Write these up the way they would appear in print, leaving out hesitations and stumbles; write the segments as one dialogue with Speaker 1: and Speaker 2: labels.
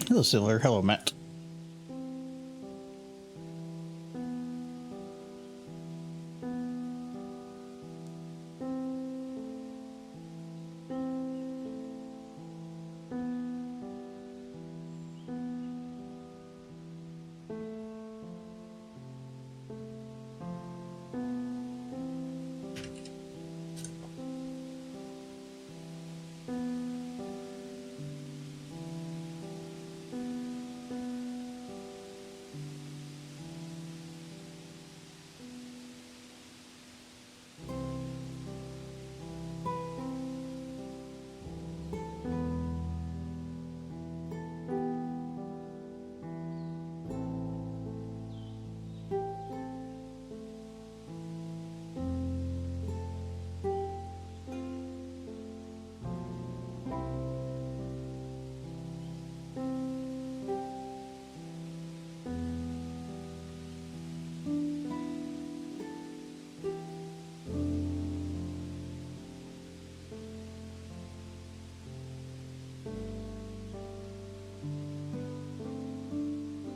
Speaker 1: Hello, Silver. Hello, Matt.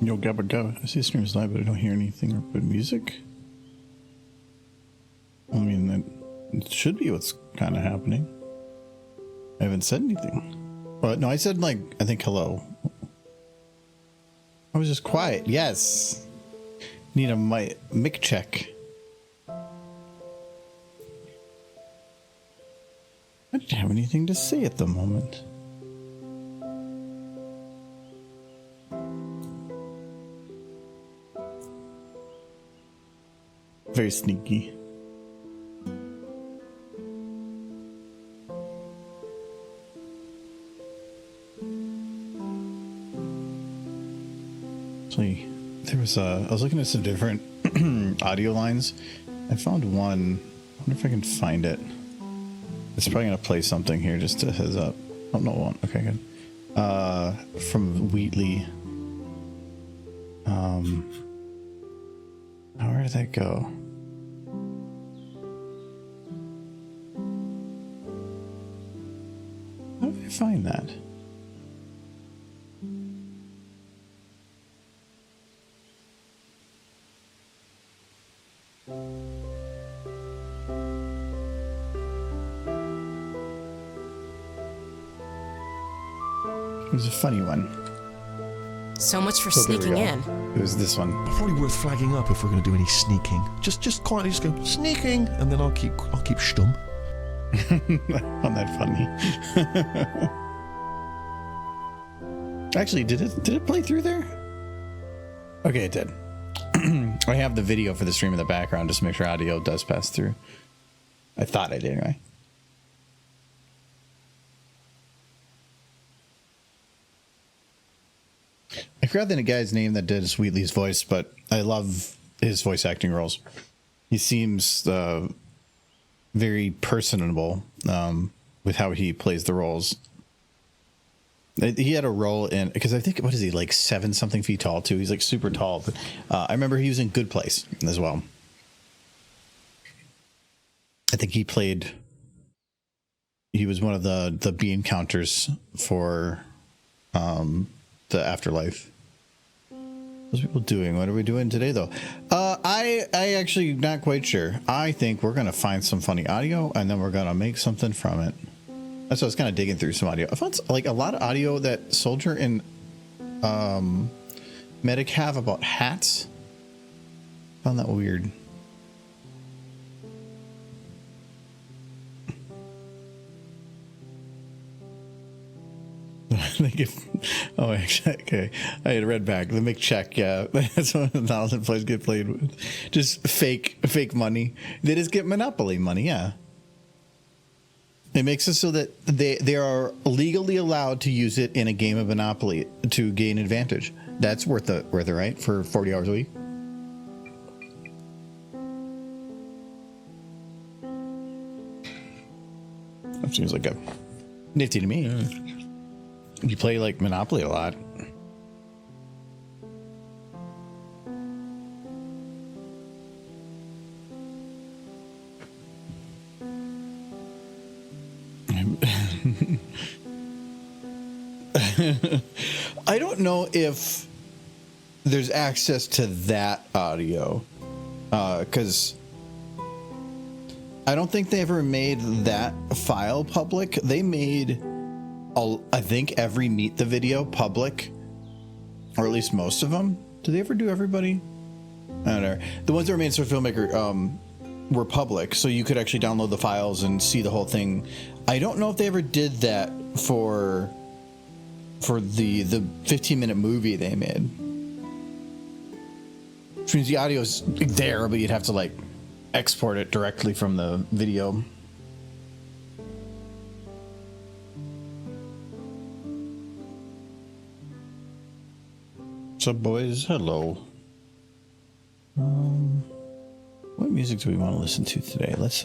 Speaker 1: Yo, Gabba Gabba. I see streams live, but I don't hear anything or but music. I mean, that should be what's kind of happening. I haven't said anything. But no, I said, like, I think hello. I was just quiet. Yes. Need a mic check. I don't have anything to say at the moment. Very sneaky. Actually, there was I was looking at some different audio lines. I found one. I wonder if I can find it. It's probably gonna play something here just to heads up. Oh no, it won't. Okay, good. From Wheatley. Where did that go? How did I find that? It was a funny one.
Speaker 2: So much for
Speaker 1: Oh, there we
Speaker 2: sneaking
Speaker 1: go.
Speaker 2: in.
Speaker 1: It was this one.
Speaker 3: Probably worth flagging up if we're going to do any sneaking. Just quietly, just go sneaking, and then I'll keep stum.
Speaker 1: Found that funny. Actually, did it play through there? Okay, it did. I have the video for the stream in the background just to make sure audio does pass through. I thought I did anyway. I forgot the guy's name that did Sweetley's voice, but I love his voice acting roles. He seems very personable with how he plays the roles. He had a role in, because I think, what is he, like 7-something feet tall too? He's like super tall. But, I remember he was in Good Place as well. I think he was one of the bean counters for the Afterlife. What's people doing? What are we doing today though? I actually not quite sure. I think we're gonna find some funny audio and then we're gonna make something from it. That's what I was kind of digging through some audio. I found like a lot of audio that Soldier and Medic have about hats. Found that weird. Oh, actually, okay. I had read back the McCheck. Yeah, that's 1,000 plays get played with. Just fake money. They just get Monopoly money. Yeah. It makes it so that they are legally allowed to use it in a game of Monopoly to gain advantage. That's worth it, right? For 40 hours a week. That seems like a nifty to me. Yeah. You play like Monopoly a lot. I don't know if there's access to that audio, because I don't think they ever made that file public. They made, I think, every Meet the video public, or at least most of them. Did they ever do everybody? I don't know. The ones that were made in Source Filmmaker were public, so you could actually download the files and see the whole thing. I don't know if they ever did that for the 15-minute movie they made. Which means the audio's there, but you'd have to like export it directly from the video. What's up, boys? Hello. What music do we want to listen to today? Let's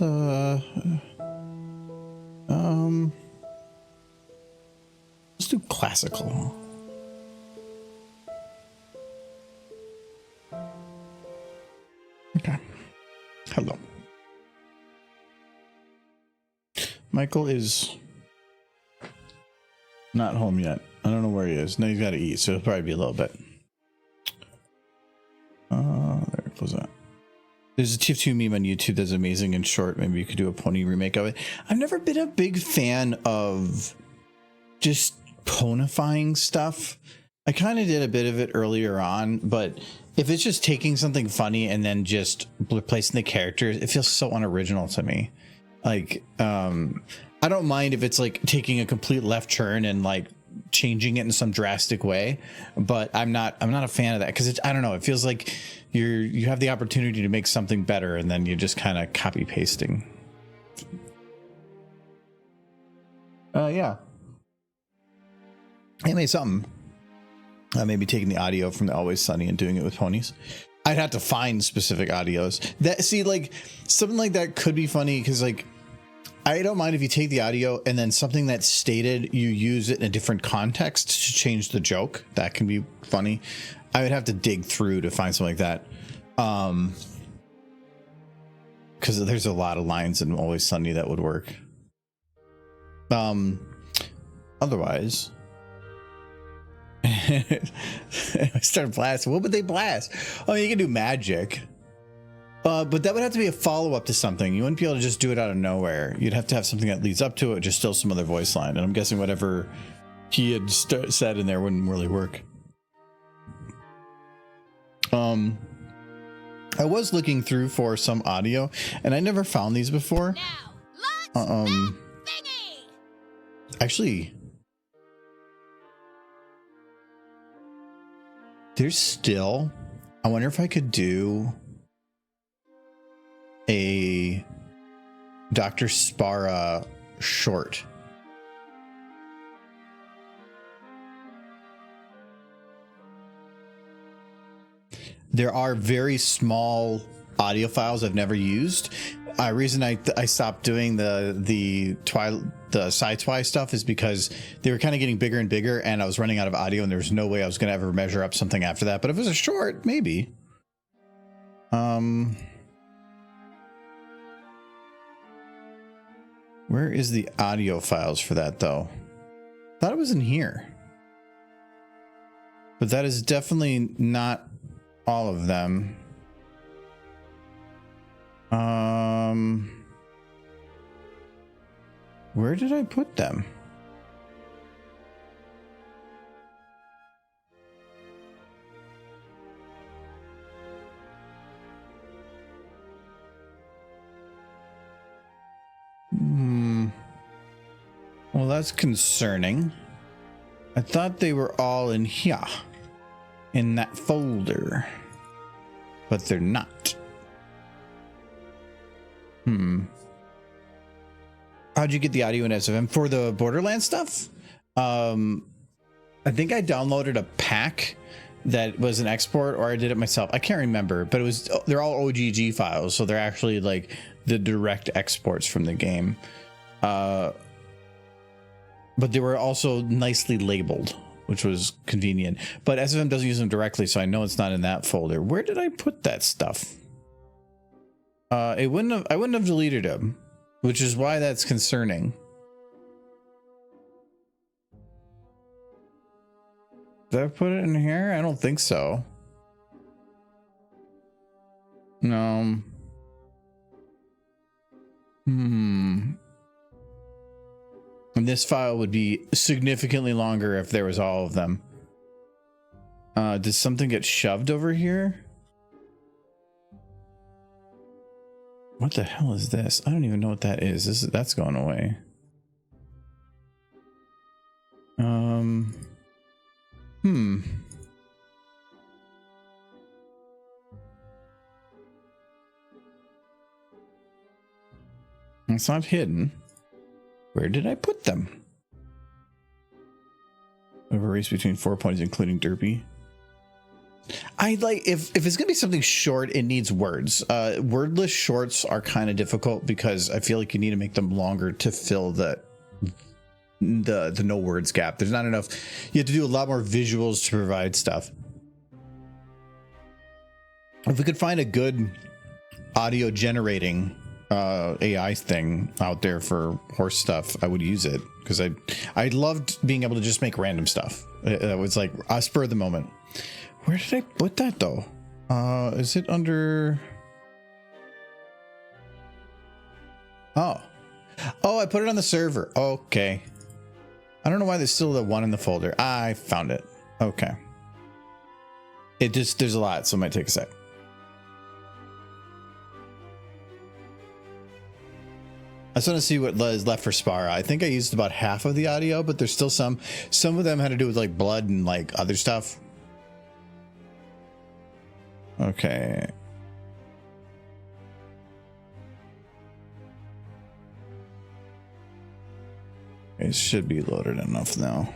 Speaker 1: do classical. Okay. Hello. Michael is not home yet. I don't know where he is. No, he's got to eat, so it'll probably be a little bit. There, close that. There's a TF2 meme on YouTube that's amazing and short. Maybe you could do a pony remake of it. I've never been a big fan of just ponifying stuff. I kind of did a bit of it earlier on, but if it's just taking something funny and then just replacing the characters, it feels so unoriginal to me. Like, I don't mind if it's like taking a complete left turn and like changing it in some drastic way, but I'm not a fan of that, because I don't know, it feels like you have the opportunity to make something better and then you're just kind of copy pasting. Yeah. Anyway, something. Maybe taking the audio from the Always Sunny and doing it with ponies. I'd have to find specific audios. Like something like that could be funny, because like I don't mind if you take the audio and then something that's stated, you use it in a different context to change the joke. That can be funny. I would have to dig through to find something like that. Because there's a lot of lines in Always Sunny that would work. Otherwise, I started blasting. What would they blast? Oh, you can do magic. But that would have to be a follow-up to something. You wouldn't be able to just do it out of nowhere. You'd have to have something that leads up to it, just still some other voice line. And I'm guessing whatever he had said in there wouldn't really work. I was looking through for some audio, and I never found these before.
Speaker 4: Now,
Speaker 1: Actually, there's still, I wonder if I could do a Dr. Spara short. There are very small audio files I've never used. Reason I stopped doing the sci-twi stuff is because they were kind of getting bigger and bigger, and I was running out of audio, and there was no way I was going to ever measure up something after that. But if it was a short, maybe. Where is the audio files for that, though? Thought it was in here. But that is definitely not all of them. Where did I put them? Well, that's concerning. I thought they were all in here, in that folder, but they're not. How'd you get the audio in SFM for the Borderlands stuff? I think I downloaded a pack that was an export, or I did it myself. I can't remember, but they're all OGG files, so they're actually like the direct exports from the game. But they were also nicely labeled, which was convenient. But SFM doesn't use them directly, so I know it's not in that folder. Where did I put that stuff? I wouldn't have deleted them, which is why that's concerning. Did I put it in here? I don't think so. No. And this file would be significantly longer if there was all of them. Did something get shoved over here? What the hell is this? I don't even know what that is. That's going away. It's not hidden. Where did I put them? We have a race between 4 points, including Derpy. I like if it's gonna be something short, it needs words. Wordless shorts are kind of difficult because I feel like you need to make them longer to fill the no words gap. There's not enough. You have to do a lot more visuals to provide stuff. If we could find a good audio generating AI thing out there for horse stuff, I would use it because I loved being able to just make random stuff. It was like a spur of the moment. Where did I put that though? Is it under? Oh, I put it on the server. Okay. I don't know why there's still the one in the folder. I found it. Okay. There's a lot, so it might take a sec. I just want to see what is left for Spara. I think I used about half of the audio, but there's still some of them had to do with like blood and like other stuff. Okay. It should be loaded enough now.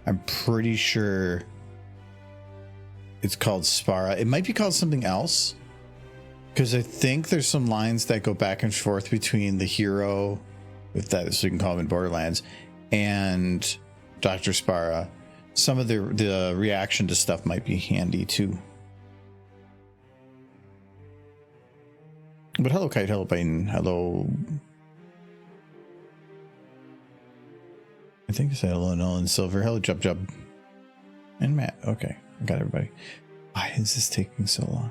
Speaker 1: I'm pretty sure it's called Spara. It might be called something else. Because I think there's some lines that go back and forth between the hero, if that is so you can call him in Borderlands, and Dr. Spara. Some of the reaction to stuff might be handy too. But hello, Kite. Hello, Biden. Hello. I think I said hello, Nolan Silver. Hello, Jub Jub. And Matt. Okay, I got everybody. Why is this taking so long?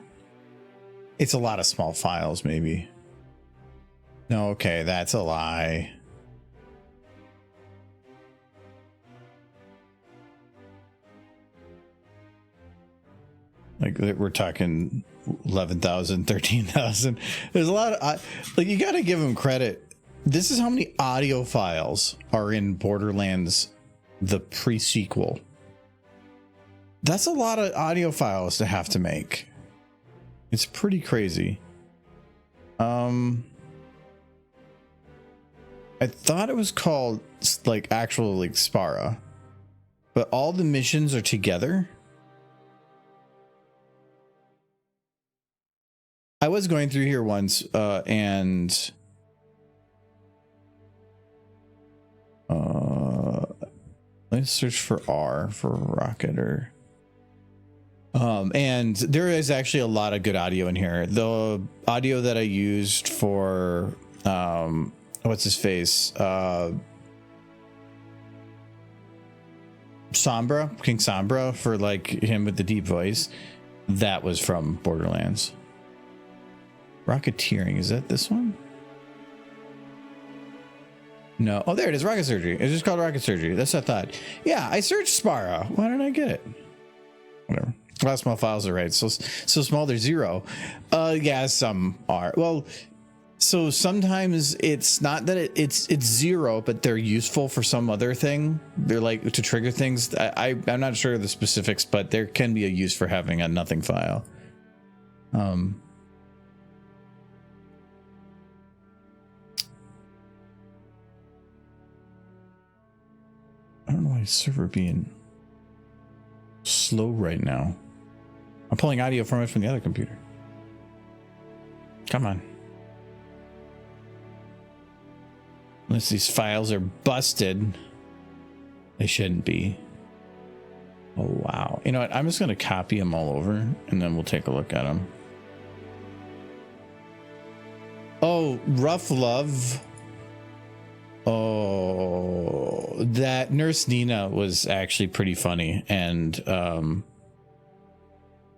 Speaker 1: It's a lot of small files, maybe. No, okay, that's a lie. Like we're talking 11,000, 13,000. There's a lot of like you got to give them credit. This is how many audio files are in Borderlands, the pre-sequel. That's a lot of audio files to have to make. It's pretty crazy. I thought it was called like actual like Spara, but all the missions are together. I was going through here once, and let's search for R for rocket or. And there is actually a lot of good audio in here. The audio that I used for what's his face? Sombra, King Sombra, for like him with the deep voice. That was from Borderlands. Rocketeering, is that this one? No. Oh, there it is. Rocket Surgery. It's just called Rocket Surgery. That's what I thought. Yeah, I searched Spara. Why didn't I get it? Whatever. A lot of small files are right. So small they're zero. Yeah, some are. Well, so sometimes it's not that it's zero, but they're useful for some other thing. They're like to trigger things. I'm not sure of the specifics, but there can be a use for having a nothing file. I don't know why server being slow right now. I'm pulling audio from it from the other computer. Come on. Unless these files are busted. They shouldn't be. Oh, wow. You know what? I'm just going to copy them all over and then we'll take a look at them. Oh, Rough Love. Oh, that Nurse Nina was actually pretty funny, and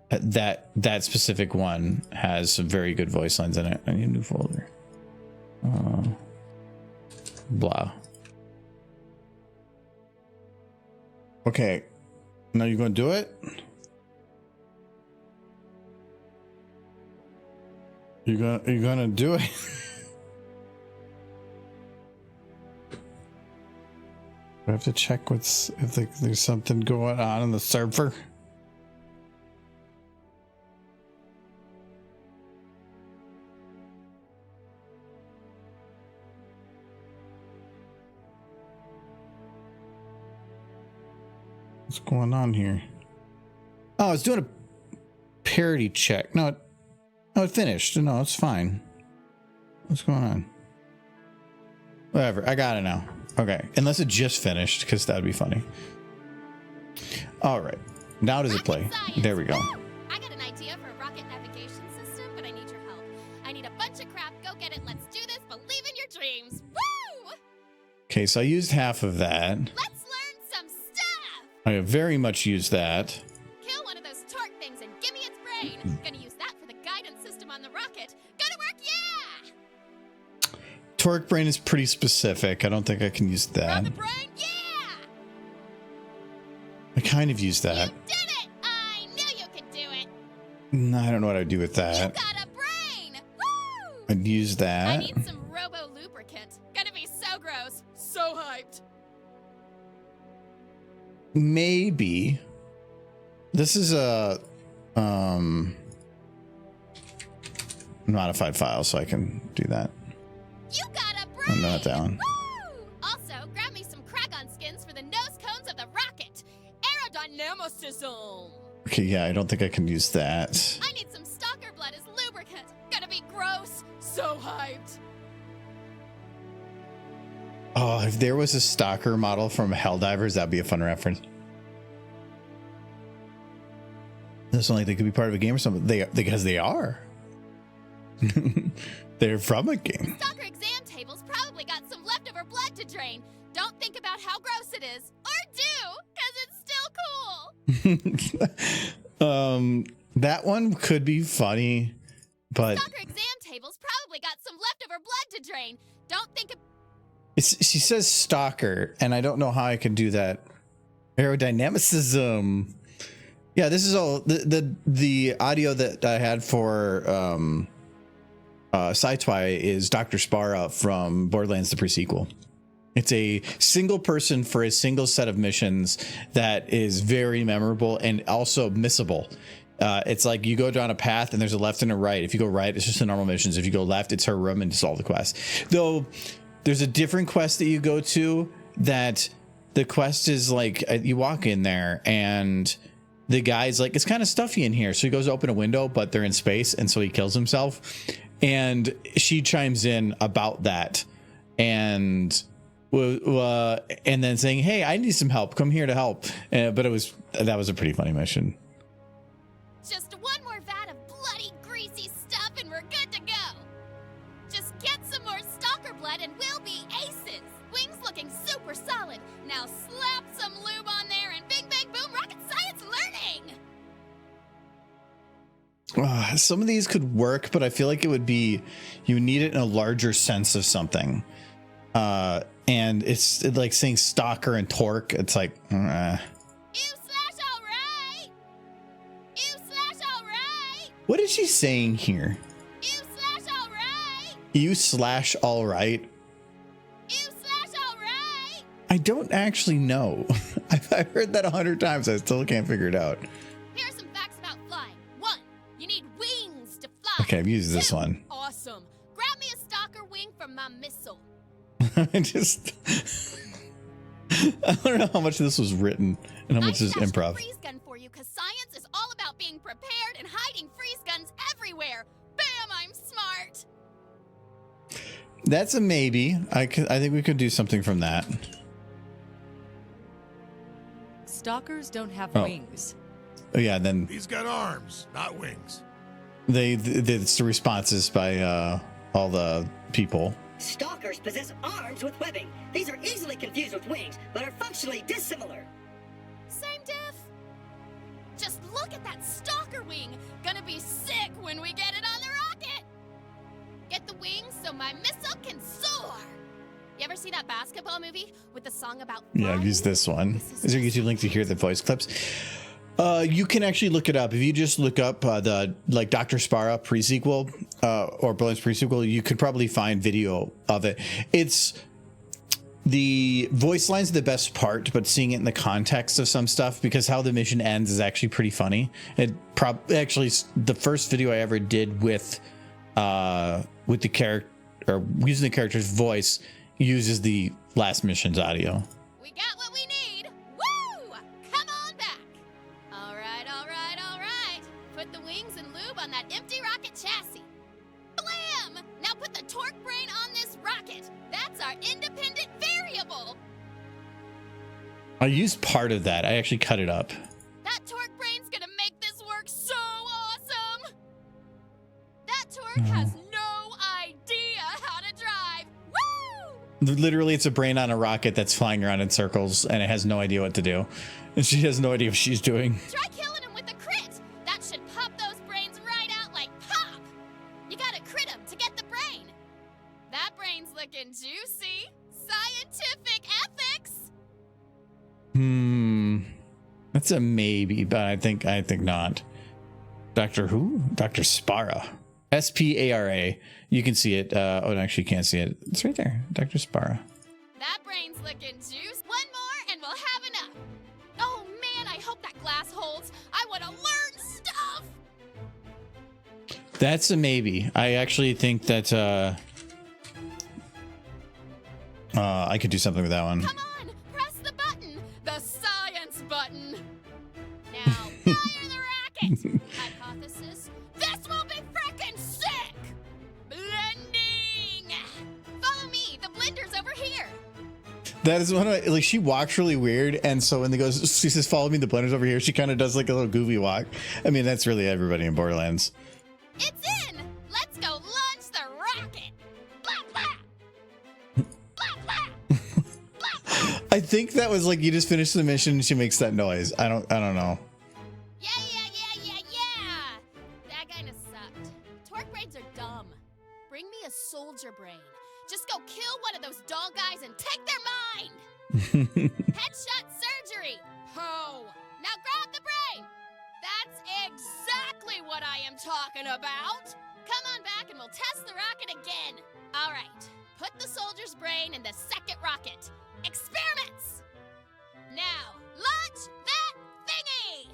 Speaker 1: that specific one has some very good voice lines in it. I need a new folder. Blah. Okay, now you gonna do it? You gonna do it? I have to check if there's something going on in the server. What's going on here? Oh, I was doing a parody check. No, it finished. No, it's fine. What's going on? Whatever. I got it now. Okay. Unless it just finished, because that would be funny. All right. Now does it play? There we go.
Speaker 4: I got an idea for a rocket navigation system, but I need your help. I need a bunch of crap. Go get it. Let's do this. Believe in your dreams. Woo!
Speaker 1: Okay, so I used half of that.
Speaker 4: Let's learn some stuff.
Speaker 1: I have very much used that.
Speaker 4: Kill one of those torque things and give me its brain. Gonna use that for the guidance system on the rocket. Go to work, yeah!
Speaker 1: Torque brain is pretty specific. I don't think I can use that.
Speaker 4: On the brain, yeah!
Speaker 1: I kind of used that.
Speaker 4: You did it! I knew you could do it.
Speaker 1: No, I don't know what I'd do with
Speaker 4: You
Speaker 1: that.
Speaker 4: got a brain! Woo!
Speaker 1: I'd use
Speaker 4: I
Speaker 1: that.
Speaker 4: need some robo lubricant. Gonna be so gross. So hyped.
Speaker 1: Maybe. This is a modified file, so I can do that.
Speaker 4: You got a brain!
Speaker 1: Not that one.
Speaker 4: Woo! Also, grab me some Kragon skins for the nose cones of the rocket. Aerodynamicism.
Speaker 1: Okay, yeah, I don't think I can use that.
Speaker 4: I need some stalker blood as lubricant. Gonna be gross. So hyped.
Speaker 1: Oh, if there was a stalker model from Helldivers, that'd be a fun reference. That's only they could be part of a game or something. Because they are. They're from a game.
Speaker 4: Stalker exam tables probably got some leftover blood to drain. Don't think about how gross it is. Or do, because it's still cool.
Speaker 1: That one could be funny, but
Speaker 4: Stalker exam tables probably got some leftover blood to drain. Don't think of
Speaker 1: she says stalker, and I don't know how I can do that. Aerodynamicism. Yeah, this is all the audio that I had for Sci-Twi is Dr. Spara from Borderlands the pre-sequel. It's a single person for a single set of missions that is very memorable and also missable. It's like you go down a path and there's a left and a right. If you go right, it's just the normal missions. If you go left, it's her room and solve the quest. Though there's a different quest that you go to that the quest is like you walk in there and the guy's like, it's kind of stuffy in here. So he goes to open a window, but they're in space. And so he kills himself. And she chimes in about that. And then saying, hey, I need some help. Come here to help. But that was a pretty funny mission.
Speaker 4: just one more vat of bloody greasy stuff and we're good to go. Just get some more stalker blood and we'll be aces. Wings looking super solid. Now slap some lube on there and bing bang boom rocket science learning.
Speaker 1: Some of these could work, but I feel like it would be, you need it in a larger sense of something. And it's like saying stalker and torque. It's like,
Speaker 4: Ew slash alright. Ew slash alright.
Speaker 1: what is she saying here?
Speaker 4: Ew slash alright.
Speaker 1: You slash all right.
Speaker 4: Ew slash alright.
Speaker 1: I don't actually know. I've heard that 100 times. I still can't figure it out.
Speaker 4: Here are some facts about flying. 1, you need wings to fly.
Speaker 1: Okay, I've used this
Speaker 4: 2,
Speaker 1: one.
Speaker 4: Awesome. Grab me a stalker wing from my missile.
Speaker 1: I just, I don't know how much this was written and how much is
Speaker 4: stashed a
Speaker 1: improv.
Speaker 4: freeze gun for you because science is all about being prepared and hiding freeze guns everywhere. Bam, I'm smart.
Speaker 1: That's a maybe. I think we could do something from that.
Speaker 2: Stalkers don't have
Speaker 1: Oh.
Speaker 2: wings.
Speaker 1: Oh, yeah, then
Speaker 5: He's got arms, not wings.
Speaker 1: it's the responses by all the people.
Speaker 5: Stalkers possess arms with webbing. These are easily confused with wings, but are functionally dissimilar.
Speaker 4: Same diff. Just look at that stalker wing. Gonna be sick when we get it on the rocket. Get the wings so my missile can soar. You ever see that basketball movie with the song about
Speaker 1: Yeah, I've used this one. Is there a YouTube link to hear the voice clips? You can actually look it up. If you just look up the like Dr. Spara pre-sequel or Brilliance pre-sequel, you could probably find video of it. It's the voice lines are the best part, but seeing it in the context of some stuff, because how the mission ends is actually pretty funny. It actually the first video I ever did with the character or using the character's voice uses the last mission's audio.
Speaker 4: We got what we need. Woo! Come on back. All right, all right, all right. Put the wings and lube on that empty rocket chassis. Blam! Now put the torque brain on this rocket. That's our independent variable.
Speaker 1: I used part of that. I actually cut it up.
Speaker 4: That torque brain's gonna make this work so awesome. That torque has no idea how to drive. Woo!
Speaker 1: Literally, it's a brain on a rocket that's flying around in circles, and it has no idea what to do. And she has no idea what she's doing.
Speaker 4: Try killing him with a crit. That should pop those brains right out like pop. You gotta crit him to get the brain. That brain's looking juicy. Scientific ethics.
Speaker 1: That's a maybe, but I think not. Doctor who? Dr. Spara. S-P-A-R-A. You can see it. Oh, no, actually, you can't see it. It's right there. Dr. Spara.
Speaker 4: That brain's looking juice. One more and we'll have enough. Oh man, I hope that glass holds. I want to learn stuff.
Speaker 1: That's a maybe. I actually think that I could do something with that one.
Speaker 4: Come on, press the button. The science button. Now fire the rocket. Hypothesis. This will be frickin' sick. Blending. Follow me. The blender's over here.
Speaker 1: That is one of my, like, she walks really weird, and so when she says follow me, the blender's over here, she kind of does like a little goofy walk. I mean, that's really everybody in Borderlands.
Speaker 4: It's in. Let's go launch the rocket. Blah, blah. Blah, blah. Blah, blah.
Speaker 1: I think that was like you just finished the mission and she makes that noise. I don't know.
Speaker 4: Yeah. That kind of sucked. Torque brains are dumb. Bring me a soldier brain. Just go kill one of those doll guys and take their mind. Headshot surgery. Ho. Now grab the brain. That's exactly what I am talking about. Come on back and we'll test the rocket again. All right. Put the soldier's brain in the second rocket. Experiments. Now, launch that thingy.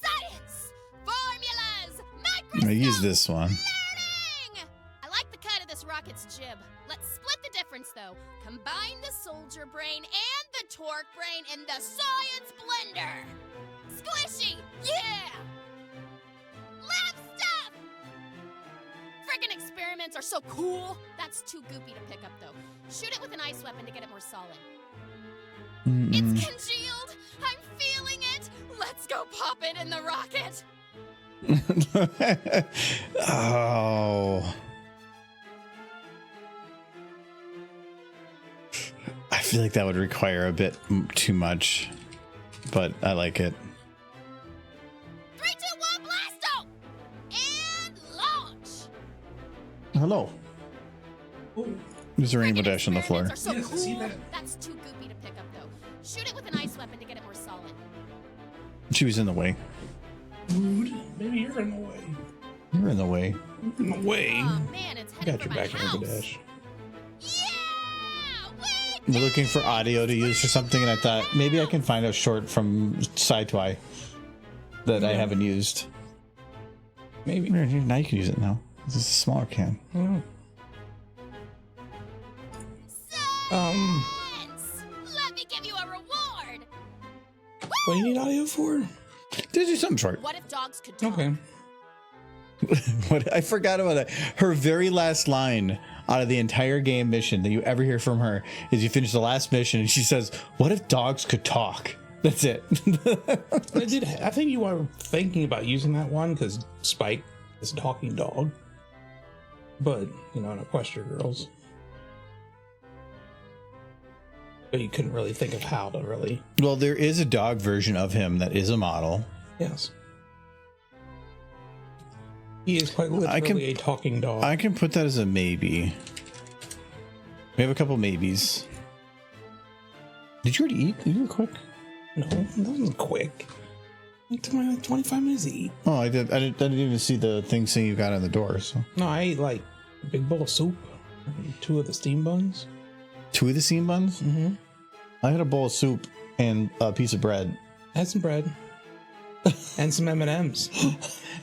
Speaker 4: Science. Formulas. Microscope.
Speaker 1: I use this one.
Speaker 4: Learning. I like the cut of this rocket's jib. Let's split the difference, though. Combine the soldier brain and the torque brain in the science blender. Squishy. Yeah. Lab stuff. Friggin' experiments are so cool. That's too goopy to pick up, though. Shoot it with an ice weapon to get it more solid. It's congealed. I'm feeling it. Let's go pop it in the rocket.
Speaker 1: Oh. I feel like that would require a bit too much, but I like it.
Speaker 4: 3, 2, 1, blasto! And launch!
Speaker 1: Hello. There's a rainbow dash on the floor.
Speaker 4: Are so
Speaker 6: Yes, I
Speaker 4: cool.
Speaker 6: see that.
Speaker 4: That's too goopy to pick up, though. Shoot it with an ice weapon to get it more solid.
Speaker 1: She was in the way.
Speaker 6: Rude. Maybe you're in the way.
Speaker 1: You're in the way.
Speaker 6: In the way.
Speaker 4: Oh man, it's headed
Speaker 6: Got
Speaker 4: for
Speaker 6: your
Speaker 4: my
Speaker 6: back,
Speaker 4: house.
Speaker 6: Rainbow Dash.
Speaker 4: Yeah!
Speaker 1: We're looking for audio to use for something, and I thought maybe I can find a short from Sidetwy that I haven't used.
Speaker 6: Maybe.
Speaker 1: Now you can use it now. This is a smaller can.
Speaker 4: Science! Let me give you a reward.
Speaker 6: What do you need audio for?
Speaker 1: Did do something short.
Speaker 4: What if dogs could talk?
Speaker 6: Okay.
Speaker 1: What I forgot about that. Her very last line out of the entire game mission that you ever hear from her is you finish the last mission and she says, "What if dogs could talk?" That's it.
Speaker 6: I think you are thinking about using that one because Spike is a talking dog. but in Equestria Girls. But you couldn't really think of how to really.
Speaker 1: Well, there is a dog version of him that is a model.
Speaker 6: Yes. He is quite literally a talking dog.
Speaker 1: I can put that as a maybe. We have a couple maybes. Did you already eat? You were quick.
Speaker 6: No, that wasn't quick. It took me like 25 minutes to eat.
Speaker 1: Oh, I didn't even see the thing saying you got on the door. So
Speaker 6: No, I ate like a big bowl of soup, and 2 of the steam buns.
Speaker 1: 2 of the seam buns.
Speaker 6: Mm-hmm.
Speaker 1: I had a bowl of soup and a piece of bread.
Speaker 6: I had some bread and some M&Ms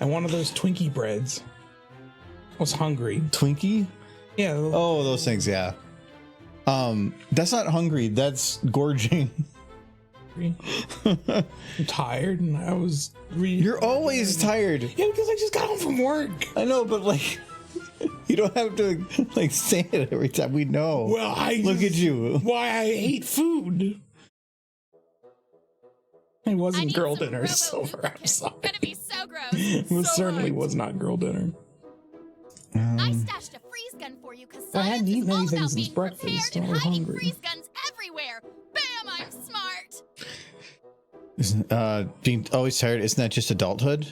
Speaker 6: and one of those Twinkie breads. I was hungry.
Speaker 1: Twinkie?
Speaker 6: Yeah.
Speaker 1: Oh, those things. Yeah. That's not hungry. That's gorging.
Speaker 6: I'm tired, and I was.
Speaker 1: You're always tired.
Speaker 6: Yeah, because I just got home from work.
Speaker 1: I know, but like, you don't have to like say it every time. We know.
Speaker 6: Well,
Speaker 1: look at you.
Speaker 6: Why I hate food. It wasn't
Speaker 4: need
Speaker 6: girl
Speaker 4: some
Speaker 6: dinner, Silver. I'm
Speaker 4: It's
Speaker 6: sorry.
Speaker 4: gonna be so gross.
Speaker 6: It certainly was not girl dinner.
Speaker 4: I stashed a freeze gun for you because
Speaker 6: I hadn't
Speaker 4: science is
Speaker 6: eaten
Speaker 4: all
Speaker 6: anything
Speaker 4: about
Speaker 6: since
Speaker 4: being
Speaker 6: breakfast,
Speaker 4: prepared
Speaker 6: so I
Speaker 4: and
Speaker 6: was
Speaker 4: hiding
Speaker 6: hungry.
Speaker 4: freeze guns everywhere. Bam! I'm smart.
Speaker 1: Being always tired, isn't that just adulthood?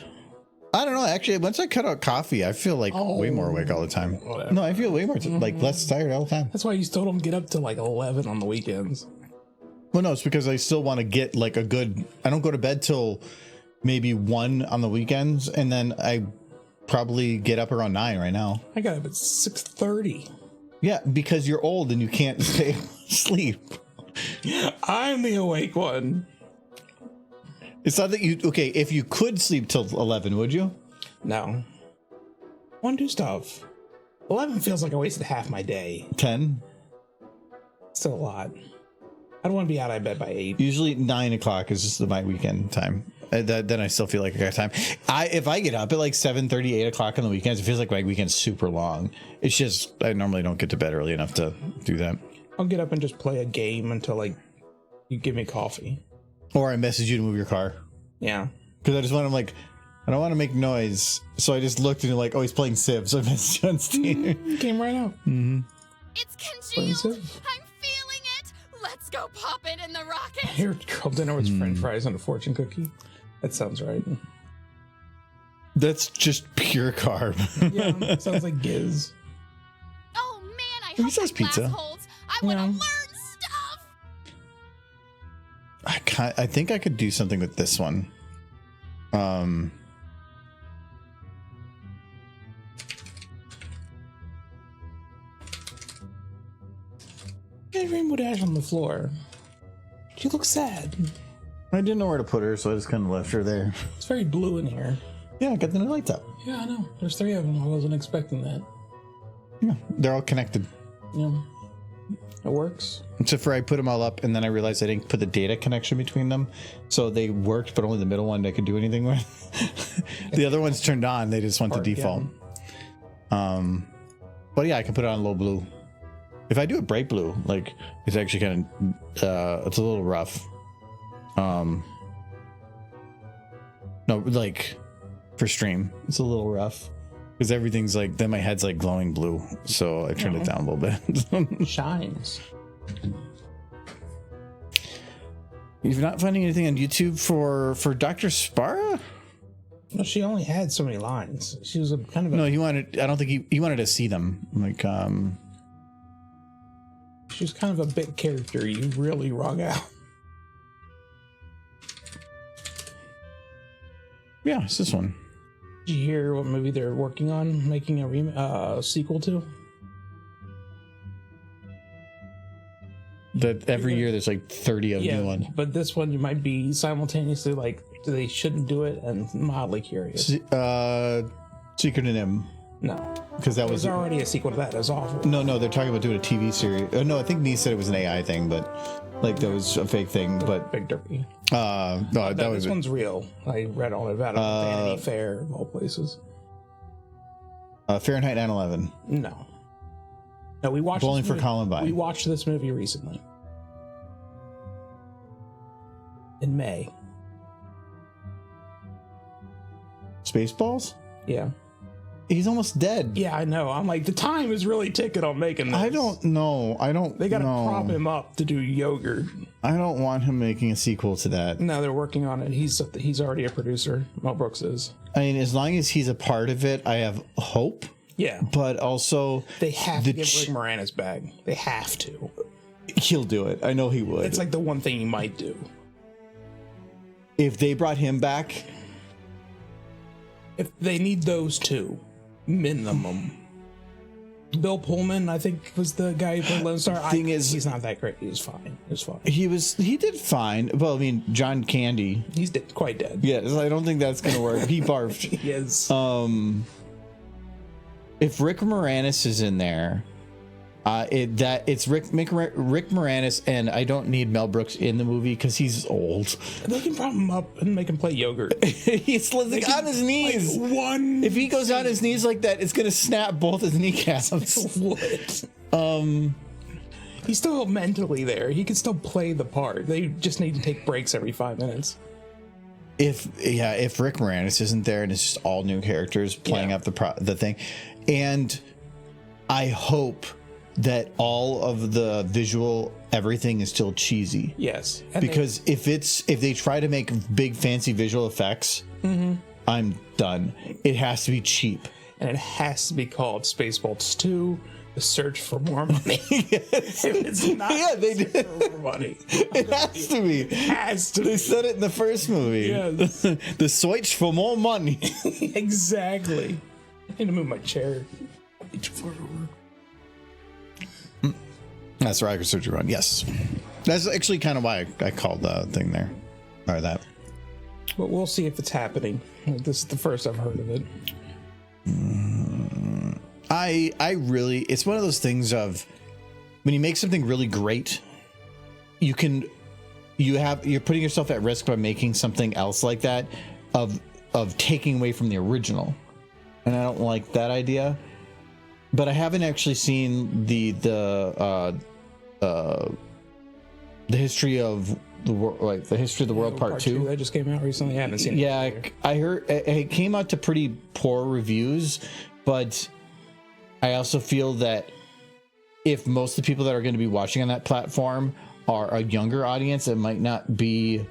Speaker 1: I don't know. Actually, once I cut out coffee, I feel like way more awake all the time.
Speaker 6: Whatever.
Speaker 1: No, I feel way more like less tired all the time.
Speaker 6: That's why you still don't get up to like 11 on the weekends.
Speaker 1: Well, no, it's because I still want to get like a good. I don't go to bed till maybe 1 on the weekends, and then I probably get up around 9 right now.
Speaker 6: I got up at 6:30.
Speaker 1: Yeah, because you're old and you can't stay asleep.
Speaker 6: I'm the awake one.
Speaker 1: It's not that you. Okay, if you could sleep till 11, would you?
Speaker 6: No. Want to do stuff. 11 feels like I wasted half my day.
Speaker 1: 10.
Speaker 6: Still a lot. I don't want to be out of bed by 8.
Speaker 1: Usually 9 o'clock is just my weekend time. Then I still feel like I got time. If I get up at like 7:30, 8 o'clock on the weekends, it feels like my weekend's super long. It's just I normally don't get to bed early enough to do that.
Speaker 6: I'll get up and just play a game until like you give me coffee.
Speaker 1: Or I message you to move your car.
Speaker 6: Yeah.
Speaker 1: Because I just want to like, I don't want to make noise. So I just looked and like, oh, he's playing Civ. So I messaged you on Steam.
Speaker 6: Came right out.
Speaker 4: It's
Speaker 6: Playing
Speaker 4: congealed.
Speaker 6: Civ.
Speaker 4: I'm feeling it. Let's go pop it in the rocket.
Speaker 6: Here, girl dinner with French fries and a fortune cookie. That sounds right.
Speaker 1: That's just pure carb.
Speaker 6: Yeah, sounds like Giz.
Speaker 4: Oh man, I
Speaker 1: He
Speaker 4: hope
Speaker 1: says
Speaker 4: that glass
Speaker 1: pizza.
Speaker 4: holds. I want to
Speaker 6: Yeah.
Speaker 4: learn stuff.
Speaker 1: I think I could do something with this one.
Speaker 6: And Rainbow Dash on the floor. She looks sad.
Speaker 1: I didn't know where to put her, so I just kind of left her there.
Speaker 6: It's very blue in here.
Speaker 1: Yeah, I got the new lights up.
Speaker 6: Yeah, I know. There's 3 of them. I wasn't expecting that.
Speaker 1: Yeah, they're all connected.
Speaker 6: Yeah. It works.
Speaker 1: Except for I put them all up, and then I realized I didn't put the data connection between them. So they worked, but only the middle one I could do anything with. The other one's turned on. They just went to default. But yeah, I can put it on low blue. If I do it bright blue, like it's actually kind of, it's a little rough. No, like for stream, it's a little rough because everything's like, then my head's like glowing blue. So I turned it down a little bit.
Speaker 6: Shines.
Speaker 1: You're not finding anything on YouTube for Dr. Spara?
Speaker 6: Well, she only had so many lines. She was a kind of a,
Speaker 1: No, he wanted, I don't think he wanted to see them. Like,
Speaker 6: she was kind of a bit character you really wrung out.
Speaker 1: yeah, it's this one.
Speaker 6: Did you hear what movie they're working on making a sequel to?
Speaker 1: That every year there's like 30 of new ones.
Speaker 6: but this one you might be simultaneously like they shouldn't do it and mildly curious.
Speaker 1: Secret in Him.
Speaker 6: No,
Speaker 1: Because that
Speaker 6: there's
Speaker 1: was
Speaker 6: already a sequel to that. That's awful.
Speaker 1: no, they're talking about doing a TV series. No, I think Nee said it was an AI thing, but like that was a fake thing. But
Speaker 6: Big Derpy.
Speaker 1: no, that was
Speaker 6: This one's real. I read all about it. Vanity Fair of all places.
Speaker 1: Fahrenheit 9/11.
Speaker 6: No, we watched
Speaker 1: Bowling
Speaker 6: this
Speaker 1: for
Speaker 6: movie-
Speaker 1: Columbine.
Speaker 6: We watched this movie recently in May.
Speaker 1: Spaceballs.
Speaker 6: Yeah,
Speaker 1: He's almost dead.
Speaker 6: Yeah, I know. I'm like, the time is really ticking on making this.
Speaker 1: I don't know.
Speaker 6: They gotta
Speaker 1: know.
Speaker 6: prop him up to do yogurt.
Speaker 1: I don't want him making a sequel to that.
Speaker 6: No, they're working on it. He's already a producer. Mel Brooks is.
Speaker 1: I mean, as long as he's a part of it, I have hope.
Speaker 6: Yeah.
Speaker 1: But also,
Speaker 6: They have to give Rick Moranis back. They have to.
Speaker 1: He'll do it. I know he would.
Speaker 6: It's like the one thing he might do.
Speaker 1: If they brought him back,
Speaker 6: If they need those two, minimum. Bill Pullman, I think, was the guy who played Lone Star. He's not that great. He was fine.
Speaker 1: he did fine. Well, I mean, John Candy.
Speaker 6: He's quite dead.
Speaker 1: Yes, I don't think that's gonna work. He barfed.
Speaker 6: Yes.
Speaker 1: If Rick Moranis is in there, it's Rick Moranis, and I don't need Mel Brooks in the movie because he's old.
Speaker 6: They can prop him up and make him play yogurt.
Speaker 1: He's like on his knees.
Speaker 6: Like one.
Speaker 1: If he goes on his knees like that, it's gonna snap both his kneecaps.
Speaker 6: What? He's still mentally there. He can still play the part. They just need to take breaks every 5 minutes.
Speaker 1: If Rick Moranis isn't there and it's just all new characters playing up the thing, and I hope that all of the visual everything is still cheesy.
Speaker 6: Yes,
Speaker 1: because if they try to make big fancy visual effects, I'm done. It has to be cheap,
Speaker 6: and it has to be called Spaceballs 2: The Search for More Money.
Speaker 1: Yes.
Speaker 6: If it's not,
Speaker 1: they did.
Speaker 6: For more money.
Speaker 1: It has to be.
Speaker 6: It has to.
Speaker 1: They said it in the first movie.
Speaker 6: Yes.
Speaker 1: The search for more money.
Speaker 6: Exactly. I need to move my chair.
Speaker 1: That's where I could search around. Yes, that's actually kind of why I called the thing there, or that.
Speaker 6: But we'll see if it's happening. This is the first I've heard of it.
Speaker 1: I really, it's one of those things of when you make something really great, you're putting yourself at risk by making something else like that of taking away from the original, and I don't like that idea. But I haven't actually seen the history of the world, like the history of the world part 2
Speaker 6: that just came out recently. I haven't seen it.
Speaker 1: Yeah, I heard it came out to pretty poor reviews, but I also feel that if most of the people that are going to be watching on that platform are a younger audience, it might not be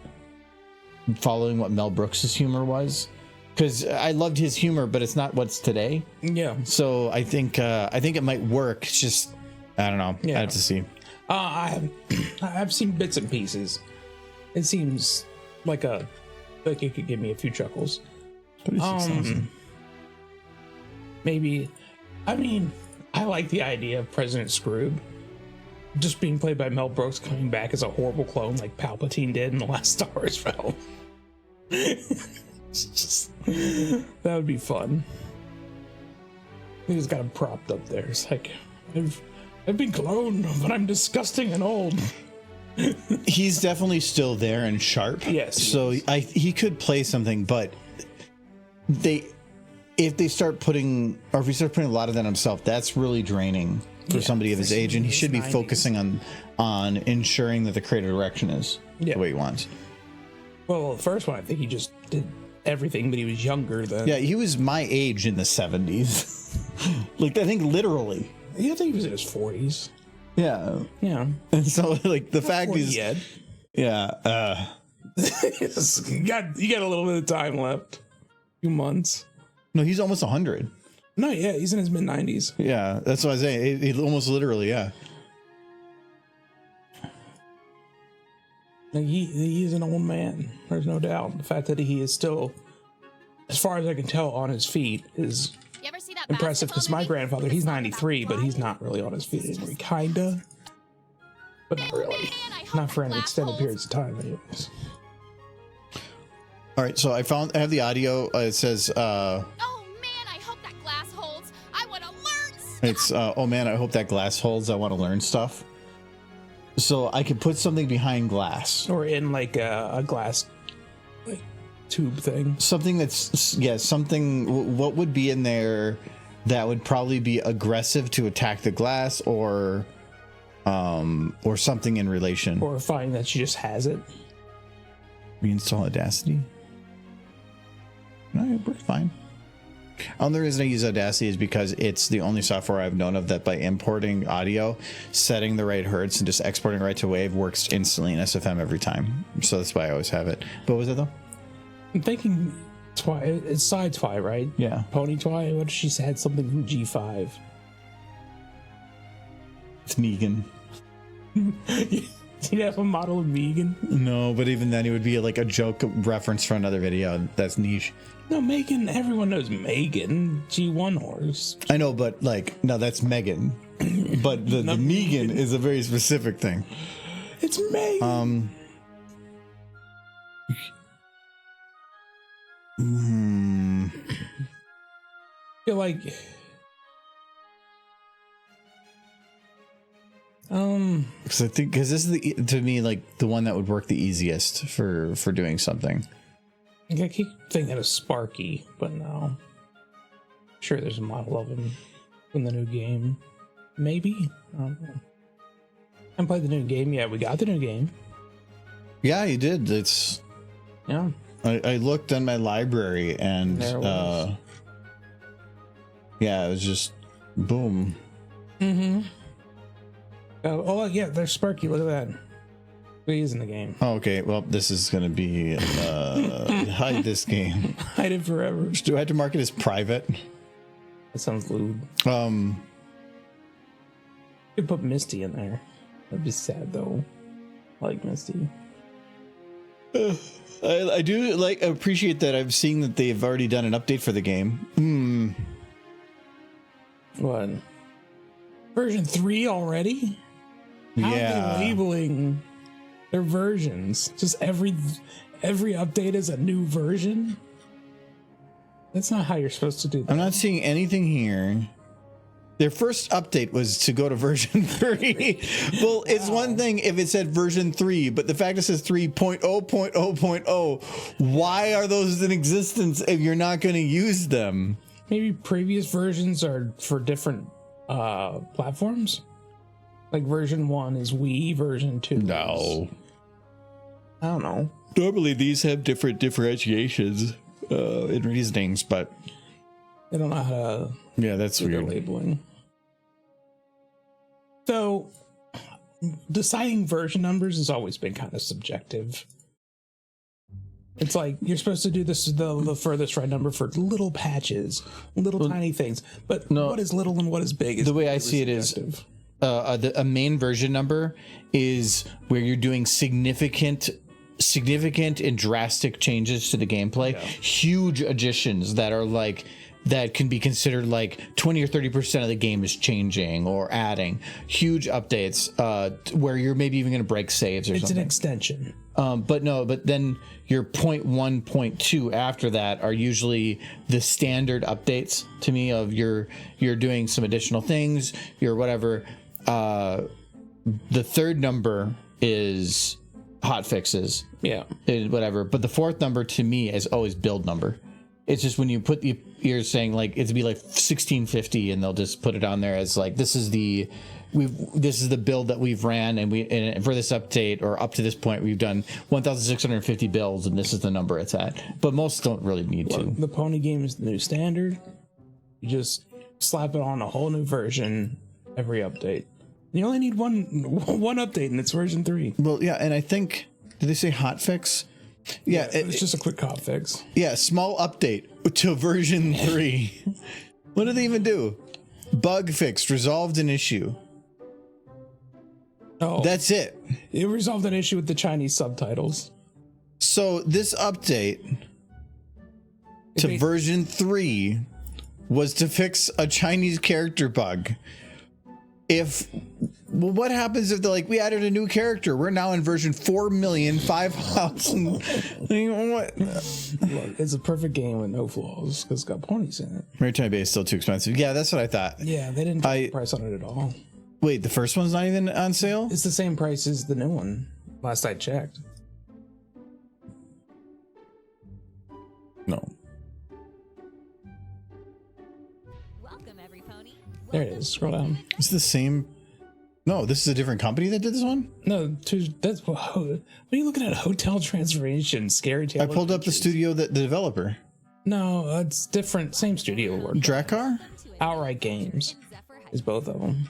Speaker 1: following what Mel Brooks's humor was. Because I loved his humor, but it's not what's today.
Speaker 6: Yeah.
Speaker 1: So I think it might work. It's just I don't know.
Speaker 6: Yeah.
Speaker 1: I have to see.
Speaker 6: I've seen bits and pieces. It seems like it could give me a few chuckles. Maybe. I mean, I like the idea of President Scrooge just being played by Mel Brooks coming back as a horrible clone like Palpatine did in the last Star Wars film. That would be fun. He just got him propped up there. It's like, I've been cloned, but I'm disgusting and old.
Speaker 1: He's definitely still there and sharp.
Speaker 6: Yes.
Speaker 1: So he could play something, but if we start putting a lot of that on himself, that's really draining for somebody of his age, and he should be 90s. Focusing on ensuring that the creative direction is the way he wants.
Speaker 6: Well, the first one, I think he just did everything, but he was younger then.
Speaker 1: Yeah, he was my age in the 70s. Like, I think literally.
Speaker 6: Yeah, I think he was in his 40s.
Speaker 1: Yeah.
Speaker 6: Yeah.
Speaker 1: And so, like, the fact is...
Speaker 6: Yet.
Speaker 1: Yeah.
Speaker 6: You got a little bit of time left. A few months.
Speaker 1: No, he's almost 100.
Speaker 6: No, yeah, he's in his mid-90s.
Speaker 1: Yeah, that's what I was saying. He almost literally, yeah.
Speaker 6: Like he is an old man. There's no doubt. The fact that he is still, as far as I can tell, on his feet is impressive. Because my grandfather, he's 93, but he's not really on his feet anymore. Kinda, but not really. Not for any extended periods of time, anyways.
Speaker 1: All right, so I have the audio. It says,
Speaker 4: oh man, I hope that glass holds. I want to learn stuff.
Speaker 1: It's, oh man, I hope that glass holds. I want to learn stuff. So I could put something behind glass.
Speaker 6: Or in like a glass tube thing.
Speaker 1: Something that's, something, what would be in there that would probably be aggressive to attack the glass or something in relation.
Speaker 6: Or find that she just has it.
Speaker 1: Reinstall Audacity. No, it worked fine. Only reason I use Audacity is because it's the only software I've known of that by importing audio, setting the right hertz, and just exporting right to wave works instantly in SFM every time. So that's why I always have it. But what was it though?
Speaker 6: I'm thinking it's side Twi, right?
Speaker 1: Yeah.
Speaker 6: Pony Twi. What if she said something from G5?
Speaker 1: It's Negan.
Speaker 6: Do you have a model of Megan?
Speaker 1: No, but even then it would be like a joke reference for another video. That's niche.
Speaker 6: No, Megan. Everyone knows Megan. G1 horse.
Speaker 1: I know, but like, no, that's Megan. But the Megan is a very specific thing.
Speaker 6: It's Megan. I feel like
Speaker 1: because I think this is to me like the one that would work the easiest for doing something.
Speaker 6: I keep thinking of Sparky, but no. Sure, there's a model of him in the new game. Maybe. I don't know. I haven't played the new game yet. We got the new game.
Speaker 1: Yeah, you did. It's
Speaker 6: Yeah.
Speaker 1: I looked in my library and
Speaker 6: There it was.
Speaker 1: yeah, it was just boom.
Speaker 6: Mm-hmm. Oh yeah, there's Sparky. Look at that. He's in the game.
Speaker 1: Oh, okay, well, this is gonna be hide this game.
Speaker 6: Hide it forever.
Speaker 1: Do I have to mark it as private?
Speaker 6: That sounds lewd. Could put Misty in there. That'd be sad though. I like Misty.
Speaker 1: I do appreciate that. I'm seeing that they've already done an update for the game.
Speaker 6: What? Version 3 already? How
Speaker 1: Yeah.
Speaker 6: are they labeling their versions? Just every update is a new version? That's not how you're supposed to do that.
Speaker 1: I'm not seeing anything here. Their first update was to go to version 3. Well, it's one thing if it said version 3, but the fact it says 3.0.0.0, why are those in existence if you're not going to use them?
Speaker 6: Maybe previous versions are for different platforms? Like version 1 is Wii, version 2
Speaker 1: No.
Speaker 6: I don't know.
Speaker 1: Normally these have different differentiations in reasonings, but
Speaker 6: They don't know how to
Speaker 1: yeah, that's
Speaker 6: do their
Speaker 1: weird.
Speaker 6: labeling. So, deciding version numbers has always been kind of subjective. It's like you're supposed to do this the furthest right number for little patches, little tiny things. But
Speaker 1: No.
Speaker 6: what is little and what is big? Is
Speaker 1: The way I
Speaker 6: really
Speaker 1: see it is
Speaker 6: subjective.
Speaker 1: a main version number is where you're doing significant and drastic changes to the gameplay, huge additions that are like that can be considered like 20 or 30% of the game is changing or adding huge updates where you're maybe even going to break saves or
Speaker 6: It's
Speaker 1: something.
Speaker 6: an extension.
Speaker 1: But then your 0.1, 0.2 after that are usually the standard updates to me of you're doing some additional things, you're whatever. The third number is hot fixes.
Speaker 6: Yeah.
Speaker 1: Whatever. But the fourth number to me is always build number. It's just when you put you're saying like it'd be like 1650 and they'll just put it on there as like this is the build that we've ran and for this update or up to this point we've done 1,650 builds and this is the number it's at. But most don't really need to.
Speaker 6: The pony game is the new standard. You just slap it on a whole new version every update. You only need one update and it's version 3.
Speaker 1: Well, yeah, and I think did they say hot fix? Yeah,
Speaker 6: It's just a quick hot fix.
Speaker 1: yeah, small update to version 3. What do they even do? Bug fixed, resolved an issue.
Speaker 6: Oh,
Speaker 1: That's it.
Speaker 6: it resolved an issue with the Chinese subtitles.
Speaker 1: So this update to
Speaker 6: It-
Speaker 1: version 3 was to fix a Chinese character bug. Well, what happens if they're like, we added a new character? We're now in version 4,005,000. What?
Speaker 6: Look, it's a perfect game with no flaws because it's got ponies in it.
Speaker 1: Maritime Bay is still too expensive. Yeah, that's what I thought.
Speaker 6: Yeah, they didn't take the price on it at all.
Speaker 1: Wait, the first one's not even on sale?
Speaker 6: It's the same price as the new one. Last I checked.
Speaker 1: No.
Speaker 2: Welcome, every pony.
Speaker 6: There it is. Scroll down.
Speaker 1: It's the same. No, this is a different company that did this one?
Speaker 6: No, that's what are you looking at? Hotel Transformation, Scary Tale.
Speaker 1: I pulled up the studio, the developer.
Speaker 6: No, it's different. Same studio work.
Speaker 1: Drakkar?
Speaker 6: Outright Games is both of them.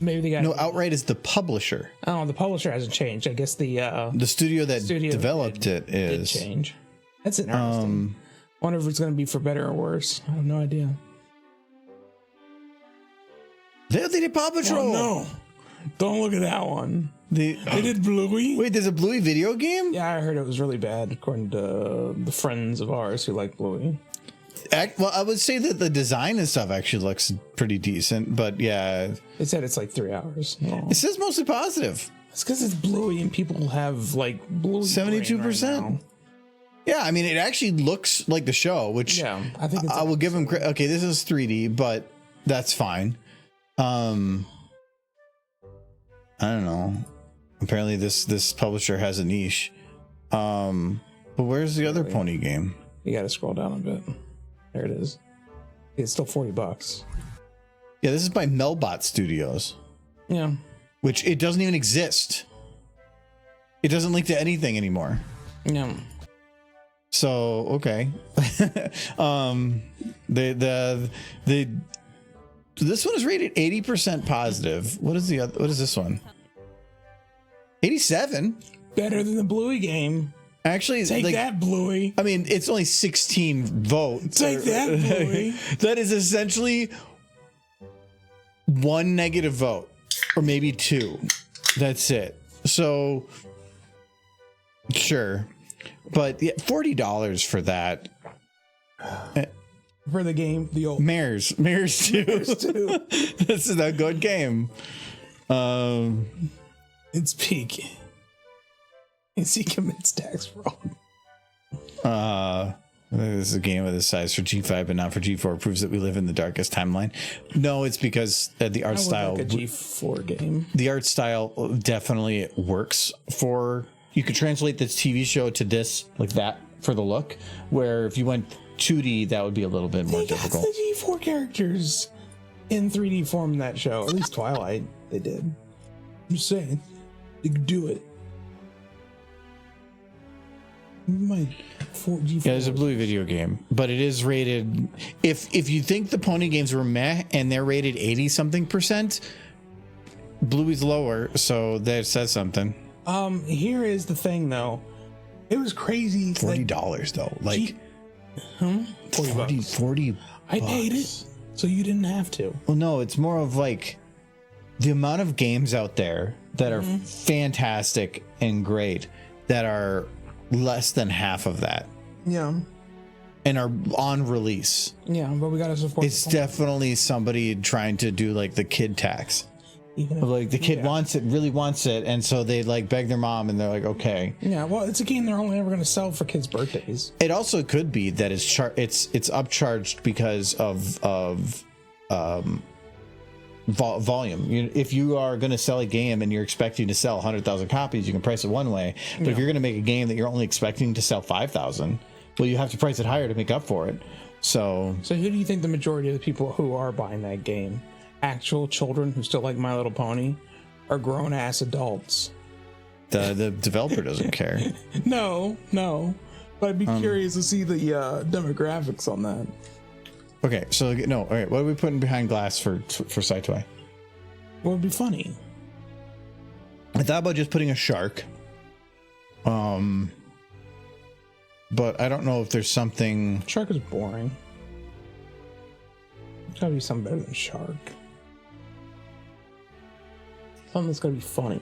Speaker 6: Maybe the guy.
Speaker 1: No, Outright is the publisher.
Speaker 6: Oh, the publisher hasn't changed. I guess the
Speaker 1: studio that developed it
Speaker 6: did
Speaker 1: is
Speaker 6: change. That's interesting. Wonder if it's going to be for better or worse. I have no idea.
Speaker 1: They did Paw Patrol.
Speaker 6: Oh, no, don't look at that one.
Speaker 1: They
Speaker 6: did Bluey.
Speaker 1: Wait, there's a Bluey video game?
Speaker 6: Yeah, I heard it was really bad, according to the friends of ours who like Bluey.
Speaker 1: Well, I would say that the design and stuff actually looks pretty decent, but yeah.
Speaker 6: They said it's like 3 hours. No.
Speaker 1: It says mostly positive.
Speaker 6: It's because it's Bluey and people have like Bluey.
Speaker 1: 72%.
Speaker 6: Right,
Speaker 1: yeah, I mean, it actually looks like the show, which
Speaker 6: yeah, I think
Speaker 1: I will give them credit. Okay, this is 3D, but that's fine. I don't know. Apparently, this publisher has a niche. But where's the other pony game?
Speaker 6: You got to scroll down a bit. There it is. It's still $40.
Speaker 1: Yeah, this is by Melbot Studios.
Speaker 6: Yeah.
Speaker 1: Which it doesn't even exist. It doesn't link to anything anymore.
Speaker 6: Yeah.
Speaker 1: So okay. This one is rated 80% positive. What is this one? 87?
Speaker 6: Better than the Bluey game.
Speaker 1: Actually,
Speaker 6: take that, Bluey.
Speaker 1: I mean, it's only 16 votes.
Speaker 6: Take that, Bluey.
Speaker 1: That is essentially one negative vote, or maybe two. That's it. So, sure, but yeah, $40 for that.
Speaker 6: For the game, the old
Speaker 1: Mares 2. This is a good game.
Speaker 6: It's peak. He commits tax fraud.
Speaker 1: This is a game of this size for G5 but not for G4 proves that we live in the darkest timeline. No, it's because the art style,
Speaker 6: like a G4 game.
Speaker 1: The art style definitely works for. You could translate this TV show to this like that for the look. Where if you went 2D, that would be a little bit more difficult.
Speaker 6: The G4 characters in 3D form in that show. At least Twilight, they did. I'm just saying, they could do it. My 4G.
Speaker 1: Yeah, it's a Bluey video game, but it is rated. If you think the pony games were meh and they're rated 80-something%, Bluey's lower, so that says something.
Speaker 6: Here is the thing though. It was crazy.
Speaker 1: $40 though, like. $40.
Speaker 6: I paid it, so you didn't have to.
Speaker 1: Well, no, it's more of like the amount of games out there that are fantastic and great that are less than half of that.
Speaker 6: Yeah.
Speaker 1: And are on release.
Speaker 6: Yeah, but we gotta support.
Speaker 1: It's definitely somebody trying to do like the kid tax. Like the kid wants it, really wants it, and so they like beg their mom, and they're like, okay.
Speaker 6: Yeah, well, it's a game they're only ever going to sell for kids' birthdays.
Speaker 1: It also could be that it's upcharged because of volume. If you are going to sell a game and you're expecting to sell 100,000 copies, you can price it one way. But if you're going to make a game that you're only expecting to sell 5,000, well, you have to price it higher to make up for it. So
Speaker 6: who do you think the majority of the people who are buying that game? Actual children who still like My Little Pony, or grown ass adults?
Speaker 1: The developer doesn't care.
Speaker 6: No, but I'd be curious to see the demographics on that.
Speaker 1: Okay, so no, all right. What are we putting behind glass for SciToy?
Speaker 6: What would be funny?
Speaker 1: I thought about just putting a shark. But I don't know if there's something.
Speaker 6: Shark is boring. There's gotta be something better than shark. Something that's gonna be funny.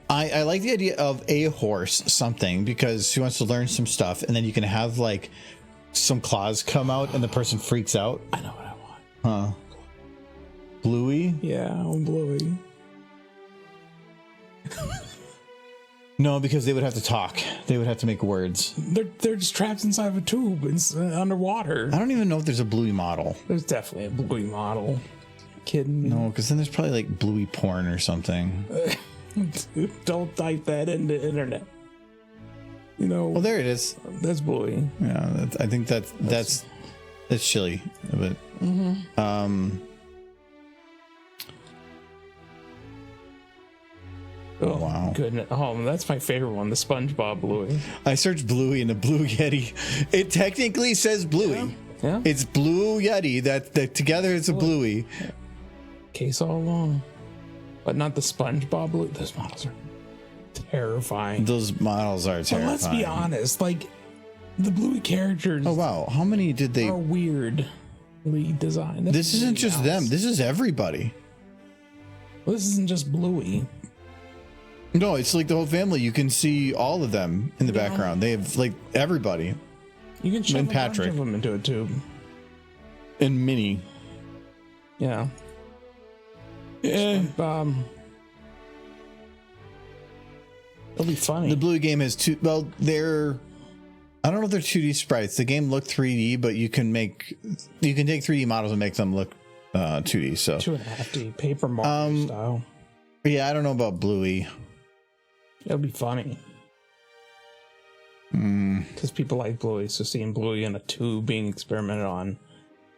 Speaker 1: I like the idea of a horse something because she wants to learn some stuff, and then you can have like some claws come out and the person freaks out.
Speaker 6: I know what I want.
Speaker 1: Huh? Bluey?
Speaker 6: Yeah, I'm Bluey.
Speaker 1: No, because they would have to talk. They would have to make words.
Speaker 6: They're just trapped inside of a tube underwater.
Speaker 1: I don't even know if there's a Bluey model.
Speaker 6: There's definitely a Bluey model. Kidding me?
Speaker 1: No, because then there's probably like Bluey porn or something.
Speaker 6: Don't type that into the internet. You know.
Speaker 1: Well, there it is.
Speaker 6: That's Bluey.
Speaker 1: Yeah, I think that's chilly, but
Speaker 6: Oh,
Speaker 1: wow.
Speaker 6: Goodness. Oh, that's my favorite one, the SpongeBob Bluey.
Speaker 1: I searched Bluey and the Blue Yeti. It technically says Bluey.
Speaker 6: Yeah.
Speaker 1: It's Blue Yeti. That together it's a Bluey.
Speaker 6: Case all along. But not the SpongeBob Bluey. Those models are terrifying.
Speaker 1: Those models are terrifying.
Speaker 6: But let's be honest, like the Bluey characters.
Speaker 1: Oh wow, how many did they?
Speaker 6: Are weirdly designed.
Speaker 1: This isn't just them. This is everybody.
Speaker 6: Well, this isn't just Bluey.
Speaker 1: No, it's like the whole family. You can see all of them in the background. They have like everybody.
Speaker 6: You can shove
Speaker 1: And
Speaker 6: a bunch
Speaker 1: Patrick.
Speaker 6: of them into a tube.
Speaker 1: And Minnie.
Speaker 6: Yeah. It'll be funny.
Speaker 1: The Blue game has two. Well, they're. I don't know if they're 2D sprites. The game looked 3D, but you can take 3D models and make them look 2D. So
Speaker 6: 2.5D Paper Mario style.
Speaker 1: Yeah, I don't know about Bluey.
Speaker 6: It'll be funny. Because people like Bluey, so seeing Bluey in a tube being experimented on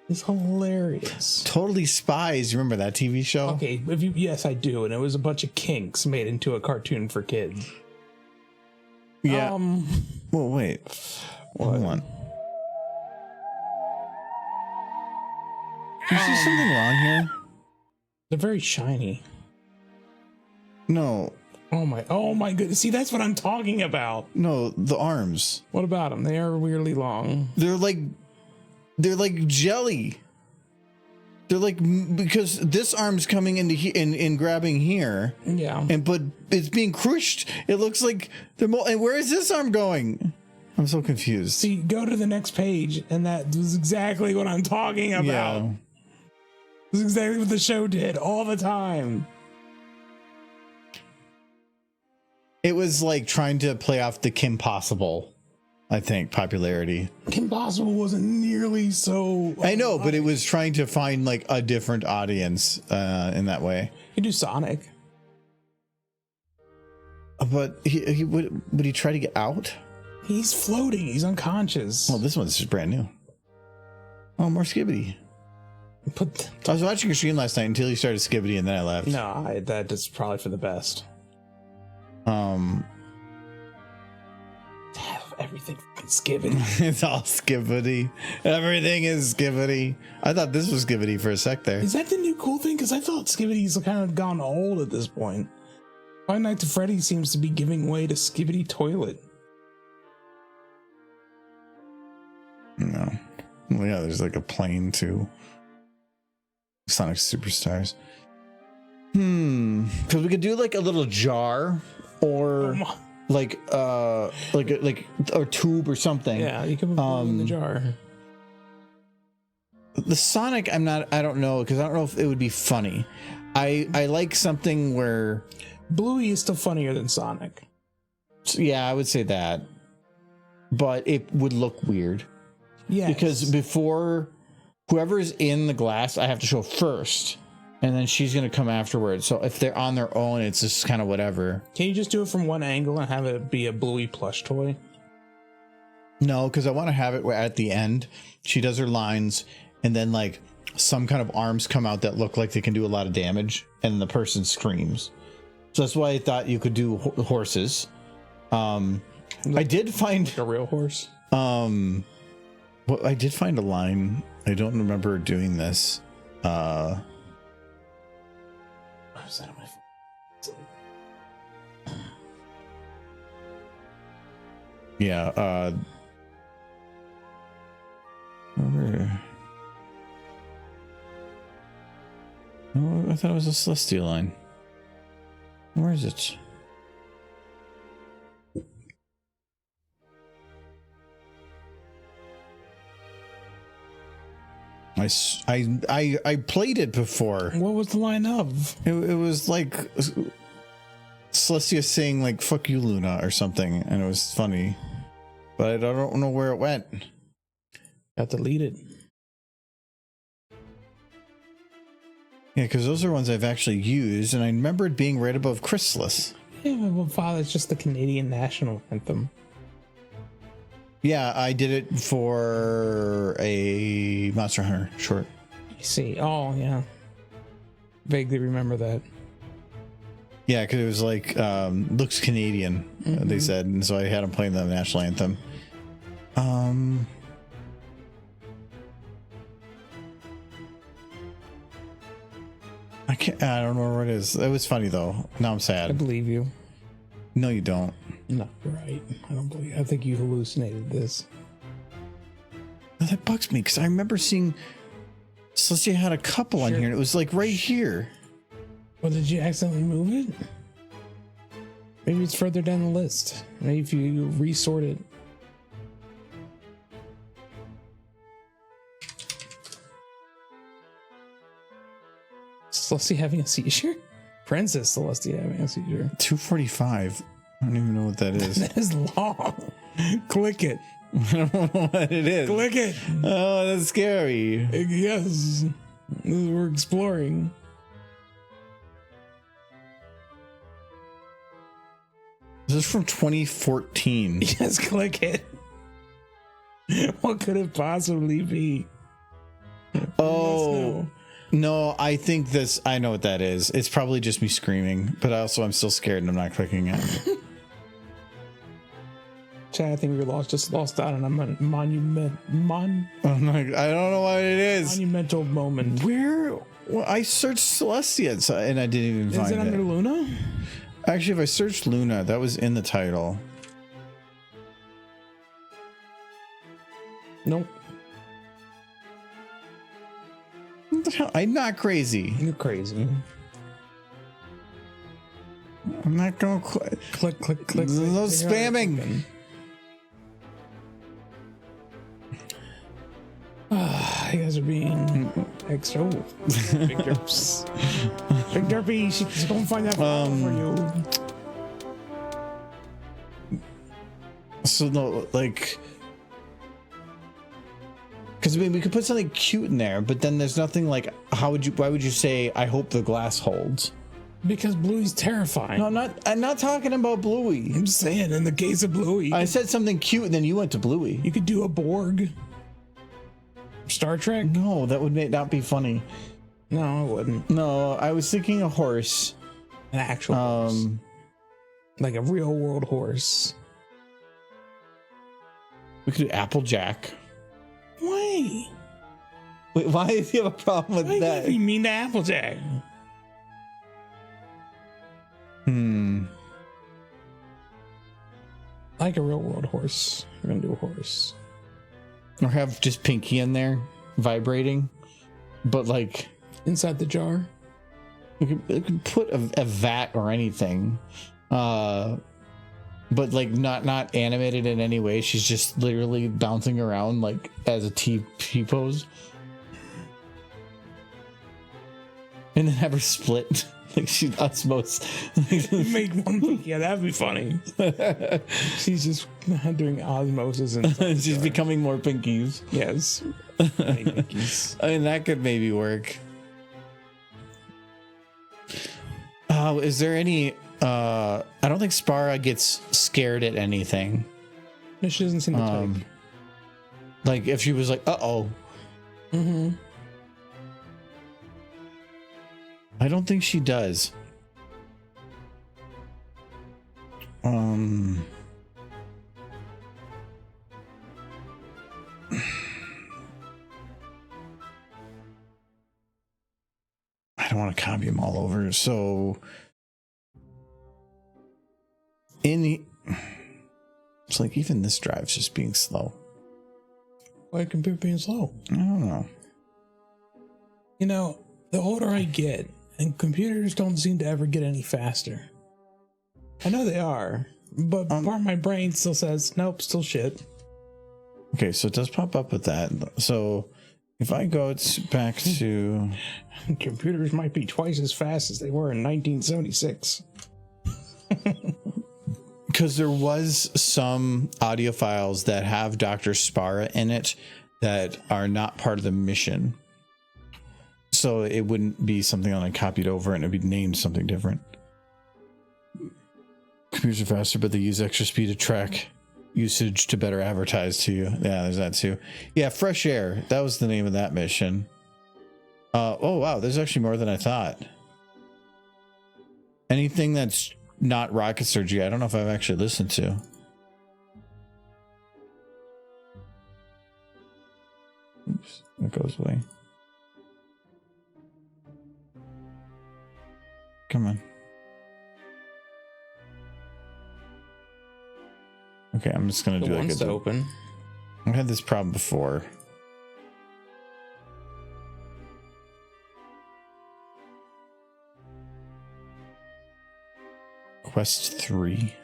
Speaker 6: is hilarious.
Speaker 1: Totally Spies. You remember that TV show?
Speaker 6: Okay, yes, I do, and it was a bunch of kinks made into a cartoon for kids.
Speaker 1: Yeah. Well, wait. Hold on. Do you see something wrong here?
Speaker 6: They're very shiny.
Speaker 1: No.
Speaker 6: Oh my goodness. See, that's what I'm talking about.
Speaker 1: No, the arms.
Speaker 6: What about them? They are weirdly long.
Speaker 1: They're like jelly. They're like, because this arm's coming into and grabbing here.
Speaker 6: Yeah.
Speaker 1: But it's being crushed. It looks like they're and where is this arm going? I'm so confused.
Speaker 6: See, go to the next page, and that was exactly what I'm talking about.
Speaker 1: Yeah.
Speaker 6: This is exactly what the show did all the time.
Speaker 1: It was like trying to play off the Kim Possible, I think, popularity.
Speaker 6: Kim Possible wasn't nearly so.
Speaker 1: I know, but it was trying to find like a different audience in that way.
Speaker 6: You do Sonic.
Speaker 1: But he would he try to get out?
Speaker 6: He's floating. He's unconscious.
Speaker 1: Oh, this one's just brand new. Oh, more Skibbity. I was watching your stream last night until you started Skibbity, and then I left.
Speaker 6: No, that is probably for the best. Everything Skibbity.
Speaker 1: It's all Skibbity. Everything is Skibbity. I thought this was Skibbity for a sec there.
Speaker 6: Is that the new cool thing? Because I thought Skibbity's kind of gone old at this point. Five Nights at Freddy's seems to be giving way to Skibbity Toilet.
Speaker 1: No. Well, yeah, there's like a plane too. Sonic Superstars. Because we could do like a little jar or like a tube or something.
Speaker 6: Yeah, you can put in the jar.
Speaker 1: The Sonic, I don't know, because I don't know if it would be funny. I like something where
Speaker 6: Bluey is still funnier than Sonic.
Speaker 1: Yeah, I would say that. But it would look weird. Yeah. Because before whoever's in the glass, I have to show first. And then she's going to come afterwards. So if they're on their own, it's just kind of whatever.
Speaker 6: Can you just do it from one angle and have it be a Bluey plush toy?
Speaker 1: No, because I want to have it where at the end, she does her lines, and then like some kind of arms come out that look like they can do a lot of damage, and the person screams. So that's why I thought you could do horses. I did find
Speaker 6: a real horse.
Speaker 1: Well, I did find a line. I don't remember doing this.
Speaker 6: Was that on my phone?
Speaker 1: Yeah, oh, I thought it was a Celestial line. Where is it? I played it before.
Speaker 6: What was the line of?
Speaker 1: It was like Celestia saying like "fuck you, Luna" or something, and it was funny, but I don't know where it went.
Speaker 6: Got deleted.
Speaker 1: Yeah, because those are ones I've actually used, and I remember it being right above Chrysalis.
Speaker 6: Yeah, well, Father, it's just the Canadian national anthem.
Speaker 1: Yeah, I did it for a Monster Hunter short.
Speaker 6: I see. Oh, yeah. Vaguely remember that.
Speaker 1: Yeah, because it was like looks Canadian, they said, and so I had him playing the national anthem. I don't know what it is. It was funny though. Now I'm
Speaker 6: I
Speaker 1: sad.
Speaker 6: believe you.
Speaker 1: No, you don't.
Speaker 6: No, you're right. I don't believe. I think you hallucinated this.
Speaker 1: No, that bugs me because I remember seeing Celestia had a couple on here, and it was like right here.
Speaker 6: Well, did you accidentally move it? Maybe it's further down the list. Maybe if you resort it. Celestia having a seizure? Princess Celestia having a seizure.
Speaker 1: 245. I don't even know what that is.
Speaker 6: That is long. Click it.
Speaker 1: I don't know what it is.
Speaker 6: Click it.
Speaker 1: Oh, that's scary.
Speaker 6: Yes. We're exploring.
Speaker 1: This is from 2014.
Speaker 6: Yes, click it. What could it possibly be?
Speaker 1: Oh, no, I think this, I know what that is. It's probably just me screaming, but also I'm still scared and I'm not clicking it.
Speaker 6: Chad, I think we just lost out on a monument.
Speaker 1: I'm like, I don't know what it is.
Speaker 6: Monumental moment.
Speaker 1: Where? Well, I searched Celestia and I didn't even find it.
Speaker 6: Is it under Luna?
Speaker 1: Actually, if I searched Luna, that was in the title.
Speaker 6: Nope.
Speaker 1: What the hell? I'm not crazy.
Speaker 6: You're crazy.
Speaker 1: I'm not going to
Speaker 6: Click.
Speaker 1: No spamming.
Speaker 6: You guys are being extra. Big derps. Big derpy. She's going to find that file for you.
Speaker 1: So no, like, because I mean, we could put something cute in there, but then there's nothing like, why would you say, I hope the glass holds?
Speaker 6: Because Bluey's terrifying.
Speaker 1: No, I'm not talking about Bluey.
Speaker 6: I'm just saying, in the case of Bluey,
Speaker 1: I said something cute and then you went to Bluey.
Speaker 6: you could do a Borg. Star Trek?
Speaker 1: No, that would not be funny.
Speaker 6: No, it wouldn't.
Speaker 1: No, I was thinking a horse.
Speaker 6: An actual horse. Like a real world horse.
Speaker 1: We could do Applejack.
Speaker 6: Why?
Speaker 1: Wait, why do you have a problem with that?
Speaker 6: What do you mean to Applejack? Like a real world horse. We're gonna do a horse.
Speaker 1: Or have just Pinky in there vibrating, but like
Speaker 6: inside the jar.
Speaker 1: We could put a vat or anything, but like not animated in any way. She's just literally bouncing around like as a T pose, and then have her split like she's osmos.
Speaker 6: Make one. Yeah, that'd be funny. She's just doing osmosis and
Speaker 1: she's becoming more pinkies.
Speaker 6: Yes, pinkies.
Speaker 1: I mean, that could maybe work. Is there any? I don't think Spara gets scared at anything.
Speaker 6: No, she doesn't seem the type.
Speaker 1: Like if she was like, "Uh-oh."
Speaker 6: Mm-hmm.
Speaker 1: I don't think she does. I don't want to copy them all over. So it's like even this drive's just being slow.
Speaker 6: Why a computer being slow?
Speaker 1: I don't know.
Speaker 6: You know, the older I get, and computers don't seem to ever get any faster. I know they are, but part of my brain still says, nope, still shit.
Speaker 1: Okay, so it does pop up with that. So if I go back to...
Speaker 6: Computers might be twice as fast as they were in 1976.
Speaker 1: Because there was some audio files that have Dr. Spara in it that are not part of the mission. So it wouldn't be something that I copied over and it would be named something different. Computers are faster, but they use extra speed to track usage to better advertise to you. Yeah, there's that too. Yeah, Fresh Air. That was the name of that mission. Oh, wow. There's actually more than I thought. Anything that's not rocket surgery, I don't know if I've actually listened to. Oops, that goes away. Come on. Okay, I'm just gonna do like
Speaker 6: Wants to open.
Speaker 1: I've had this problem before. Quest 3.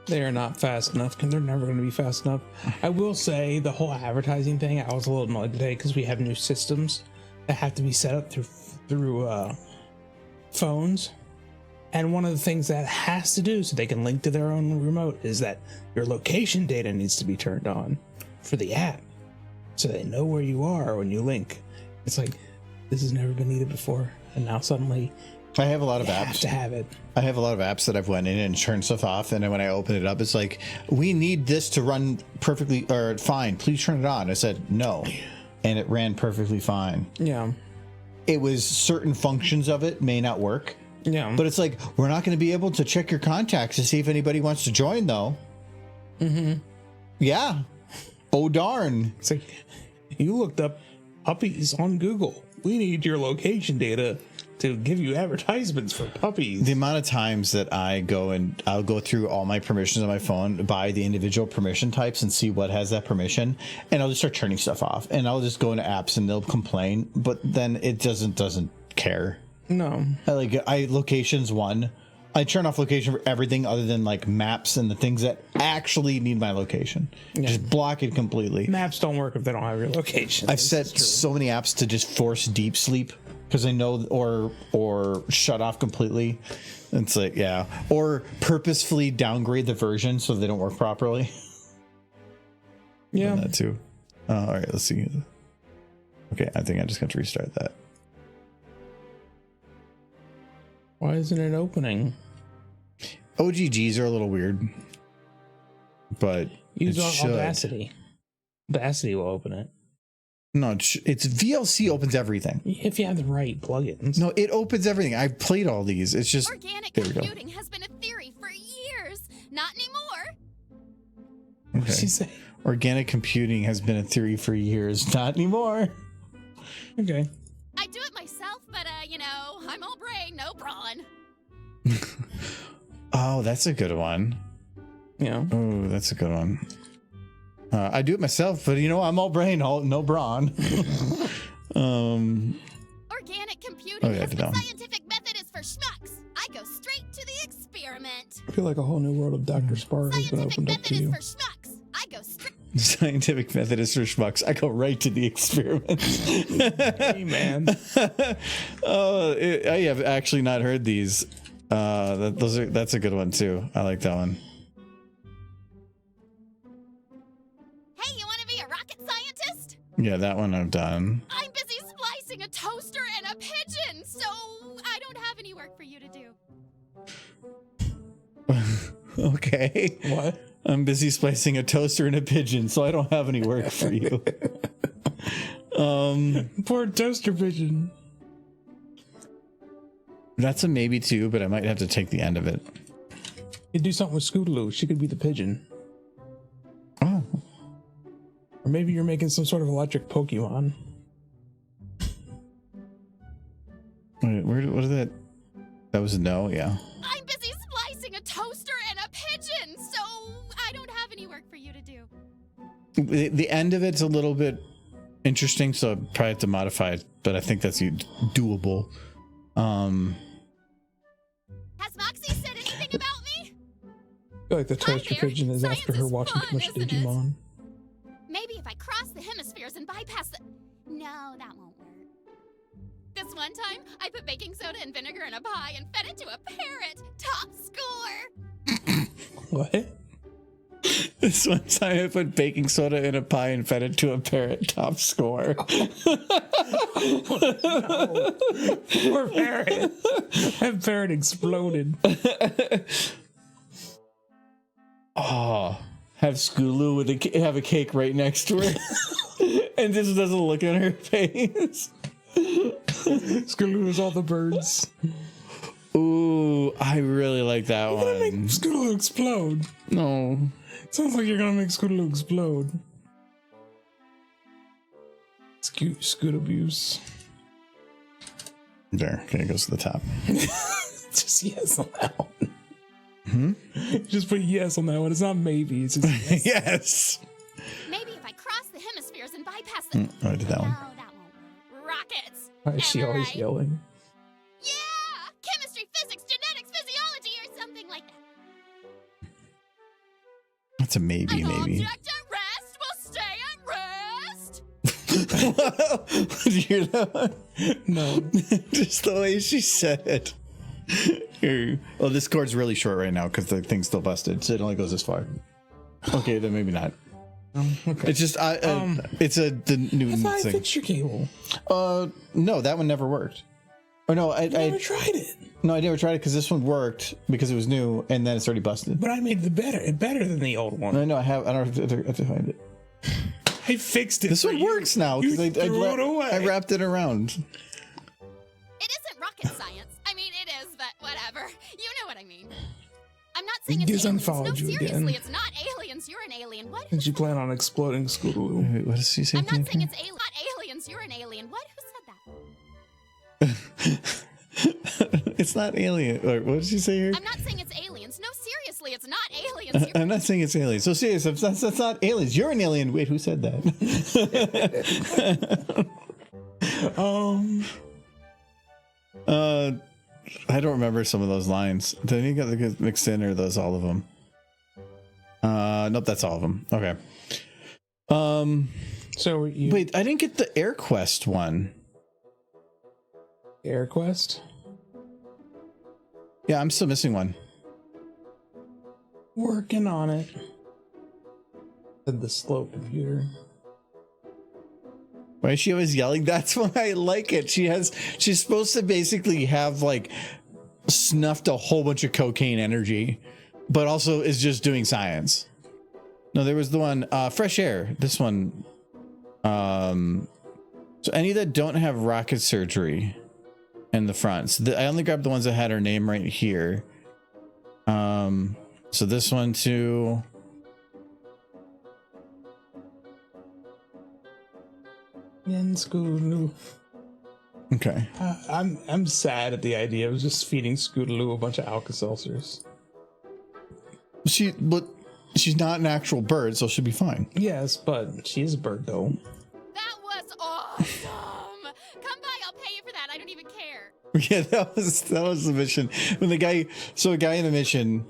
Speaker 6: They are not fast enough, and they're never going to be fast enough. I will say the whole advertising thing, I was a little annoyed today because we have new systems that have to be set up through phones. And one of the things that has to do so they can link to their own remote is that your location data needs to be turned on for the app so they know where you are when you link. It's like, this has never been needed before. And now suddenly
Speaker 1: I have a lot of
Speaker 6: you
Speaker 1: apps.
Speaker 6: have to have it.
Speaker 1: I have a lot of apps that I've went in and turned stuff off, and then when I open it up, it's like, we need this to run perfectly or fine. Please turn it on. I said no, and it ran perfectly fine.
Speaker 6: Yeah.
Speaker 1: It was certain functions of it may not work.
Speaker 6: Yeah.
Speaker 1: But it's like, we're not going to be able to check your contacts to see if anybody wants to join, though. Mm-hmm. Yeah. Oh, darn.
Speaker 6: It's like, you looked up puppies on Google. We need your location data to give you advertisements for puppies.
Speaker 1: The amount of times that I'll go through all my permissions on my phone, buy the individual permission types and see what has that permission, and I'll just start turning stuff off. And I'll just go into apps and they'll complain, but then it doesn't care.
Speaker 6: No.
Speaker 1: Locations one. I turn off location for everything other than like maps and the things that actually need my location. Yeah. Just block it completely.
Speaker 6: Maps don't work if they don't have your location.
Speaker 1: I've set so many apps to just force deep sleep because I know, or shut off completely. It's like, yeah, or purposefully downgrade the version so they don't work properly.
Speaker 6: Yeah,
Speaker 1: that too. All right, let's see. Okay, I think I just got to restart that.
Speaker 6: Why isn't it opening?
Speaker 1: OGGs are a little weird, but
Speaker 6: use Audacity. Audacity will open it.
Speaker 1: No, it's VLC opens everything.
Speaker 6: If you have the right plugins.
Speaker 1: No, it opens everything. I've played all these. It's just
Speaker 4: organic computing has been a theory for years. Not anymore.
Speaker 1: What did she say? Organic computing has been a theory for years. Not anymore.
Speaker 6: Okay.
Speaker 4: I do it myself, but I'm all brain, no brawn.
Speaker 1: Oh, that's a good one.
Speaker 6: Yeah.
Speaker 1: Oh, that's a good one. I do it myself, but I'm all brain, no brawn.
Speaker 4: Organic computing has the scientific method is for schmucks. I go straight to the experiment.
Speaker 6: I feel like a whole new world of Dr. Spar has been opened up to you.
Speaker 4: Scientific method is for schmucks. I go straight.
Speaker 1: Scientific method is for schmucks. I go right to the experiment.
Speaker 6: Hey, man.
Speaker 1: I have actually not heard these. That's a good one too. I like that one.
Speaker 4: Hey, you want to be a rocket scientist?
Speaker 1: Yeah, that one I've done.
Speaker 4: I'm busy splicing a toaster and a pigeon, so I don't have any work for you to do.
Speaker 1: Okay.
Speaker 6: What?
Speaker 1: I'm busy splicing a toaster and a pigeon, so I don't have any work for you.
Speaker 6: Poor toaster pigeon.
Speaker 1: That's a maybe too, but I might have to take the end of it.
Speaker 6: You do something with Scootaloo. She could be the pigeon.
Speaker 1: Oh.
Speaker 6: Or maybe you're making some sort of electric Pokemon.
Speaker 1: Wait, what is that? That was a no, yeah.
Speaker 4: I'm busy splicing a toaster and a pigeon, so I don't have any work for you to do.
Speaker 1: The end of it's a little bit interesting, so I probably have to modify it, but I think that's doable.
Speaker 4: Has Moxie said anything about me?
Speaker 6: I feel like the toaster pigeon is after her watching too much Digimon.
Speaker 4: Maybe if I cross the hemispheres and bypass the... No, that won't work. This one time, I put baking soda and vinegar in a pie and fed it to a parrot. Top score!
Speaker 6: What?
Speaker 1: This one time I put baking soda in a pie and fed it to a parrot. Top score.
Speaker 6: Oh, no. Poor parrot. That parrot exploded.
Speaker 1: Oh, Oh, have Scootaloo with have a cake right next to her, and just doesn't look at her face.
Speaker 6: Scootaloo is all the birds.
Speaker 1: Ooh, I really like that
Speaker 6: You're gonna make
Speaker 1: one.
Speaker 6: Scootaloo explode.
Speaker 1: No.
Speaker 6: Sounds like you're gonna make Scootaloo explode. Scoot abuse.
Speaker 1: There, okay, it goes to the top.
Speaker 6: Just yes on that one. Just put yes on that one. It's not maybe. It's just yes.
Speaker 1: Yes.
Speaker 4: Maybe if I cross the hemispheres and bypass the...
Speaker 1: I did that one.
Speaker 4: No, that won't work. Rockets.
Speaker 6: Why is she
Speaker 4: Am I
Speaker 6: always
Speaker 4: right?
Speaker 6: yelling?
Speaker 4: Yeah! Chemistry, physics, genetics, physiology, or something like that.
Speaker 1: That's a maybe,
Speaker 4: An
Speaker 1: maybe.
Speaker 4: object at rest will stay at rest.
Speaker 1: Did you hear that one?
Speaker 6: No.
Speaker 1: Just the way she said it. Here. Well, this cord's really short right now because the thing's still busted, so it only goes this far. Okay, then maybe not.
Speaker 6: Okay.
Speaker 1: It's just it's the new
Speaker 6: I thought I
Speaker 1: thing.
Speaker 6: fixed your cable.
Speaker 1: No, that one never worked. Or no, I
Speaker 6: Never tried it.
Speaker 1: no, I never tried it because this one worked because it was new, and then it's already busted.
Speaker 6: But I made the better than the old one.
Speaker 1: No, I don't have to find it.
Speaker 6: I fixed it.
Speaker 1: This
Speaker 6: for
Speaker 1: one
Speaker 6: you.
Speaker 1: works now
Speaker 6: You
Speaker 1: because
Speaker 6: threw it away.
Speaker 1: I wrapped it around.
Speaker 4: It isn't rocket science. I mean, it is, but whatever. You know what I mean. I'm not saying it's
Speaker 6: Just
Speaker 4: aliens. No,
Speaker 6: unfollowed you
Speaker 4: seriously,
Speaker 6: again.
Speaker 4: it's not aliens. You're an alien. What?
Speaker 6: Did you plan on exploding Scootaloo?
Speaker 1: Wait, what does she say?
Speaker 4: I'm not saying it's not aliens. You're an alien. What? Who said that?
Speaker 1: It's not alien. Or what did she say here?
Speaker 4: I'm not saying it's aliens. No, seriously, it's not aliens. You're
Speaker 1: I'm not saying it's aliens. So serious, that's not aliens. You're an alien. Wait, who said that? I don't remember some of those lines. Did you get mixed in, or are those all of them? Nope, that's all of them. Okay.
Speaker 6: So you
Speaker 1: Wait, I didn't get the Air Quest one.
Speaker 6: Air Quest?
Speaker 1: Yeah, I'm still missing one.
Speaker 6: Working on it. Said the slow computer.
Speaker 1: Why is she always yelling? That's why I like it. She's supposed to basically have like snuffed a whole bunch of cocaine energy, but also is just doing science. No, there was the one, fresh air. This one. So any that don't have rocket surgery in the front. So I only grabbed the ones that had her name right here. So this one too.
Speaker 6: In Scootaloo.
Speaker 1: Okay.
Speaker 6: I'm sad at the idea of just feeding Scootaloo a bunch of Alka-Seltzers.
Speaker 1: But she's not an actual bird, so she'll be fine.
Speaker 6: Yes, but she is a bird though.
Speaker 4: That was awesome. Come by, I'll pay you for that. I don't even care.
Speaker 1: Yeah, that was the mission. When a guy in the mission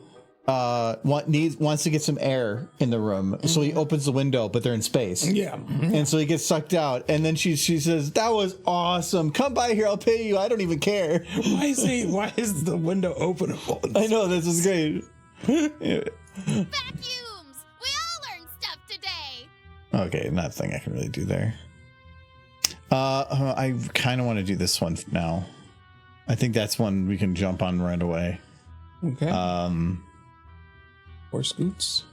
Speaker 1: wants to get some air in the room, so he opens the window, but they're in space.
Speaker 6: Yeah.
Speaker 1: And so he gets sucked out, and then she says, "That was awesome. Come by here, I'll pay you. I don't even care."
Speaker 6: Why is the window openable?
Speaker 1: I know, this is great. Yeah.
Speaker 4: Vacuums. We all learned stuff today.
Speaker 1: Okay, nothing I can really do there. I kind of want to do this one now. I think that's one we can jump on right away.
Speaker 6: Okay. Or Scoots.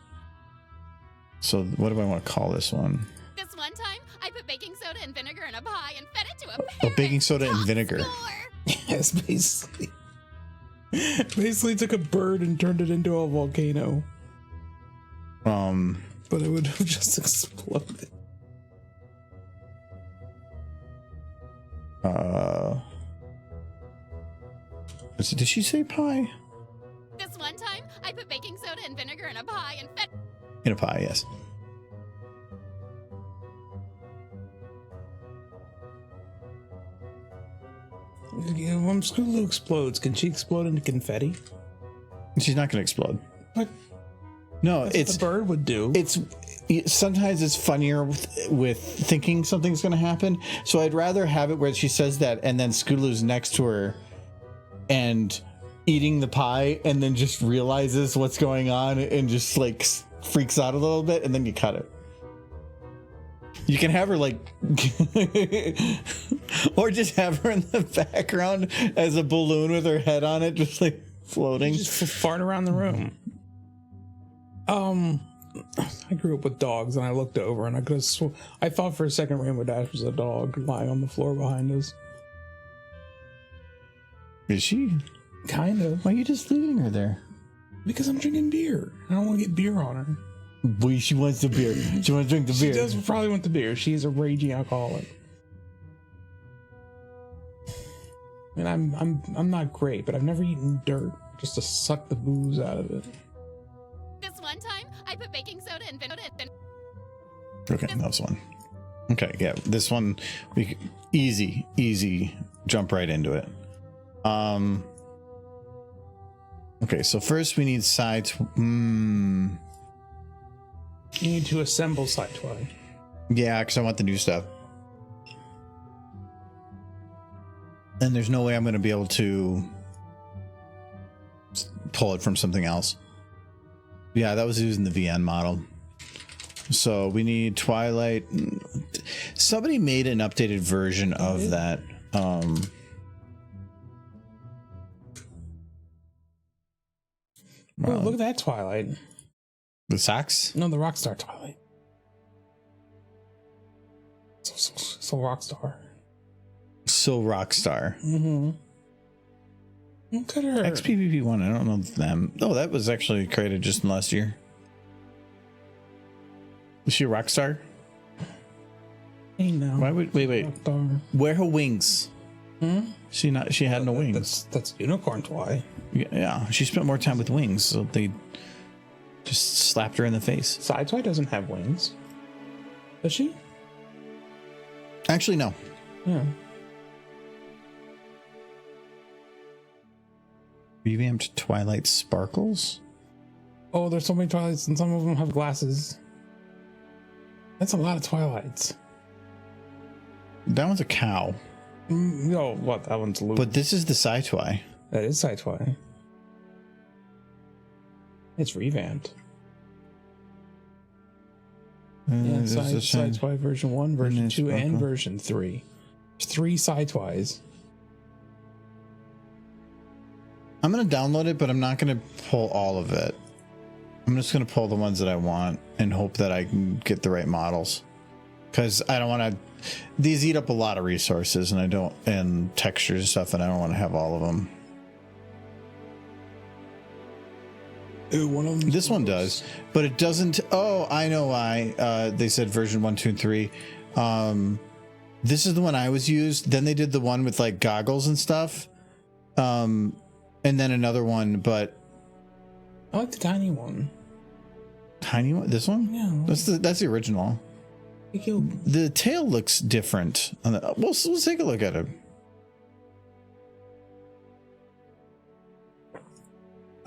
Speaker 1: So what do I want to call this one?
Speaker 4: This one time, I put baking soda and vinegar in a pie and fed it to a
Speaker 1: Oh,
Speaker 4: parrot.
Speaker 1: baking soda and
Speaker 4: Top
Speaker 1: vinegar.
Speaker 4: score.
Speaker 6: Yes, basically. Basically took a bird and turned it into a volcano. But it would have just exploded.
Speaker 1: Did she say pie?
Speaker 4: This one time, I put baking soda and vinegar in a pie and fed...
Speaker 1: In a pie, yes.
Speaker 6: When Scootaloo explodes, can she explode into confetti?
Speaker 1: She's not going to explode.
Speaker 6: What?
Speaker 1: No,
Speaker 6: That's
Speaker 1: it's
Speaker 6: what the bird would do.
Speaker 1: sometimes it's funnier with thinking something's going to happen. So I'd rather have it where she says that and then Scootaloo's next to her and eating the pie and then just realizes what's going on and just like freaks out a little bit, and then you cut it. You can have her like or just have her in the background as a balloon with her head on it, just like floating.
Speaker 6: Just fart around the room. I grew up with dogs, and I looked over, and I could have I thought for a second Rainbow Dash was a dog lying on the floor behind us.
Speaker 1: Is she?
Speaker 6: Kind of.
Speaker 1: Why are you just leaving her there?
Speaker 6: Because I'm drinking beer. I don't want to get beer on her.
Speaker 1: Boy, she wants the beer. She wants to drink the beer.
Speaker 6: She does probably want the beer. She's a raging alcoholic. And I'm not great, but I've never eaten dirt just to suck the booze out of it.
Speaker 4: This one time, I put baking soda and vanilla.
Speaker 1: Okay, that was one. Okay, yeah, this one easy jump right into it. Okay, so first we need sides.
Speaker 6: You need to assemble side twine.
Speaker 1: Yeah, because I want the new stuff. And there's no way I'm going to be able to pull it from something else. Yeah, that was using the VN model. So we need Twilight. Somebody made an updated version of that.
Speaker 6: Oh, look at that Twilight.
Speaker 1: The socks?
Speaker 6: No, the Rockstar Twilight. So Rockstar.
Speaker 1: So Rockstar.
Speaker 6: Mm-hmm. Look at her.
Speaker 1: XPVP1, I don't know them. Oh, that was actually created just in last year. Is she a Rockstar?
Speaker 6: Hey, no.
Speaker 1: Why would wait?
Speaker 6: Rockstar.
Speaker 1: Where her wings? She had no wings.
Speaker 6: That's Unicorn Twilight.
Speaker 1: Yeah, she spent more time with wings, so they just slapped her in the face.
Speaker 6: Sideswipe doesn't have wings. Does she?
Speaker 1: Actually, no.
Speaker 6: Yeah.
Speaker 1: Revamped Twilight Sparkles?
Speaker 6: Oh, there's so many Twilights, and some of them have glasses. That's a lot of Twilights.
Speaker 1: That one's a cow.
Speaker 6: No, what? That one's Luke.
Speaker 1: But this is the Sci-Twi.
Speaker 6: That is Sideswipe. It's revamped. Yeah, Sideswipe version 1, version 2, and version 3. There's 3 Sideswipes.
Speaker 1: I'm going to download it, but I'm not going to pull all of it. I'm just going to pull the ones that I want and hope that I can get the right models. Because I don't want to... These eat up a lot of resources, and textures and stuff, and I don't want to have all of them.
Speaker 6: Ooh, one of them.
Speaker 1: This one does, but it doesn't. Oh, I know why. They said version 1, 2, and 3. This is the one I was used. Then they did the one with like goggles and stuff. And then another one, but
Speaker 6: I like the tiny one.
Speaker 1: Tiny one? This one?
Speaker 6: Yeah.
Speaker 1: That's the original. The tail looks different. We'll take a look at it.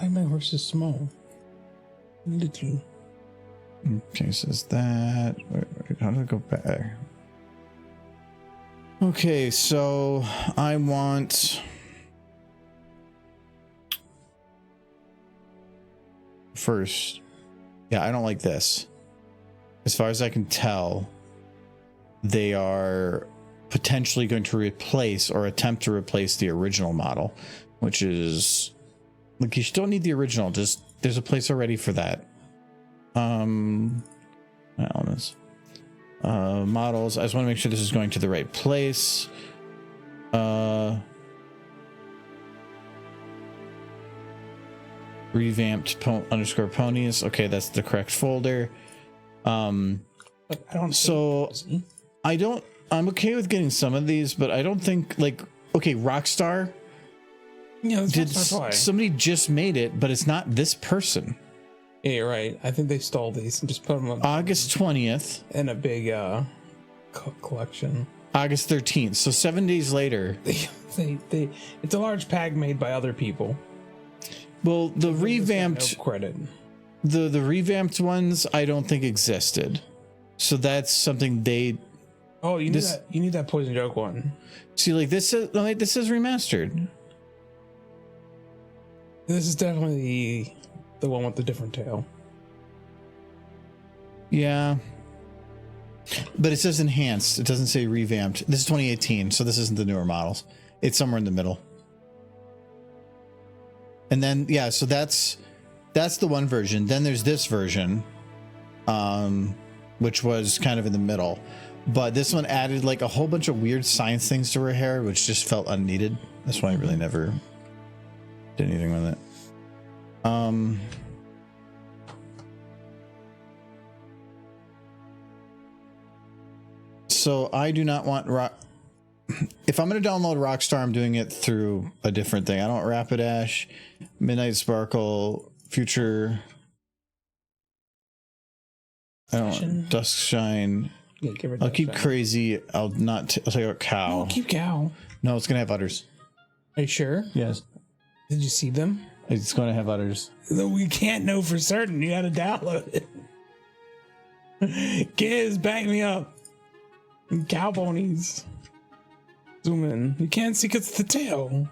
Speaker 6: My horse is small. Needed to.
Speaker 1: Okay, says that. How do I go back? Okay, so I want first. Yeah, I don't like this. As far as I can tell, they are potentially going to replace or attempt to replace the original model, which is like you still need the original. Just there's a place already for that. Elements, models. I just want to make sure this is going to the right place. Revamped underscore ponies. Okay, that's the correct folder. I'm okay with getting some of these, but I don't think okay, Rockstar.
Speaker 6: Yeah,
Speaker 1: did somebody just made it, but it's not this person.
Speaker 6: Yeah, you're right. I think they stole these and just put them on
Speaker 1: August 20th
Speaker 6: in a big collection.
Speaker 1: August 13th. So 7 days later.
Speaker 6: It's a large pack made by other people.
Speaker 1: Well, the revamped
Speaker 6: credit.
Speaker 1: The revamped ones I don't think existed. So that's something they.
Speaker 6: Oh, you need that Poison Joke one.
Speaker 1: See, like this says remastered.
Speaker 6: This is definitely the one with the different tail.
Speaker 1: Yeah. But it says enhanced. It doesn't say revamped. This is 2018, so this isn't the newer models. It's somewhere in the middle. And then, yeah, so that's That's the one version. Then there's this version, which was kind of in the middle. But this one added like a whole bunch of weird science things to her hair, which just felt unneeded. That's why I really never did anything with it. So I do not want rock. If I'm going to download Rockstar, I'm doing it through a different thing. I don't want Rapidash, Midnight Sparkle, Future. I don't want Dusk Shine.
Speaker 6: Yeah, give her
Speaker 1: I'll
Speaker 6: Dusk
Speaker 1: keep
Speaker 6: Shine.
Speaker 1: Crazy. I'll not. I'll take out Cow.
Speaker 6: Oh, keep Cow.
Speaker 1: No, it's going to have udders.
Speaker 6: Are you sure?
Speaker 1: Yes.
Speaker 6: Did you see them?
Speaker 1: It's going to have udders.
Speaker 6: We can't know for certain. You got to download it. Kids, back me up. Cow ponies. Zoom in. You can't see because it's the tail.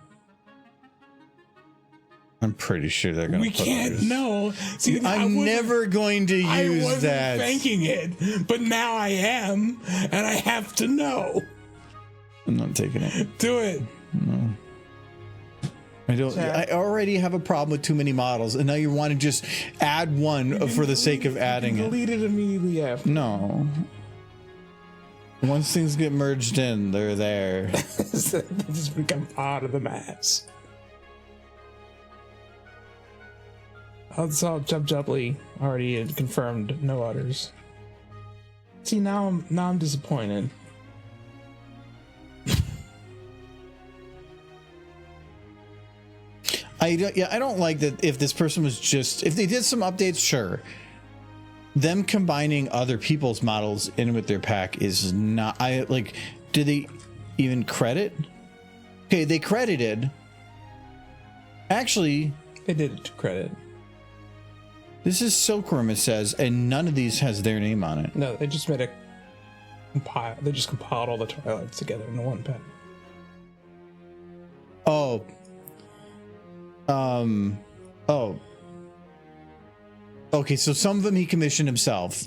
Speaker 1: I'm pretty sure they're going to
Speaker 6: We
Speaker 1: put
Speaker 6: can't
Speaker 1: udders.
Speaker 6: know. See,
Speaker 1: I'm never going to
Speaker 6: I
Speaker 1: use
Speaker 6: wasn't
Speaker 1: that.
Speaker 6: thinking it, but now I am, and I have to know.
Speaker 1: I'm not taking it.
Speaker 6: Do it.
Speaker 1: No. I don't. I already have a problem with too many models, and now you want to just add one for the sake of adding it.
Speaker 6: Delete it immediately after.
Speaker 1: No. Once things get merged in, they're there.
Speaker 6: They just become part of the mass. I saw Jubly already had confirmed no udders. See, now I'm disappointed.
Speaker 1: I don't like that. If this person was just, if they did some updates, sure. Them combining other people's models in with their pack is not. I like. Did they even credit? Okay, they credited. Actually,
Speaker 6: They did it to credit.
Speaker 1: this is Silkworm, it says, and none of these has their name on it.
Speaker 6: No, they just made a compile. They just compiled all the Twilights together into one pack.
Speaker 1: Oh. Oh. Okay, so some of them he commissioned himself,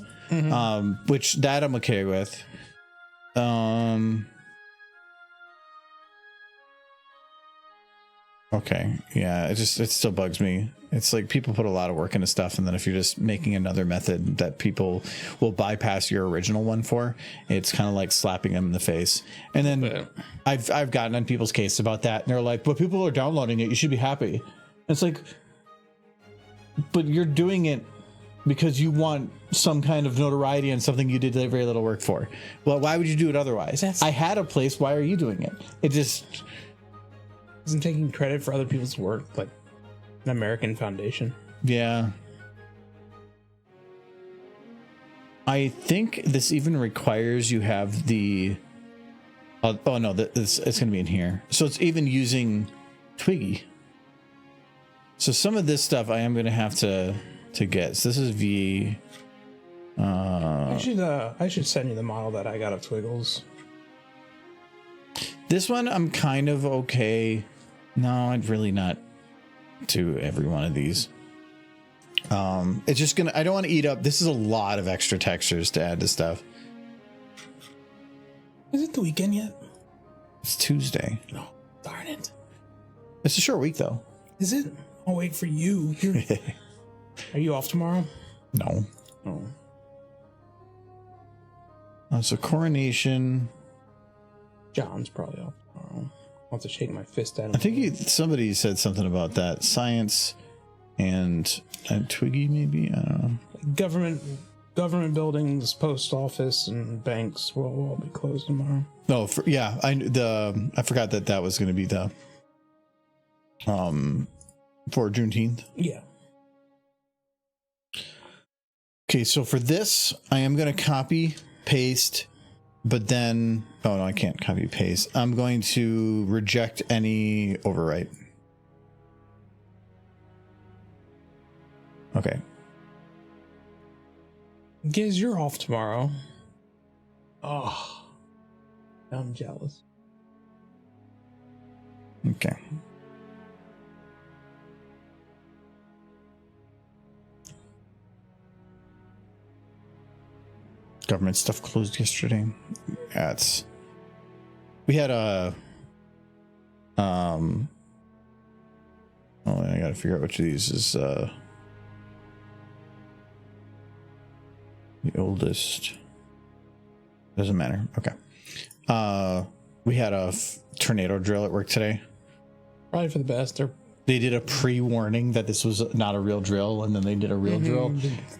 Speaker 1: which that I'm okay with. Okay, yeah, it still bugs me. It's like people put a lot of work into stuff, and then if you're just making another method that people will bypass your original one for, it's kind of like slapping them in the face. And then I've gotten on people's case about that, and they're like, "But people are downloading it. You should be happy." It's like, but you're doing it because you want some kind of notoriety and something you did very little work for. Well, why would you do it otherwise? I had a place. Why are you doing it? It just
Speaker 6: isn't taking credit for other people's work like an American foundation.
Speaker 1: Yeah. I think this even requires you have the. Oh no, it's going to be in here. So it's even using Twiggy. So some of this stuff I am going to have to get. So this is V.
Speaker 6: I should send you the model that I got of Twiggles.
Speaker 1: This one I'm kind of okay. No, I'd really not do every one of these. It's just gonna. I don't want to eat up. This is a lot of extra textures to add to stuff.
Speaker 6: Is it the weekend yet?
Speaker 1: It's Tuesday.
Speaker 6: No, darn it.
Speaker 1: It's a short week though.
Speaker 6: Is it? I'll wait for you. Are you off tomorrow?
Speaker 1: No.
Speaker 6: Oh.
Speaker 1: So Coronation.
Speaker 6: John's probably off tomorrow. I'll have to shake my fist at him.
Speaker 1: I think somebody said something about that. Science and Twiggy, maybe? I don't know.
Speaker 6: Government buildings, post office, and banks will all be closed tomorrow.
Speaker 1: No, I forgot that was going to be the for Juneteenth.
Speaker 6: Yeah.
Speaker 1: Okay, so for this, I am going to copy, paste, but then oh no, I can't copy paste. I'm going to reject any overwrite. Okay.
Speaker 6: Giz, you're off tomorrow. Oh, I'm jealous.
Speaker 1: Okay. Government stuff closed yesterday. Yeah, we had a oh, I gotta figure out which of these is The oldest. Doesn't matter. Okay. We had a tornado drill at work today.
Speaker 6: Probably for the best.
Speaker 1: They did a pre-warning that this was not a real drill, and then they did a real drill,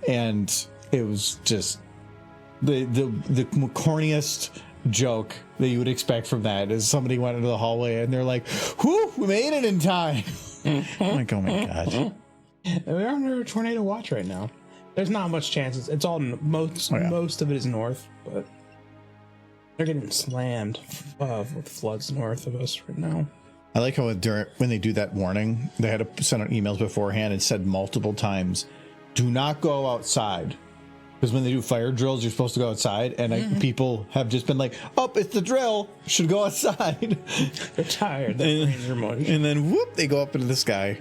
Speaker 1: and it was just the corniest joke that you would expect from that is somebody went into the hallway and they're like, "Whoo, we made it in time." I'm like, oh my god.
Speaker 6: We're under a tornado watch right now. There's not much chances. It's all most of it is north, but they're getting slammed with floods north of us right now.
Speaker 1: I like how when they do that warning, they had to send out emails beforehand and said multiple times, "Do not go outside." Because when they do fire drills, you're supposed to go outside, and people have just been like, "Oh, it's the drill. Should go outside."
Speaker 6: They're tired.
Speaker 1: And then whoop, they go up into the sky.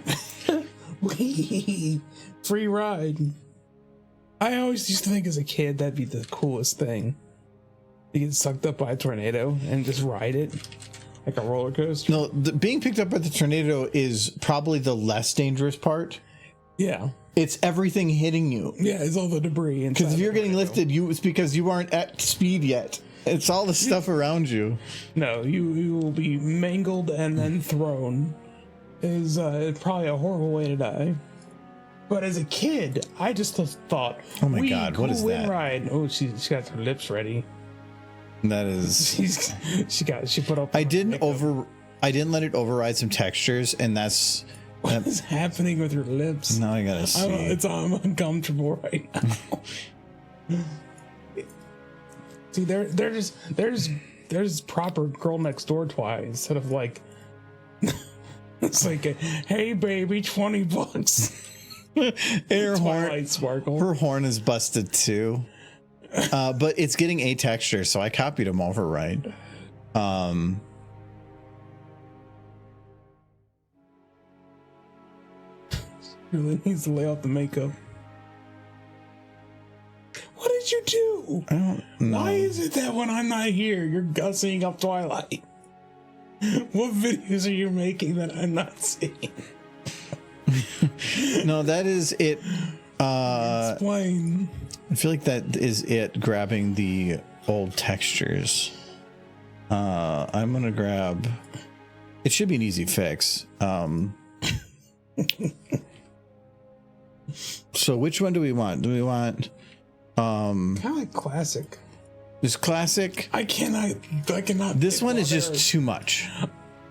Speaker 6: Free ride. I always used to think as a kid that'd be the coolest thing. You get sucked up by a tornado and just ride it like a roller coaster.
Speaker 1: No, being picked up by the tornado is probably the less dangerous part.
Speaker 6: Yeah.
Speaker 1: It's everything hitting you.
Speaker 6: Yeah, it's all the debris.
Speaker 1: Because if you're getting lifted, it's because you aren't at speed yet. It's all the stuff around you.
Speaker 6: No, you will be mangled and then thrown. Is probably a horrible way to die. But as a kid, I just thought,
Speaker 1: oh my god, what is that?
Speaker 6: Ride. Oh, she got her lips ready.
Speaker 1: That is.
Speaker 6: She put up.
Speaker 1: I didn't let it override some textures, and that's.
Speaker 6: What is happening with your lips?
Speaker 1: Now I gotta see.
Speaker 6: I'm uncomfortable right now. See, there's proper girl next door twine instead of like. It's like, hey baby, $20.
Speaker 1: Her
Speaker 6: horn, sparkle.
Speaker 1: Her horn is busted too, but it's getting a texture, so I copied them over right.
Speaker 6: Really needs to lay off the makeup. What did you do?
Speaker 1: I don't know.
Speaker 6: Why is it that when I'm not here, you're gussying up Twilight? What videos are you making that I'm not seeing?
Speaker 1: No, that is it.
Speaker 6: Explain.
Speaker 1: I feel like that is it grabbing the old textures. I'm gonna grab. It should be an easy fix. So which one do we want? Do we want
Speaker 6: kind of like classic?
Speaker 1: This classic?
Speaker 6: I cannot.
Speaker 1: This one is just too much.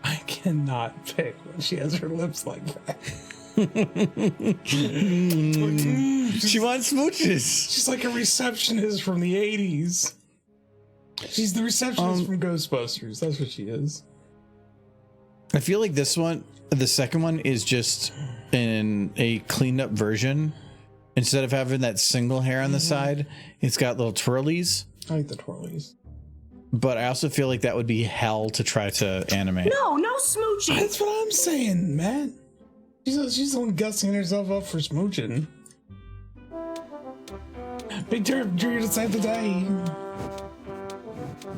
Speaker 6: I cannot pick when she has her lips like that.
Speaker 1: She wants smooches.
Speaker 6: She's like a receptionist from the 80s. She's the receptionist from Ghostbusters. That's what she is.
Speaker 1: I feel like this one, the second one, is just in a cleaned up version. Instead of having that single hair on the side, it's got little twirlies.
Speaker 6: I like the twirlies.
Speaker 1: But I also feel like that would be hell to try to animate.
Speaker 5: No smooching.
Speaker 6: That's what I'm saying, man. She's the one gussing herself up for smooching. Big Derp drew to save the day.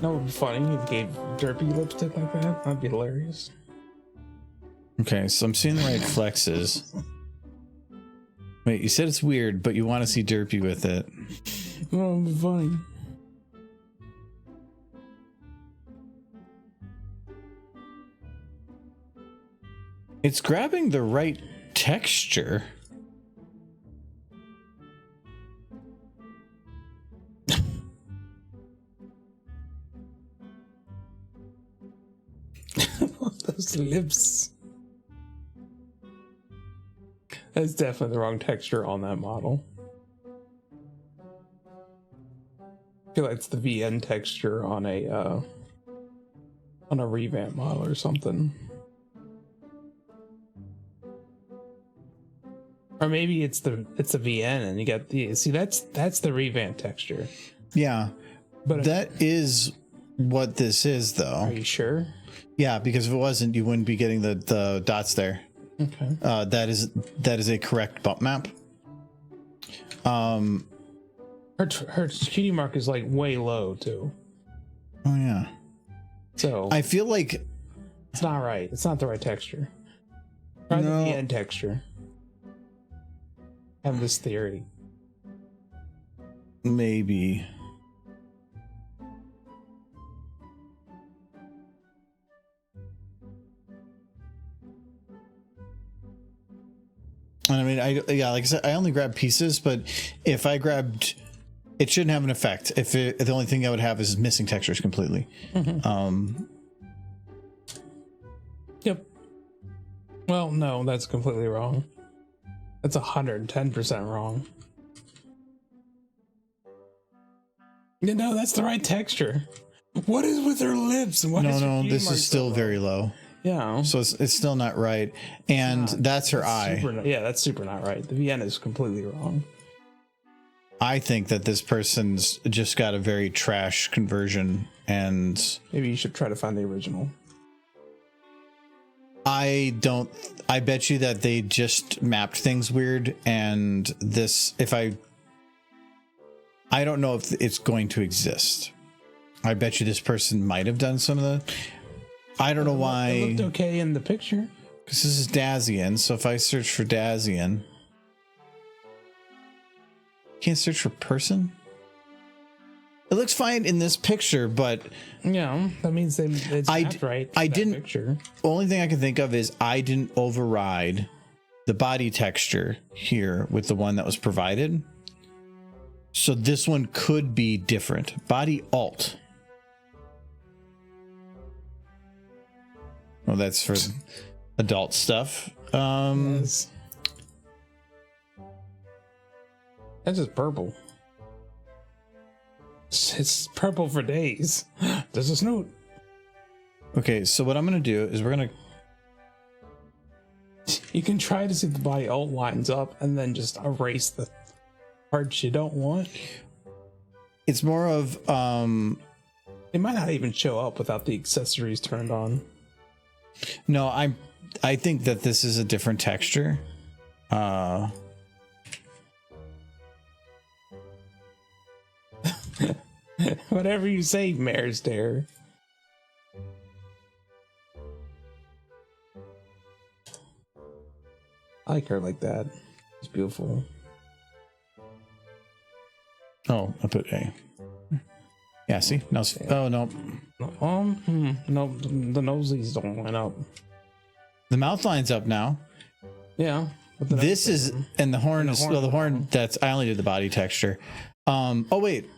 Speaker 6: That would be funny if you gave Derpy lipstick like that. That'd be hilarious.
Speaker 1: Okay, so I'm seeing the right flexes. Wait, you said it's weird, but you want to see Derpy with it.
Speaker 6: Oh, it'd be funny.
Speaker 1: It's grabbing the right texture.
Speaker 6: Those lips. That's definitely the wrong texture on that model. I feel like it's the VN texture on a revamp model or something. Or maybe it's the VN and you got the that's the revamp texture.
Speaker 1: Yeah,
Speaker 6: but
Speaker 1: that is what this is, though.
Speaker 6: Are you sure?
Speaker 1: Yeah, because if it wasn't, you wouldn't be getting the dots there.
Speaker 6: Okay.
Speaker 1: That is a correct bump map.
Speaker 6: Her cutie mark is like way low too.
Speaker 1: Oh yeah.
Speaker 6: So
Speaker 1: I feel like
Speaker 6: it's not right. It's not the right texture. Try the VN texture. I have this theory.
Speaker 1: Maybe. And I mean, like I said, I only grabbed pieces, but if I grabbed, it shouldn't have an effect. If the only thing I would have is missing textures completely.
Speaker 6: Yep. Well, no, that's completely wrong. That's 110% wrong. Yeah, no, that's the right texture. What is with her lips?
Speaker 1: No, this is still very low.
Speaker 6: Yeah.
Speaker 1: So it's still not right. And that's her eye.
Speaker 6: That's super not right. The Vienna is completely wrong.
Speaker 1: I think that this person's just got a very trash conversion, and
Speaker 6: maybe you should try to find the original.
Speaker 1: I bet you that they just mapped things weird, and this, I don't know if it's going to exist. I bet you this person might have done some of the, I don't know why.
Speaker 6: It looked okay in the picture.
Speaker 1: Because this is Dazian, so if I search for Dazian, can't search for person? It looks fine in this picture, but
Speaker 6: yeah, that means it's mapped right.
Speaker 1: I didn't.
Speaker 6: Picture.
Speaker 1: Only thing I can think of is I didn't override the body texture here with the one that was provided. So this one could be different. Body alt. Well, that's for adult stuff.
Speaker 6: Yes. That's just purple. It's purple for days. There's a snoot.
Speaker 1: Okay, so what I'm going to do is we're going
Speaker 6: to... You can try to see if the body alt lines up and then just erase the parts you don't want.
Speaker 1: It's more of...
Speaker 6: It might not even show up without the accessories turned on.
Speaker 1: No, I think that this is a different texture.
Speaker 6: Whatever you say, Mare's Dare. I like her like that. It's beautiful.
Speaker 1: Oh, I put A. Yeah, see? No, oh, no.
Speaker 6: No, the nosies don't line up.
Speaker 1: The mouth lines up now.
Speaker 6: Yeah.
Speaker 1: This is, and the horn is, well, the horn, that's, I only did the body texture. Oh, wait.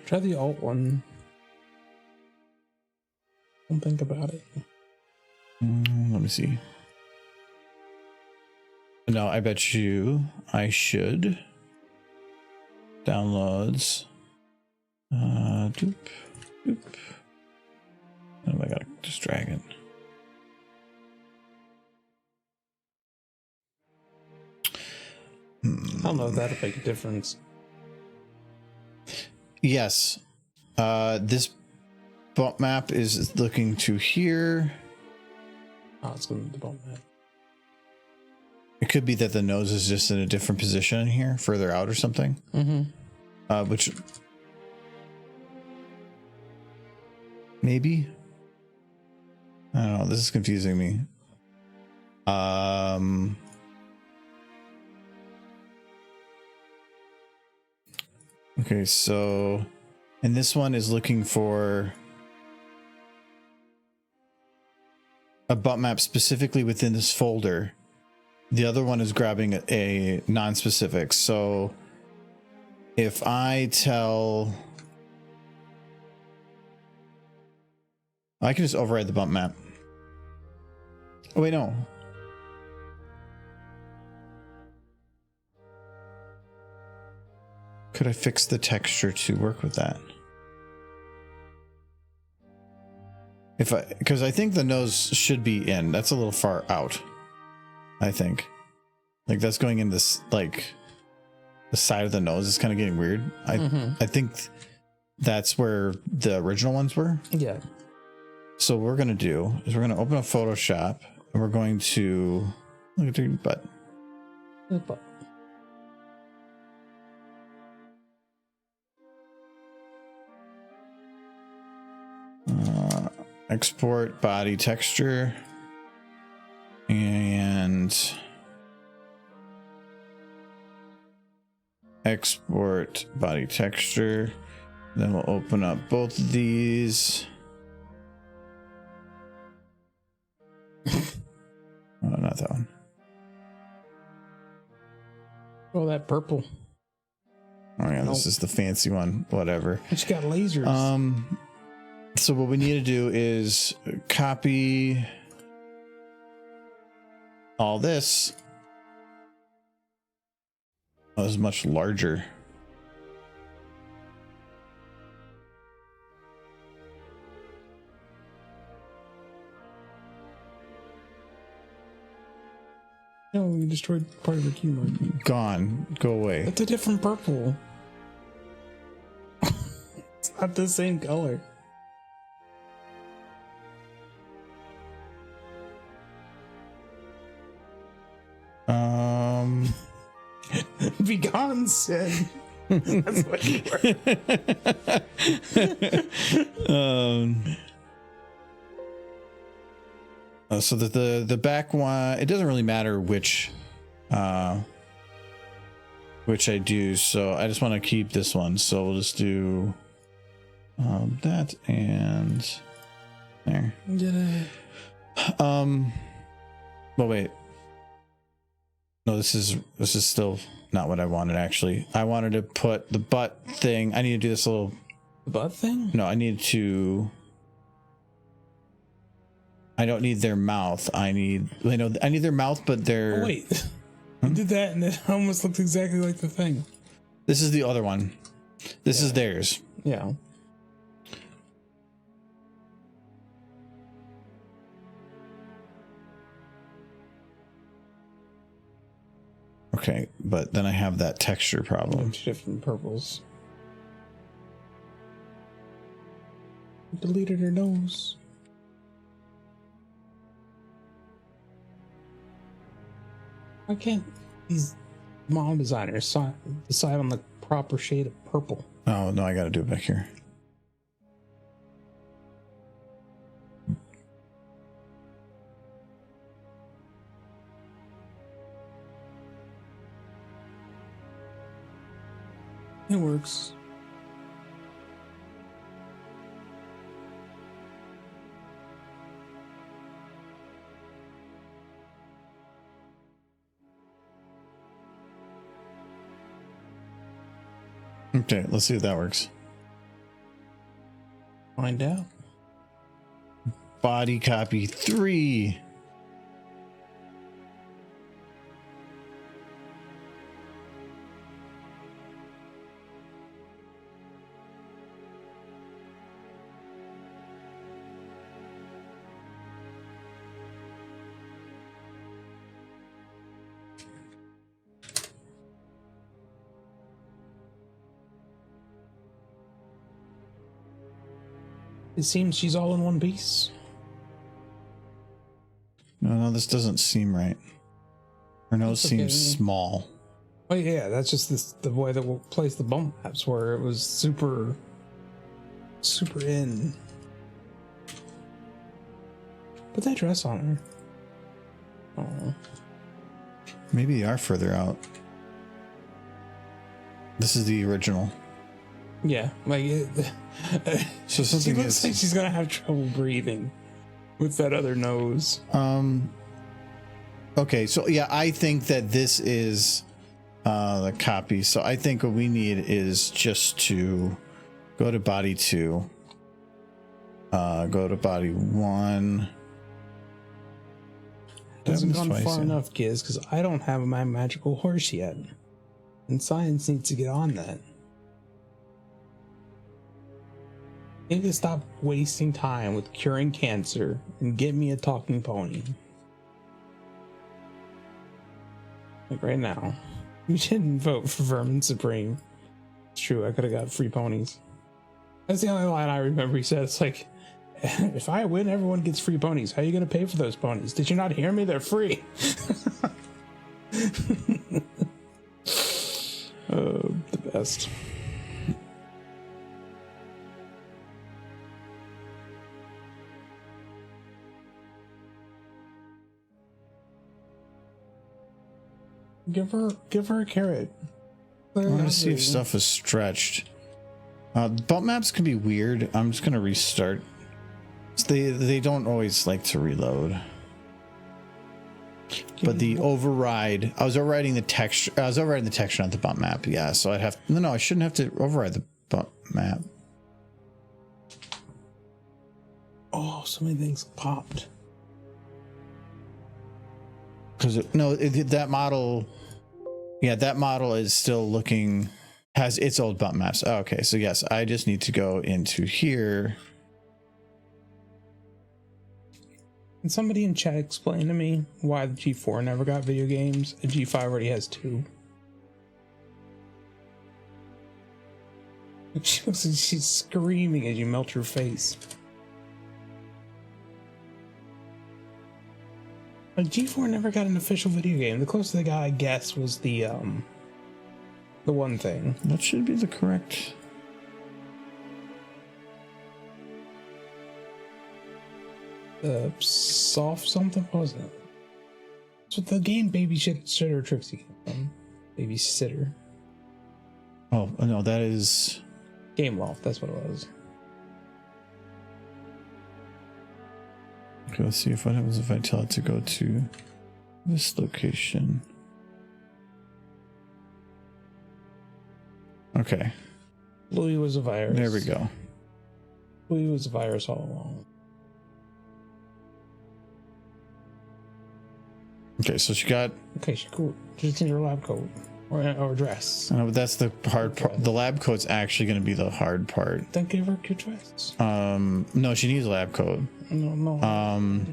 Speaker 6: Try the alt one. Don't think about it.
Speaker 1: Let me see. No, I bet you I should. Downloads. Doop, doop. Oh, I gotta just drag it.
Speaker 6: I don't know if that'll make a difference.
Speaker 1: Yes. This bump map is looking to here.
Speaker 6: Oh, it's going to be the bump map.
Speaker 1: It could be that the nose is just in a different position in here, further out or something.
Speaker 6: Mm-hmm.
Speaker 1: Which maybe, I don't know. This is confusing me. Okay, so, and this one is looking for a bump map specifically within this folder. The other one is grabbing a non-specific. So if I tell, I can just override the bump map. Oh wait, no. Could I fix the texture to work with that? Because I think the nose should be in. That's a little far out. I think. Like that's going in this, like the side of the nose is kind of getting weird. I think that's where the original ones were.
Speaker 6: Yeah.
Speaker 1: So what we're going to do is we're going to open up Photoshop and we're going to look at your butt. Export body texture and export body texture. Then we'll open up both of these. Oh, not that one.
Speaker 6: Oh, that purple.
Speaker 1: Oh yeah, this is the fancy one. Whatever.
Speaker 6: It's got lasers.
Speaker 1: So what we need to do is copy all this. Oh, this is much larger.
Speaker 6: No, you destroyed part of the keyboard.
Speaker 1: Gone. Go away.
Speaker 6: It's a different purple. It's not the same color. Be gone, Sid. That's what you
Speaker 1: were. So the back one, it doesn't really matter which I do. So I just want to keep this one. So we'll just do that and there. Well, wait. No, this is still not what I wanted, actually. I wanted to put the butt thing. I need to do this little...
Speaker 6: The butt thing?
Speaker 1: No, I need to... I don't need their mouth. I need their mouth, but their...
Speaker 6: Oh, wait. You did that and it almost looks exactly like the thing.
Speaker 1: This is the other one. This is theirs.
Speaker 6: Yeah.
Speaker 1: Okay, but then I have that texture problem.
Speaker 6: Two different purples. Deleted her nose. Why can't these model designers decide on the proper shade of purple?
Speaker 1: Oh, no, I gotta do it back here.
Speaker 6: It works.
Speaker 1: Okay, let's see if that works.
Speaker 6: Find out.
Speaker 1: Body copy 3.
Speaker 6: It seems she's all in one piece.
Speaker 1: No, this doesn't seem right. Her nose seems small.
Speaker 6: Oh yeah, that's just the way that we'll place the bump maps where it was super in. Put that dress on her. Oh.
Speaker 1: Maybe they are further out. This is the original.
Speaker 6: Yeah, like
Speaker 1: so something
Speaker 6: she looks like she's gonna have trouble breathing with that other nose.
Speaker 1: Okay, so yeah, I think that this is the copy. So I think what we need is just to go to body 2, go to body 1.
Speaker 6: Hasn't gone far enough, kids, because I don't have my magical horse yet, and science needs to get on that. Need to stop wasting time with curing cancer and get me a talking pony. Like right now. You didn't vote for Vermin Supreme. It's true, I could have got free ponies. That's the only line I remember he said. It's like, if I win, everyone gets free ponies. How are you going to pay for those ponies? Did you not hear me? They're free. The best. Give her a carrot.
Speaker 1: I want to see if stuff is stretched. Bump maps can be weird. I'm just gonna restart. They don't always like to reload. But the override, I was overriding the texture. I was overriding the texture, not the bump map. Yeah, so I'd have no. I shouldn't have to override the bump map.
Speaker 6: Oh, so many things popped.
Speaker 1: Because that model, yeah, that model is still looking, has its old bump maps. Oh, okay, so yes, I just need to go into here.
Speaker 6: Can somebody in chat explain to me why the G4 never got video games? The G5 already has 2. She's screaming as you melt her face. A G4 never got an official video game. The closest they got, I guess, was the one thing.
Speaker 1: That should be the correct.
Speaker 6: Soft something? What was it? It's what the game Babysitter Trixie came from. Babysitter.
Speaker 1: Oh no, that is
Speaker 6: Game Loft. That's what it was.
Speaker 1: Okay, let's see what happens if I tell it to go to this location. Okay.
Speaker 6: Louis was a virus.
Speaker 1: There we go.
Speaker 6: Louis was a virus all along.
Speaker 1: Okay, so she got.
Speaker 6: Okay, she's cool. Just in her lab coat or dress.
Speaker 1: I know, but that's the hard part. The lab coat's actually going to be the hard part.
Speaker 6: Don't give her your dress.
Speaker 1: No, she needs a lab coat.
Speaker 6: No.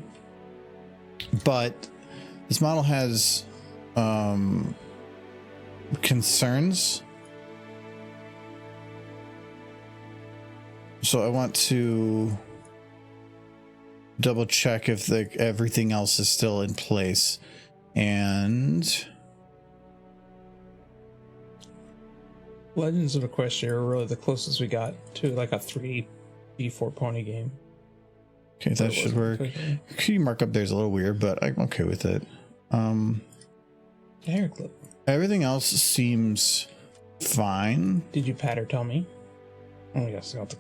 Speaker 1: But this model has concerns. So I want to double check if everything else is still in place. And
Speaker 6: Legends of Equestria are really the closest we got to like a 3D4 pony game.
Speaker 1: okay, that should work. Key markup there's a little weird, but I'm okay with it.
Speaker 6: Hair clip.
Speaker 1: Everything else seems fine.
Speaker 6: Did you pat or tell me? Oh yes, I got the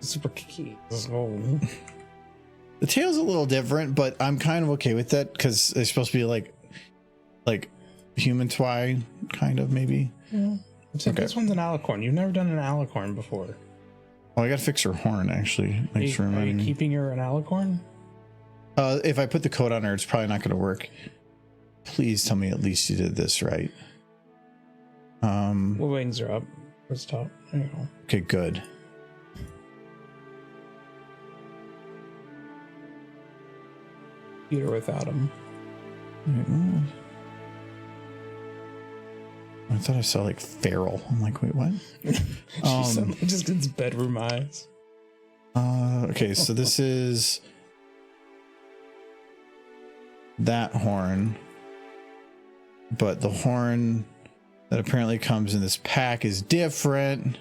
Speaker 6: super kiki. Oh.
Speaker 1: The tail's a little different, but I'm kind of okay with that because it's supposed to be like human twi, kind of maybe.
Speaker 6: Yeah. So
Speaker 1: Okay.
Speaker 6: this one's an alicorn. You've never done an alicorn before.
Speaker 1: Oh, I gotta fix her horn actually. Thanks for
Speaker 6: Are
Speaker 1: reminding
Speaker 6: you
Speaker 1: me.
Speaker 6: keeping her an alicorn?
Speaker 1: If I put the coat on her, it's probably not gonna work. Please tell me at least you did this right.
Speaker 6: What wings are up? Where's the top? There you go.
Speaker 1: Okay, good.
Speaker 6: Eat her without him.
Speaker 1: I thought I saw like feral. I'm like, wait, what?
Speaker 6: She suddenly just gets bedroom eyes.
Speaker 1: Okay, so this is that horn, but the horn that apparently comes in this pack is different.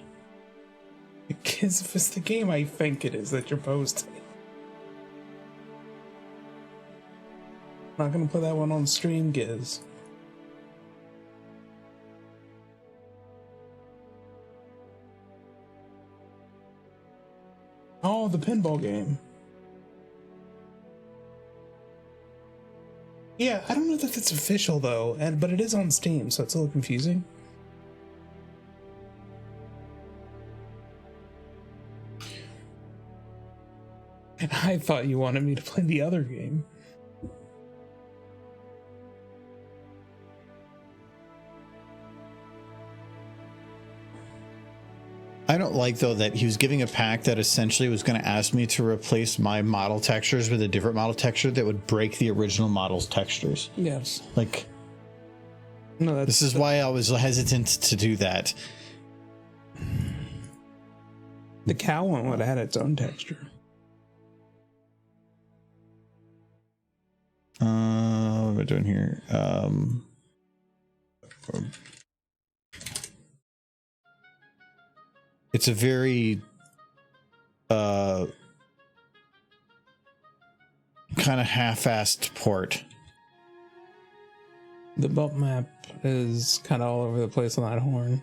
Speaker 6: Because if it's the game I think it is that you're posting. Not gonna put that one on stream, Giz. Oh, the pinball game. Yeah, I don't know that that's official though, but it is on Steam, so it's a little confusing. I thought you wanted me to play the other game.
Speaker 1: I don't like though that he was giving a pack that essentially was going to ask me to replace my model textures with a different model texture that would break the original model's textures.
Speaker 6: Yes.
Speaker 1: Like,
Speaker 6: no,
Speaker 1: this is why I was hesitant to do that.
Speaker 6: The cow one would have had its own texture.
Speaker 1: What am I doing here? It's a very kind of half-assed port.
Speaker 6: The bump map is kind of all over the place on that horn.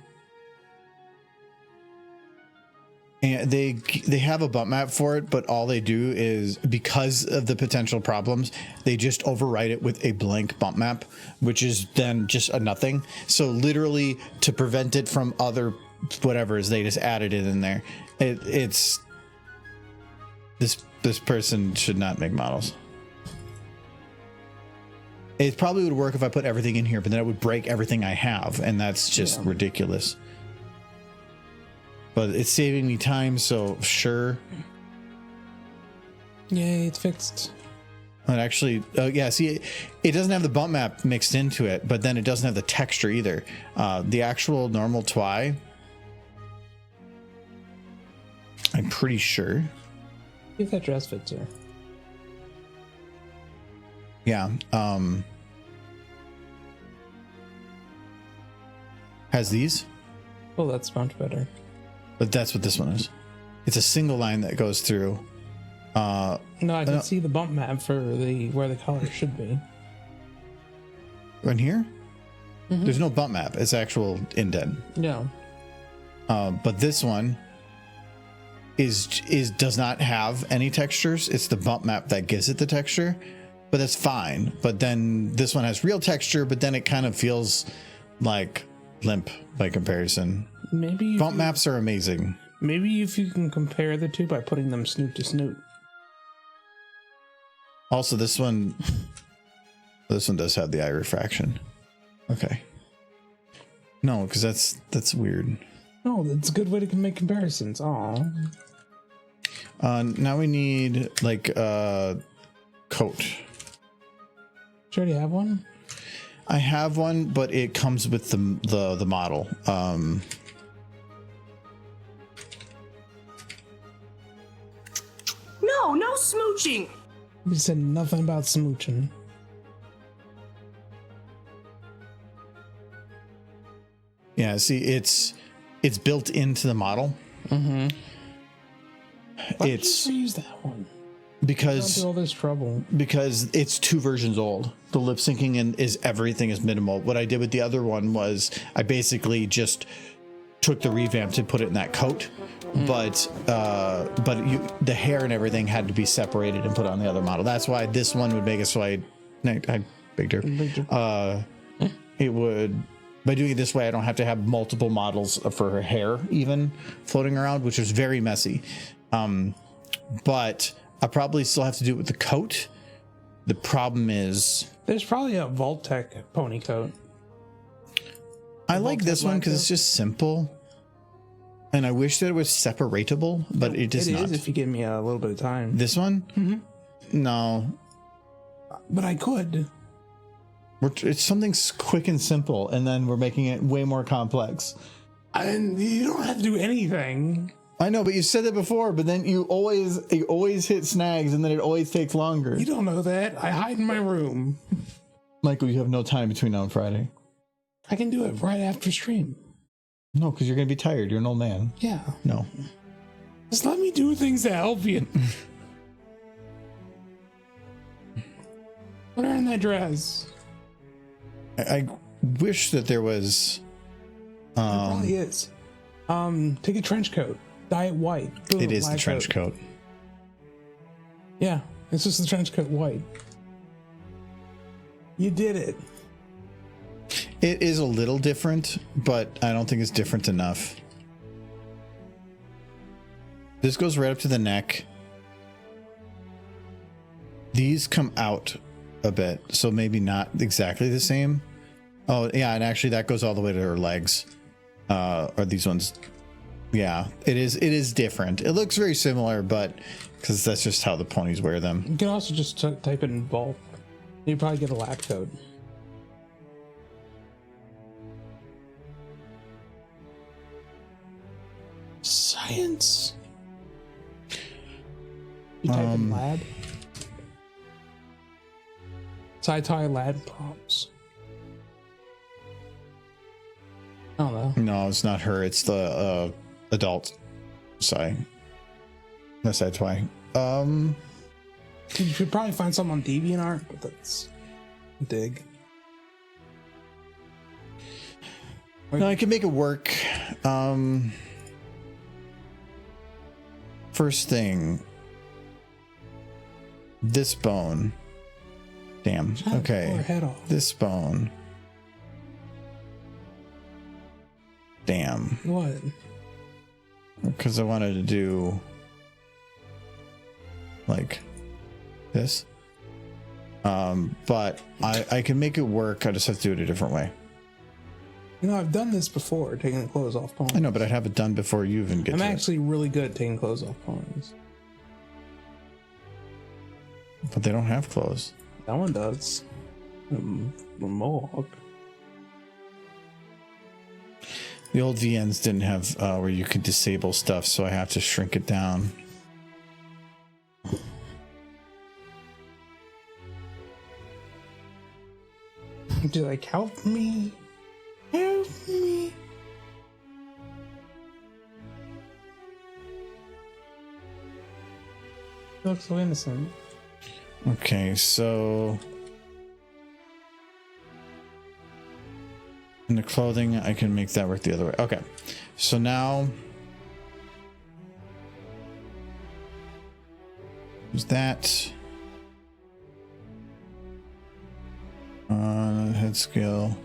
Speaker 1: And they have a bump map for it, but all they do is, because of the potential problems, they just overwrite it with a blank bump map, which is then just a nothing. So literally, to prevent it from other whatevers, they just added it in there. It's this person should not make models. It probably would work if I put everything in here, but then it would break everything I have, and that's just ridiculous. But it's saving me time, so sure.
Speaker 6: Yay, it's fixed.
Speaker 1: And actually, yeah, see, it doesn't have the bump map mixed into it, but then it doesn't have the texture either. The actual normal Twy, I'm pretty sure.
Speaker 6: If that dress fits her.
Speaker 1: Yeah. Has these,
Speaker 6: Oh, that's much better.
Speaker 1: but that's what this one is. It's a single line that goes through.
Speaker 6: No, I can see the bump map for where the color should be.
Speaker 1: In here, there's no bump map. It's actual indent.
Speaker 6: No.
Speaker 1: But this one does not have any textures. It's the bump map that gives it the texture, but that's fine. But then this one has real texture, but then it kind of feels like limp by comparison.
Speaker 6: Maybe
Speaker 1: Bump maps are amazing.
Speaker 6: Maybe if you can compare the two by putting them snoot to snoot.
Speaker 1: Also, this one does have the eye refraction. Okay. No, because that's weird.
Speaker 6: No, that's a good way to make comparisons. Aw.
Speaker 1: Now we need like a coat.
Speaker 6: Do you already have one?
Speaker 1: I have one, but it comes with the model.
Speaker 5: No smooching.
Speaker 6: We said nothing about smooching.
Speaker 1: Yeah, see, it's built into the model.
Speaker 6: Mm-hmm. Why
Speaker 1: It's
Speaker 6: did you use that one?
Speaker 1: because
Speaker 6: All this trouble.
Speaker 1: because it's 2 versions old. The lip syncing and everything is minimal. What I did with the other one was I basically just took the revamp to put it in that coat, but the hair and everything had to be separated and put on the other model. That's why this one would make it so I bigged her. It would, by doing it this way, I don't have to have multiple models for her hair even floating around, which is very messy. But I probably still have to do it with the coat. The problem is
Speaker 6: There's probably a Vault-Tec pony coat.
Speaker 1: I like this one because it's just simple. And I wish that it was separatable, but it is not.
Speaker 6: It is if you give me a little bit of time.
Speaker 1: This one?
Speaker 6: Mm-hmm.
Speaker 1: No.
Speaker 6: But I could.
Speaker 1: It's something quick and simple, and then we're making it way more complex.
Speaker 6: And you don't have to do anything.
Speaker 1: I know, but you said that before, but then you always hit snags, and then it always takes longer.
Speaker 6: You don't know that. I hide in my room.
Speaker 1: Michael, you have no time between now and Friday.
Speaker 6: I can do it right after stream.
Speaker 1: No, because you're going to be tired. You're an old man.
Speaker 6: Yeah.
Speaker 1: No.
Speaker 6: Just let me do things to help you. Put her in that dress.
Speaker 1: I wish that there was...
Speaker 6: It probably is. Take a trench coat. Dye it white. Boom,
Speaker 1: it is the trench coat.
Speaker 6: Yeah, it's just the trench coat white. You did it.
Speaker 1: It is a little different, but I don't think it's different enough. This goes right up to the neck. These come out a bit, so maybe not exactly the same. Oh, yeah, and actually that goes all the way to her legs. Or these ones. Yeah, it is different. It looks very similar, but because that's just how the ponies wear them.
Speaker 6: You can also just type it in bulk. You probably get a lab coat. Science. You type in lab. Sci-Fi lab prompts. I don't know.
Speaker 1: No, it's not her. It's the adult side. That's why.
Speaker 6: You should probably find some on DeviantArt, but that's dig.
Speaker 1: No, I can make it work. First thing, this bone. Damn. Okay.
Speaker 6: Head off.
Speaker 1: This bone. Damn.
Speaker 6: What?
Speaker 1: Because I wanted to do like this. But I can make it work. I just have to do it a different way.
Speaker 6: You know, I've done this before, taking the clothes off pawns.
Speaker 1: I know, but I'd have it done before you even get
Speaker 6: I'm
Speaker 1: to
Speaker 6: actually really good at taking clothes off pawns.
Speaker 1: it. But they don't have clothes.
Speaker 6: That one does. The mohawk.
Speaker 1: The old VNs didn't have where you could disable stuff, so I have to shrink it down.
Speaker 6: Do like help me? Help me. You look so innocent.
Speaker 1: Okay, so in the clothing, I can make that work the other way. Okay, so now use that head scale.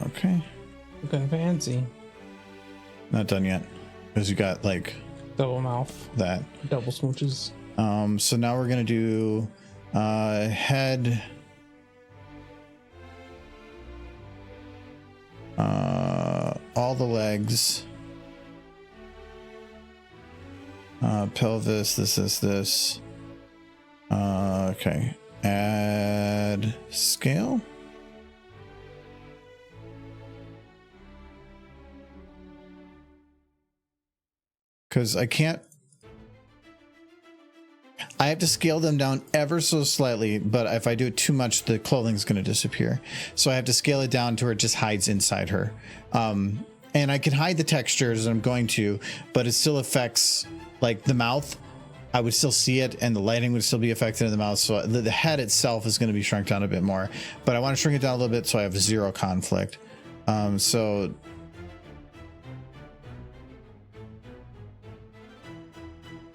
Speaker 1: Okay,
Speaker 6: Okay, fancy.
Speaker 1: not done yet because you got like
Speaker 6: Double mouth.
Speaker 1: that.
Speaker 6: Double smooches.
Speaker 1: So now we're gonna do head, all the legs, pelvis. This. Okay. Add scale. Because I can't. I have to scale them down ever so slightly, but if I do it too much, the clothing's going to disappear. So I have to scale it down to where it just hides inside her. And I can hide the textures, and I'm going to, but it still affects like the mouth. I would still see it, and the lighting would still be affected in the mouth. So the head itself is going to be shrunk down a bit more, but I want to shrink it down a little bit so I have zero conflict. So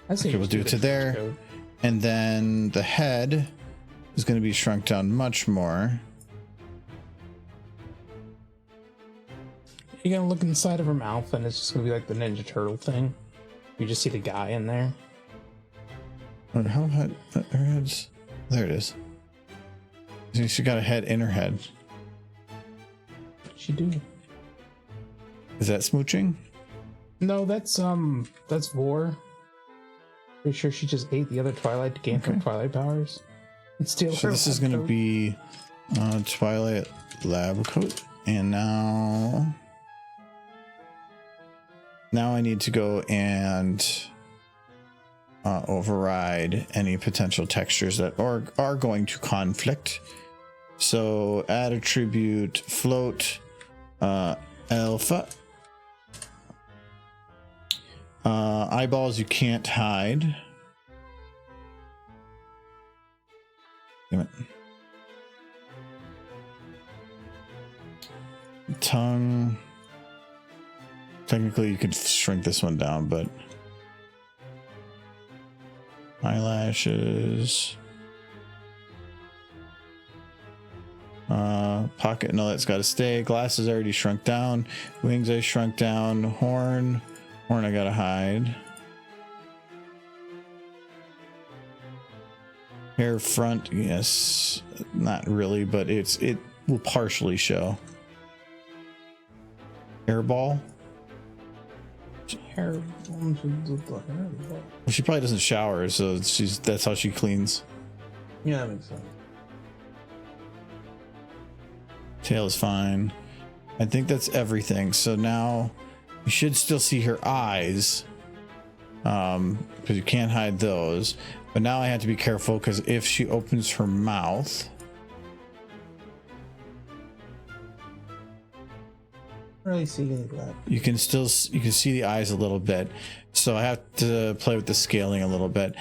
Speaker 1: okay, we'll do it to there. And then the head is going to be shrunk down much more.
Speaker 6: You're gonna look inside of her mouth, and it's just gonna be like the Ninja Turtle thing. You just see the guy in there.
Speaker 1: But how head? Her head's there. It is. She got a head in her head.
Speaker 6: What'd she do?
Speaker 1: Is that smooching?
Speaker 6: No, that's Vor. Pretty sure she just ate the other Twilight to gain her Twilight powers and steal her.
Speaker 1: So this is going to be Twilight lab coat, and now I need to go and override any potential textures that are going to conflict. So add attribute float alpha. Eyeballs you can't hide. Damn it. Tongue. Technically you could shrink this one down, but eyelashes. Pocket, no, that's got to stay. Glasses already shrunk down. Wings I shrunk down. Horn I gotta hide. Hair front, yes, not really, but it will partially show. Hairball.
Speaker 6: Hair.
Speaker 1: Well, she probably doesn't shower, so that's how she cleans.
Speaker 6: Yeah, that makes sense.
Speaker 1: Tail is fine. I think that's everything. So now you should still see her eyes, because you can't hide those. But now I have to be careful, because if she opens her mouth,
Speaker 6: Really see any of that.
Speaker 1: you can see the eyes a little bit. So I have to play with the scaling a little bit.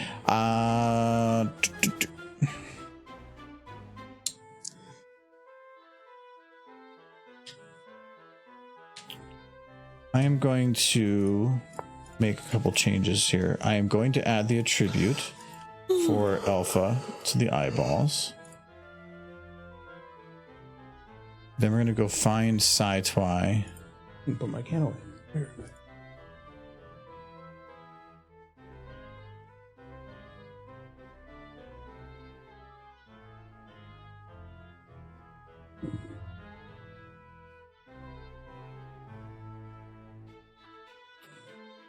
Speaker 1: I am going to make a couple changes here. I am going to add the attribute for alpha to the eyeballs. Then we're going to go find sci-twi.
Speaker 6: Put my can away. Here.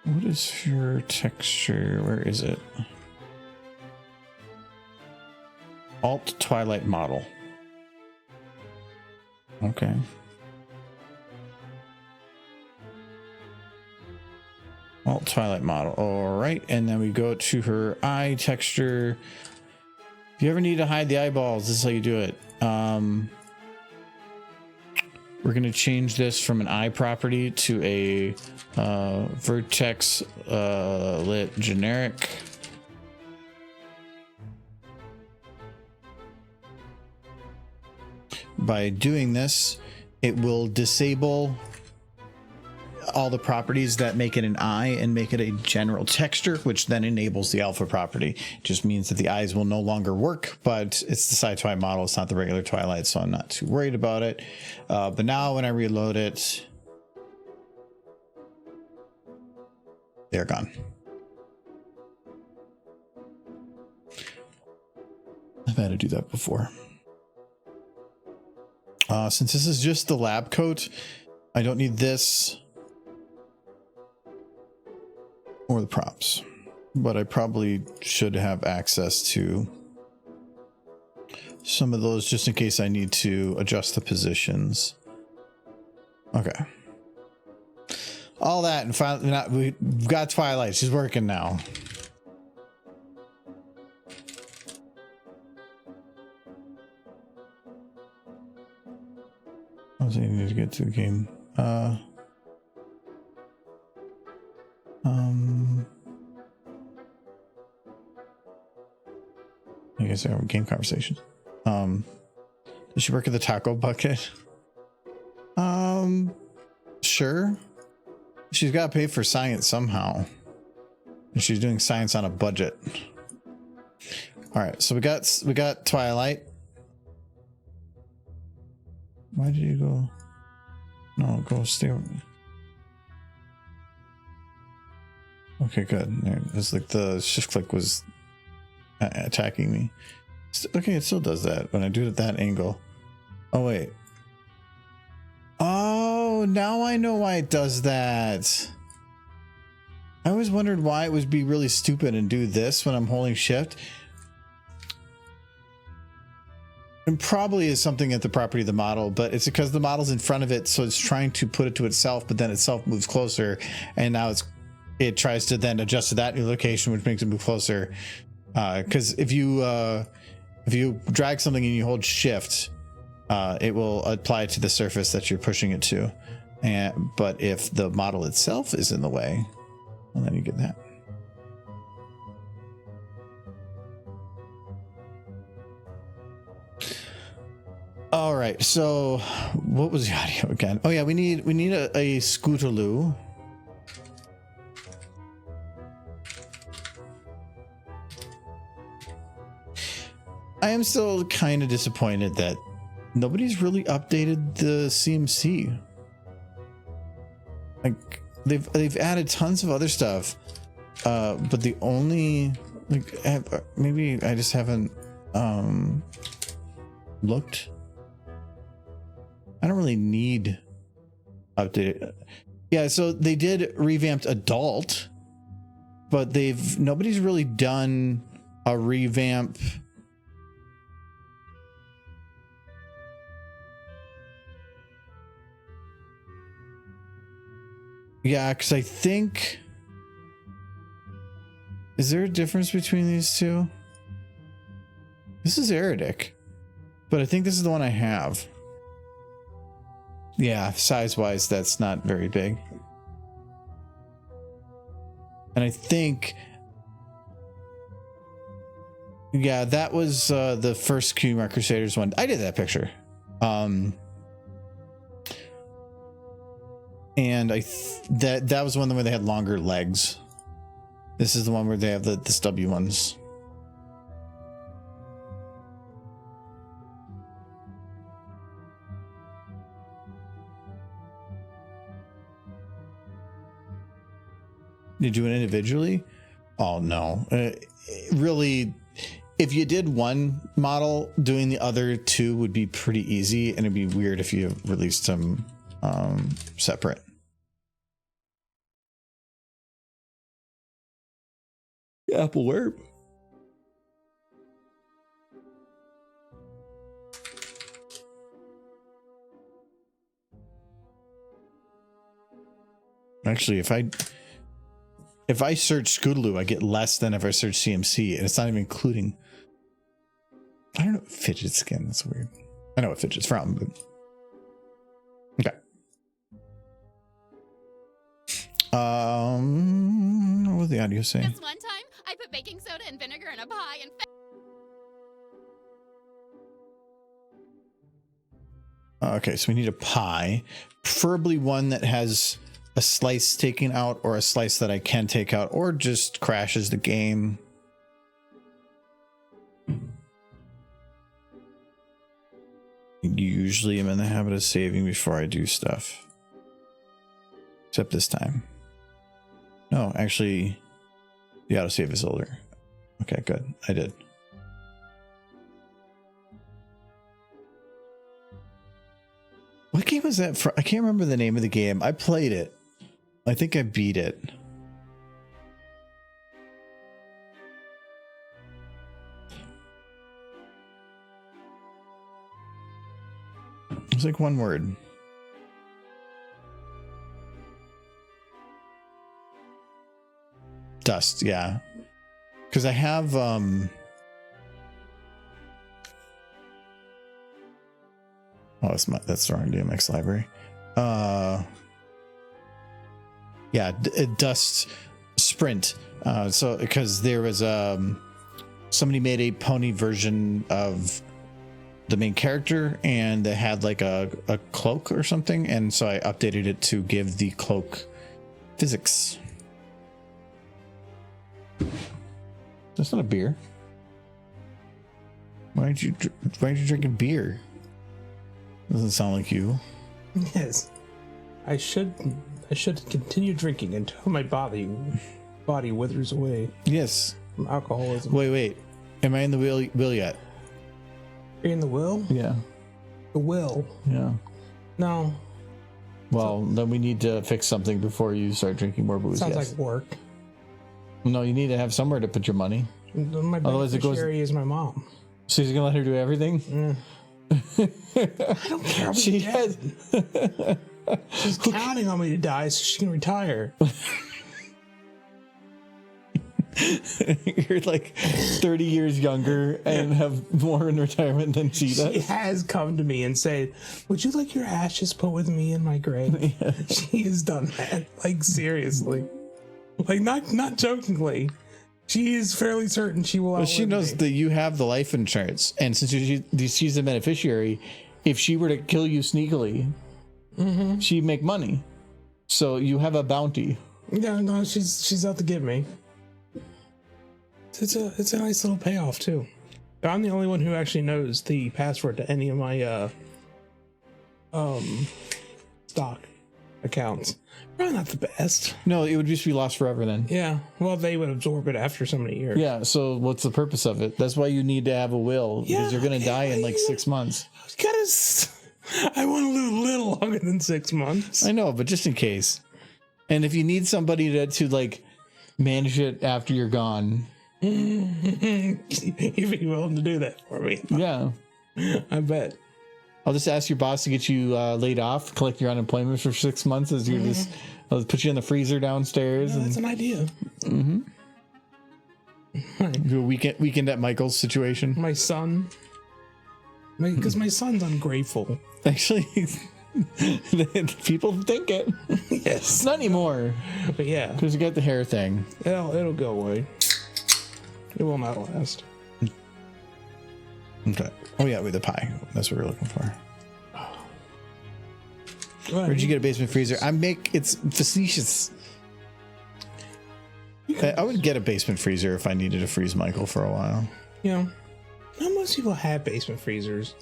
Speaker 1: What is your texture? Where is it? Alt Twilight model. Okay. Alt Twilight model. All right. And then we go to her eye texture. If you ever need to hide the eyeballs, this is how you do it. We're going to change this from an eye property to a vertex lit generic. By doing this, it will disable all the properties that make it an eye and make it a general texture, which then enables the alpha property. It just means that the eyes will no longer work, but it's the sci-twi model. It's not the regular Twilight, so I'm not too worried about it. But now when I reload it, they're gone. I've had to do that before. Since this is just the lab coat, I don't need this or the props, but I probably should have access to some of those just in case I need to adjust the positions. Okay. All that, and finally, we've got Twilight. She's working now. I need to get to the game. I guess I have a game conversation. Does she work at the taco bucket? Sure. She's got to pay for science somehow. And she's doing science on a budget. All right, so we got Twilight. Why did you go? No, go stay with me. Okay, good. It's like the shift click was attacking me. Okay, it still does that when I do it at that angle. Oh, wait. Oh, now I know why it does that. I always wondered why it would be really stupid and do this when I'm holding shift. It probably is something at the property of the model, but it's because the model's in front of it, so it's trying to put it to itself, but then itself moves closer, and now it tries to then adjust to that new location, which makes it move closer. Because if you drag something and you hold shift, it will apply to the surface that you're pushing it to. But if the model itself is in the way, well, then you get that. All right, so what was the audio again? Oh yeah, we need a Scootaloo. I am still kind of disappointed that nobody's really updated the CMC. Like they've added tons of other stuff, but the only maybe I just haven't looked. I don't really need updated. Yeah, so they did revamped adult, but nobody's really done a revamp. Yeah, because I think, is there a difference between these two? This is Erudic, but I think this is the one I have. Yeah, size-wise, that's not very big. And I think, yeah, that was the first Q-Mark Crusaders one. I did that picture. And that was one where they had longer legs. This is the one where they have the stubby ones. Did you do it individually? Oh no. Really, if you did one model, doing the other two would be pretty easy, and it'd be weird if you released them separate. Apple where? Actually, if I search Scootaloo, I get less than if I search CMC, and it's not even including. I don't know, fidget skin. That's weird. I know what fidget's from, but okay. What was the audio saying?
Speaker 4: This one time, I put baking soda and vinegar in a pie and.
Speaker 1: Okay, so we need a pie, preferably one that has a slice taken out or a slice that I can take out, or just crashes the game. Usually I'm in the habit of saving before I do stuff. Except this time. No, actually, the autosave is older. Okay, good. I did. What game was that from? I can't remember the name of the game. I played it. I think I beat it. It was like one word. Dust, yeah. Because I have oh, that's the wrong DMX library. Yeah, Dust Sprint. So because there was somebody made a pony version of the main character, and they had like a cloak or something, and so I updated it to give the cloak physics. That's not a beer. Why aren't you drinking beer? Doesn't sound like you.
Speaker 6: Yes, I should continue drinking until my body withers away.
Speaker 1: Yes.
Speaker 6: From alcoholism.
Speaker 1: Wait. Am I in the will yet?
Speaker 6: You're in the will?
Speaker 1: Yeah.
Speaker 6: The will?
Speaker 1: Yeah.
Speaker 6: No.
Speaker 1: Well, then we need to fix something before you start drinking more booze.
Speaker 6: Sounds like work.
Speaker 1: No, you need to have somewhere to put your money.
Speaker 6: My beneficiary is my mom.
Speaker 1: So you're gonna let her do everything?
Speaker 6: I don't care. She's counting on me to die so she can retire.
Speaker 1: You're like 30 years younger and have more in retirement than she does.
Speaker 6: She has come to me and said, "Would you like your ashes put with me in my grave?" Yeah. She has done that. Like, seriously. Like, not jokingly. She is fairly certain she will.
Speaker 1: Well, she knows that you have the life insurance, and since she's the beneficiary, if she were to kill you sneakily, she'd make money. So you have a bounty.
Speaker 6: No, she's out to get me. It's a nice little payoff too. I'm the only one who actually knows the password to any of my stock accounts. Probably not the best.
Speaker 1: No, it would just be lost forever then.
Speaker 6: Yeah. Well, they would absorb it after so many years.
Speaker 1: Yeah. So what's the purpose of it? That's why you need to have a will, because you're gonna die in like 6 months.
Speaker 6: I want to live a little longer than 6 months.
Speaker 1: I know, but just in case. And if you need somebody to like manage it after you're gone,
Speaker 6: you'd be willing to do that for me.
Speaker 1: Yeah.
Speaker 6: I bet.
Speaker 1: I'll just ask your boss to get you laid off, collect your unemployment for 6 months as you're just. I'll put you in the freezer downstairs.
Speaker 6: That's an idea.
Speaker 1: Do a weekend at Michael's situation.
Speaker 6: My son. Because my son's ungrateful.
Speaker 1: Actually, people think it.
Speaker 6: Yes.
Speaker 1: Not anymore.
Speaker 6: But yeah.
Speaker 1: Because you got the hair thing.
Speaker 6: It'll go away. It will not last.
Speaker 1: Okay. Oh yeah, with the pie. That's what we're looking for. Where'd you get a basement freezer? It's facetious. I would get a basement freezer if I needed to freeze Michael for a while.
Speaker 6: You know, not most people have basement freezers.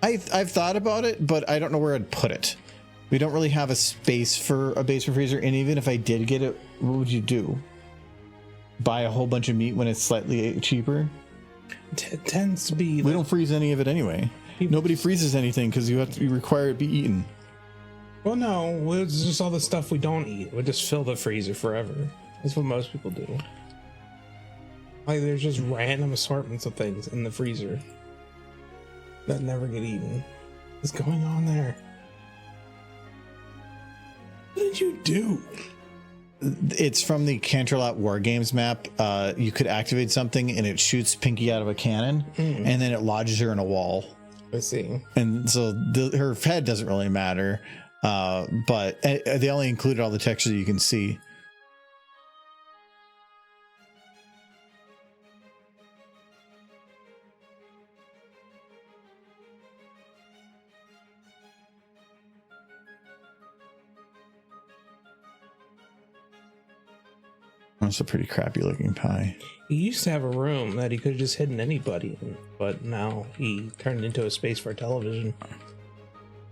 Speaker 1: I've thought about it, but I don't know where I'd put it. We don't really have a space for a basement freezer, and even if I did get it, what would you do? Buy a whole bunch of meat when it's slightly cheaper?
Speaker 6: It tends to be.
Speaker 1: We don't freeze any of it anyway. Nobody freezes anything because you require it to be eaten.
Speaker 6: Well, no, it's just all the stuff we don't eat. We just fill the freezer forever. That's what most people do. Like, there's just random assortments of things in the freezer that never get eaten. What's going on there? What did you do?
Speaker 1: It's from the Canterlot War Games map. You could activate something and it shoots Pinky out of a cannon, and then it lodges her in a wall.
Speaker 6: I see.
Speaker 1: And so her head doesn't really matter, but they only included all the texture that you can see. That's a pretty crappy looking pie.
Speaker 6: He used to have a room that he could have just hidden anybody in, but now he turned it into a space for a television.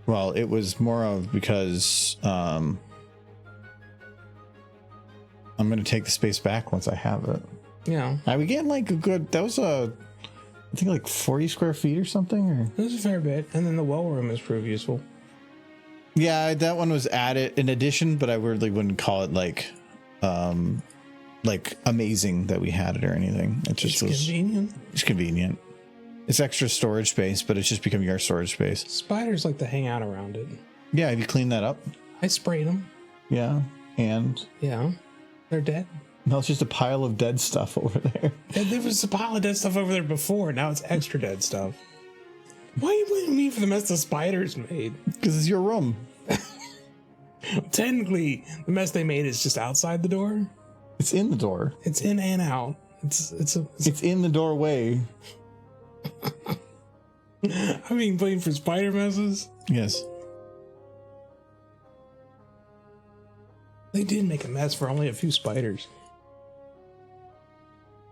Speaker 1: Well, it was more of because I'm going to take the space back once I have it.
Speaker 6: Yeah.
Speaker 1: I would get like a good, that was I think like 40 square feet or something. Or?
Speaker 6: It was a fair bit. And then the well room is proved useful.
Speaker 1: Yeah, that one was added in addition, but I weirdly wouldn't call it like amazing that we had it or anything. It just was
Speaker 6: convenient.
Speaker 1: It's convenient. It's extra storage space, but it's just becoming our storage space.
Speaker 6: Spiders like to hang out around it.
Speaker 1: Yeah, have you cleaned that up?
Speaker 6: I sprayed them.
Speaker 1: Yeah, and
Speaker 6: yeah, they're dead.
Speaker 1: No, it's just a pile of dead stuff over there.
Speaker 6: There was a pile of dead stuff over there before. Now it's extra dead stuff. Why are you blaming me for the mess the spiders made?
Speaker 1: Because it's your room.
Speaker 6: Technically, the mess they made is just outside the door.
Speaker 1: It's in the door.
Speaker 6: It's in and out. It's
Speaker 1: in the doorway.
Speaker 6: I mean, blamed for spider messes.
Speaker 1: Yes.
Speaker 6: They did make a mess for only a few spiders.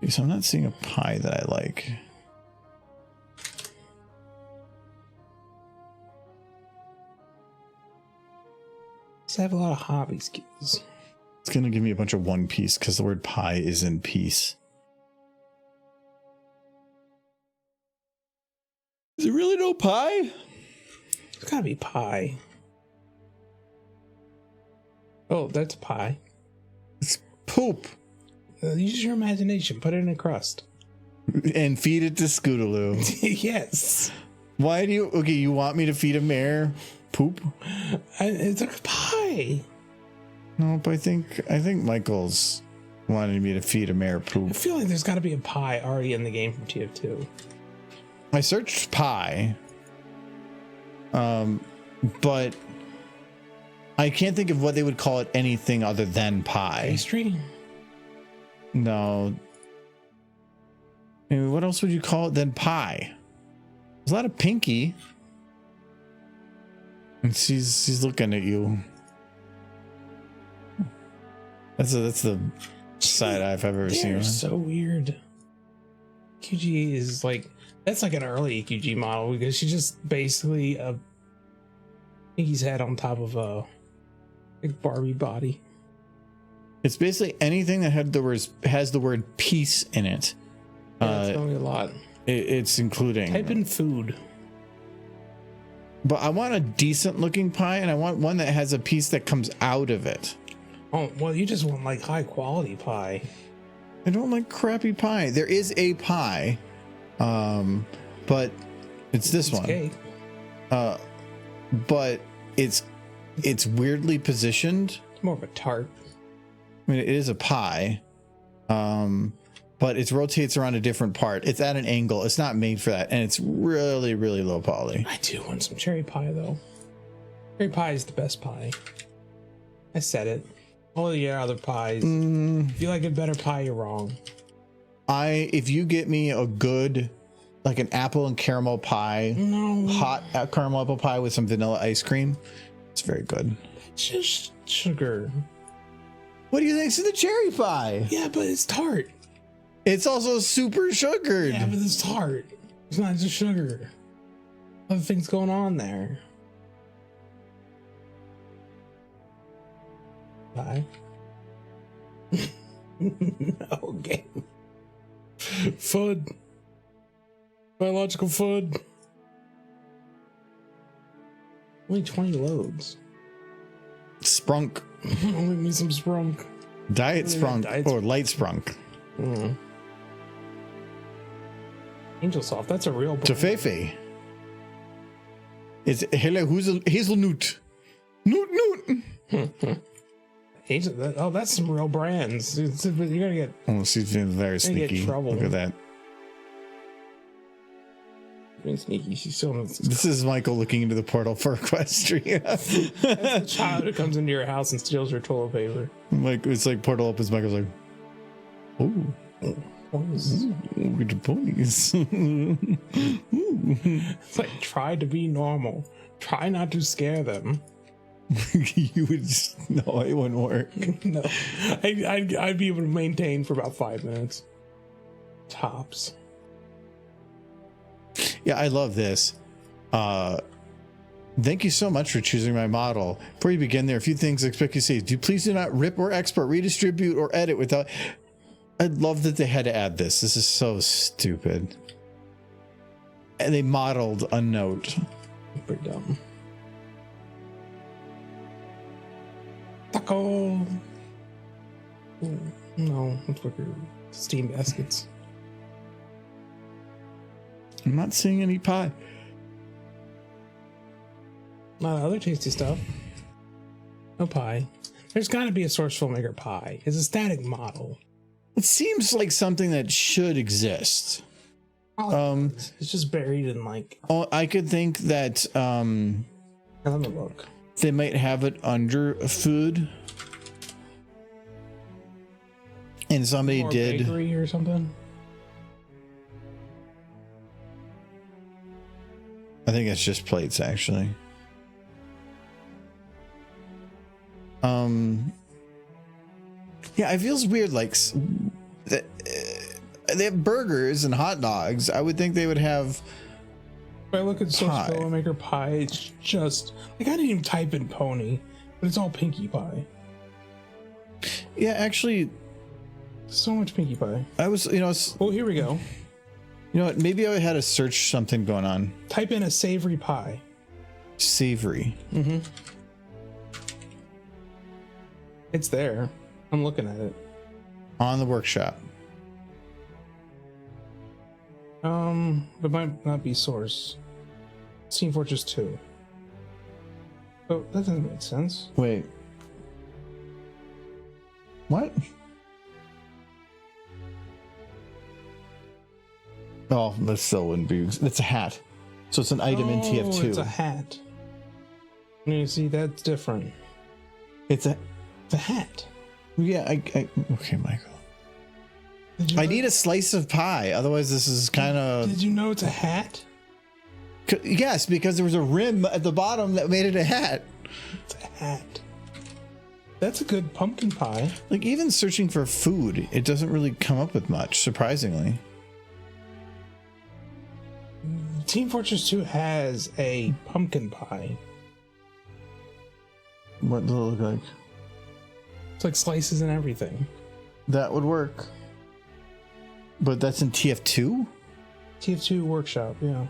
Speaker 1: So I'm not seeing a pie that I like.
Speaker 6: I have a lot of hobby skills.
Speaker 1: It's going to give me a bunch of One Piece because the word pie is in peace. Is it really no pie?
Speaker 6: It's gotta be pie. Oh, that's pie.
Speaker 1: It's poop.
Speaker 6: Use your imagination. Put it in a crust.
Speaker 1: And feed it to Scootaloo.
Speaker 6: Yes.
Speaker 1: Why do you... Okay, you want me to feed a mare poop?
Speaker 6: It's a pie.
Speaker 1: No, but I think Michael's wanted me to feed a mare poop.
Speaker 6: I feel like there's got to be a pie already in the game from TF2.
Speaker 1: I searched pie, but I can't think of what they would call it anything other than pie.
Speaker 6: Pastry?
Speaker 1: No. I mean, what else would you call it than pie? There's a lot of Pinky. And she's looking at you. That's the side I've ever seen.
Speaker 6: They're so weird. QG is like, that's like an early QG model because she's just basically a Pinky's head on top of a big Barbie body.
Speaker 1: It's basically anything that has the word peace in it.
Speaker 6: Yeah, it's only a lot.
Speaker 1: It's including.
Speaker 6: Type in food.
Speaker 1: But I want a decent looking pie, and I want one that has a piece that comes out of it.
Speaker 6: Oh, well, you just want like high quality pie.
Speaker 1: I don't like crappy pie. There is a pie, but it's this one.
Speaker 6: Cake.
Speaker 1: But it's weirdly positioned.
Speaker 6: It's more of a tart.
Speaker 1: I mean, it is a pie, but it rotates around a different part. It's at an angle. It's not made for that, and it's really, really low poly.
Speaker 6: I do want some cherry pie though. Cherry pie is the best pie. I said it. All the other pies. If you like a better pie, you're wrong.
Speaker 1: If you get me a good, like an apple and caramel pie, hot caramel apple pie with some vanilla ice cream, it's very good.
Speaker 6: It's just sugar.
Speaker 1: What do you think's in the cherry pie?
Speaker 6: Yeah, but it's tart.
Speaker 1: It's also super sugared.
Speaker 6: Yeah, but it's tart. It's not just sugar. Other things going on there. Pie. Okay. Food. Biological food. Only 20 loads.
Speaker 1: Sprunk.
Speaker 6: Only me some sprunk.
Speaker 1: Diet sprunk or light sprunk.
Speaker 6: Angel Soft, that's a real brand.
Speaker 1: Toffefe. It's hazelnut. Newt.
Speaker 6: Oh, that's some real brands. You're gonna get.
Speaker 1: Oh, she's been very sneaky.
Speaker 6: Trouble.
Speaker 1: Look at that.
Speaker 6: Being sneaky. She's still.
Speaker 1: This is Michael looking into the portal for Equestria.
Speaker 6: That's the child who comes into your house and steals your toilet paper.
Speaker 1: Like it's like portal opens. Michael's like, oh, look at the ponies.
Speaker 6: It's like try to be normal. Try not to scare them.
Speaker 1: You would just, no, it wouldn't work.
Speaker 6: No, I'd be able to maintain for about 5 minutes. Tops.
Speaker 1: Yeah, I love this. Thank you so much for choosing my model. Before you begin, there are a few things I expect you to say. Please do not rip or export, redistribute, or edit without. I love that they had to add this. This is so stupid. And they modeled a note.
Speaker 6: Pretty dumb. Taco. Ooh, no, it's like steam baskets.
Speaker 1: I'm not seeing any pie.
Speaker 6: Not other tasty stuff. No pie. There's got to be a source filmmaker pie. It's a static model.
Speaker 1: It seems like something that should exist.
Speaker 6: It's just buried in like.
Speaker 1: Oh, I could think that
Speaker 6: Let me look.
Speaker 1: they might have it under food, and somebody
Speaker 6: Or
Speaker 1: did.
Speaker 6: bakery or something.
Speaker 1: I think it's just plates, actually. Yeah, it feels weird. Like they have burgers and hot dogs. I would think they would have.
Speaker 6: If I look at source
Speaker 1: Pie.
Speaker 6: filmmaker pie, it's just like I didn't even type in pony, but it's all Pinkie Pie.
Speaker 1: Yeah, actually,
Speaker 6: So much Pinkie Pie.
Speaker 1: I was.
Speaker 6: Oh, here we go.
Speaker 1: You know what? Maybe I had to search something going on.
Speaker 6: Type in a savory pie.
Speaker 1: Savory.
Speaker 6: Mm-hmm. It's there. I'm looking at it.
Speaker 1: On the workshop.
Speaker 6: It might not be source. Team Fortress 2. Oh, that doesn't make sense.
Speaker 1: Wait. What? Oh, that still wouldn't be. It's a hat. So it's an item in TF2.
Speaker 6: It's a hat. You see, that's different.
Speaker 1: It's a
Speaker 6: hat.
Speaker 1: Yeah, okay, Michael. I need a slice of pie. Otherwise, this is kind of.
Speaker 6: Did you know it's a hat?
Speaker 1: Yes, because there was a rim at the bottom that made it a hat.
Speaker 6: It's a hat. That's a good pumpkin pie.
Speaker 1: Like, even searching for food, it doesn't really come up with much, surprisingly.
Speaker 6: Team Fortress 2 has a pumpkin pie.
Speaker 1: What does it look like?
Speaker 6: It's like slices and everything.
Speaker 1: That would work. But that's in TF2?
Speaker 6: TF2 Workshop, yeah.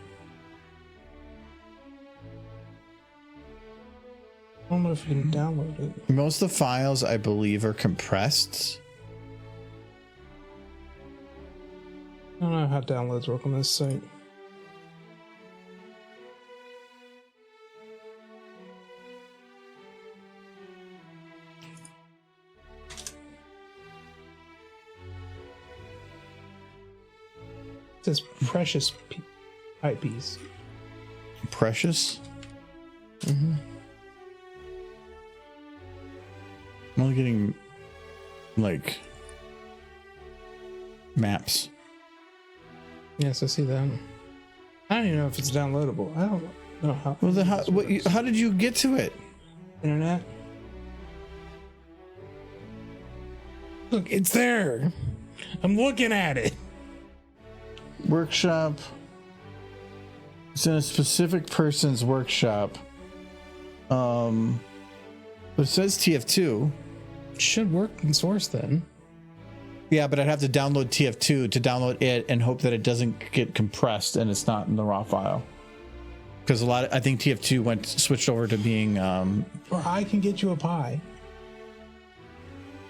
Speaker 6: I don't know if you can download it.
Speaker 1: Most of the files, I believe, are compressed.
Speaker 6: I don't know how downloads work on this site. It says precious pie piece.
Speaker 1: Precious?
Speaker 6: Mm-hmm.
Speaker 1: I'm only getting, like, maps.
Speaker 6: Yes, I see that. I don't even know if it's downloadable. I don't know how.
Speaker 1: Well, then how did you get to it?
Speaker 6: Internet. Look, it's there. I'm looking at it.
Speaker 1: Workshop. It's in a specific person's workshop. But it says TF2.
Speaker 6: It should work in source then.
Speaker 1: Yeah, but I'd have to download TF2 to download it and hope that it doesn't get compressed and it's not in the raw file. Because I think TF2 switched over to being.
Speaker 6: Or I can get you a pie.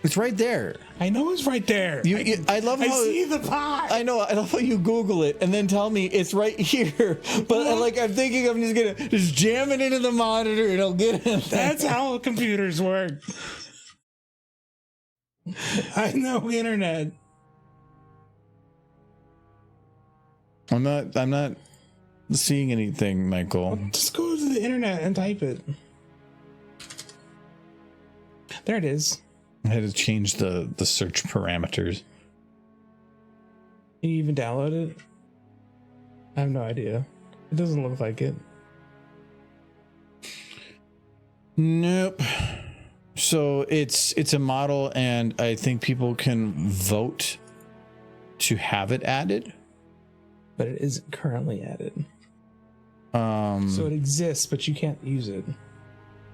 Speaker 1: It's right there.
Speaker 6: I know it's right there.
Speaker 1: I love how
Speaker 6: I see the pie.
Speaker 1: I know. I love how you Google it and then tell me it's right here. But I'm thinking I'm just gonna jam it into the monitor and I'll get it.
Speaker 6: That's how computers work. I know internet.
Speaker 1: I'm not seeing anything, Michael.
Speaker 6: Just go to the internet and type it. There it is.
Speaker 1: I had to change the search parameters.
Speaker 6: Can you even download it? I have no idea. It doesn't look like it.
Speaker 1: Nope. So it's a model, and I think people can vote to have it added,
Speaker 6: but it isn't currently added. So it exists, but you can't use it.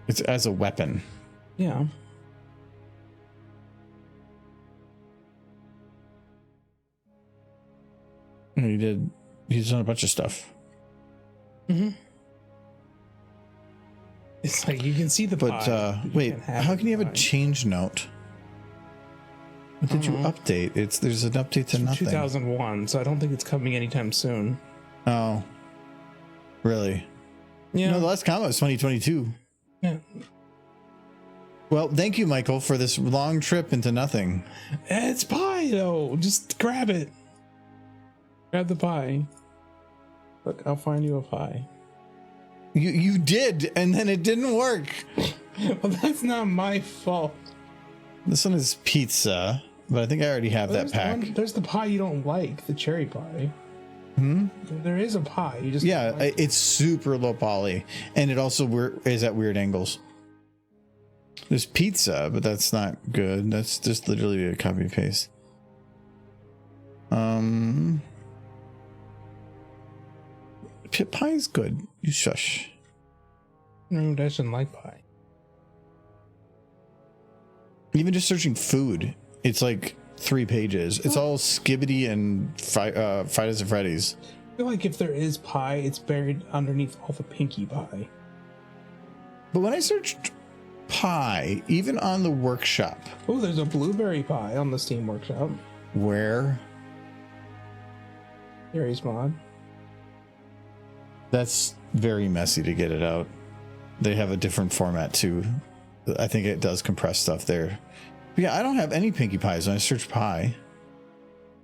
Speaker 1: It's as a weapon.
Speaker 6: Yeah.
Speaker 1: He's done a bunch of stuff.
Speaker 6: Mm-hmm. It's like you can see the
Speaker 1: but
Speaker 6: pie,
Speaker 1: wait, how can you have a change note? What did you update? There's an update to nothing.
Speaker 6: 2001, so I don't think it's coming anytime soon.
Speaker 1: Oh, really?
Speaker 6: Yeah.
Speaker 1: No, the last comment was 2022.
Speaker 6: Yeah.
Speaker 1: Well, thank you, Michael, for this long trip into nothing.
Speaker 6: It's pie, though. Just grab it. Grab the pie. Look, I'll find you a pie.
Speaker 1: You did, and then it didn't work.
Speaker 6: Well, that's not my fault.
Speaker 1: This one is pizza, but I think I already have that pack.
Speaker 6: There's the pie you don't like, the cherry pie. There is a pie. You just
Speaker 1: it's super low poly, and it also is at weird angles. There's pizza, but that's not good. That's just literally a copy paste. Pie is good. You shush.
Speaker 6: No, that shouldn't like pie.
Speaker 1: Even just searching food, it's like 3 pages. It's all Skibbity and Fridays and Freddy's.
Speaker 6: I feel like if there is pie, it's buried underneath all the pinky pie.
Speaker 1: But when I searched pie, even on the workshop.
Speaker 6: Oh, there's a blueberry pie on the Steam Workshop.
Speaker 1: Where?
Speaker 6: Gary's mod.
Speaker 1: That's very messy to get it out. They have a different format too. I think it does compress stuff there. But yeah, I don't have any pinkie pies when I search pie.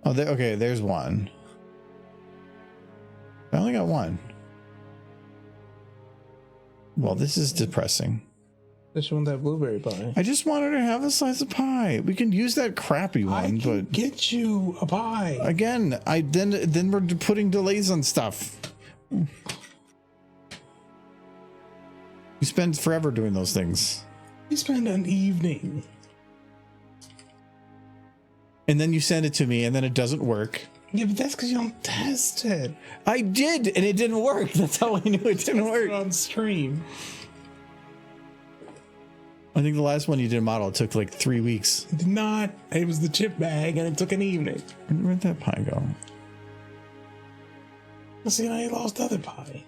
Speaker 1: Oh, okay, there's one. I only got one. Well, this is depressing.
Speaker 6: This one, that blueberry pie.
Speaker 1: I just wanted to have a slice of pie. We can use that crappy one,
Speaker 6: I can get you a pie.
Speaker 1: Again, then we're putting delays on stuff. You spend forever doing those things.
Speaker 6: You spend an evening.
Speaker 1: And then you send it to me, and then it doesn't work.
Speaker 6: Yeah, but that's because you don't test it.
Speaker 1: I did, and it didn't work. That's how I knew it didn't work.
Speaker 6: On stream.
Speaker 1: I think the last one you did model took like 3 weeks.
Speaker 6: It did not. It was the chip bag, and it took an evening.
Speaker 1: Where'd that pie go?
Speaker 6: See, I lost the other pie.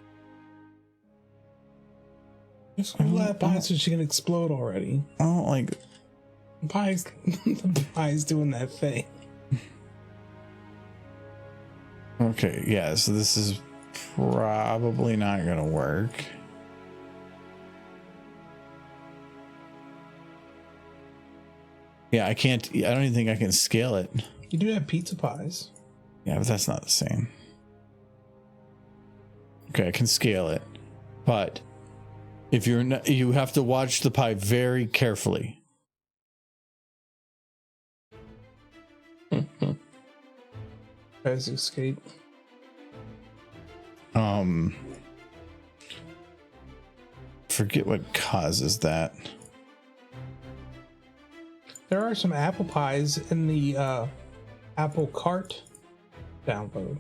Speaker 6: Just grab that pie so she can explode already.
Speaker 1: Oh, like
Speaker 6: the pie's doing that thing.
Speaker 1: Okay, yeah. So this is probably not gonna work. Yeah, I can't. I don't even think I can scale it.
Speaker 6: You do have pizza pies.
Speaker 1: Yeah, but that's not the same. Okay, I can scale it, but if you're not, you have to watch the pie very carefully.
Speaker 6: Tries to escape.
Speaker 1: forget what causes that.
Speaker 6: There are some apple pies in the Apple Cart download.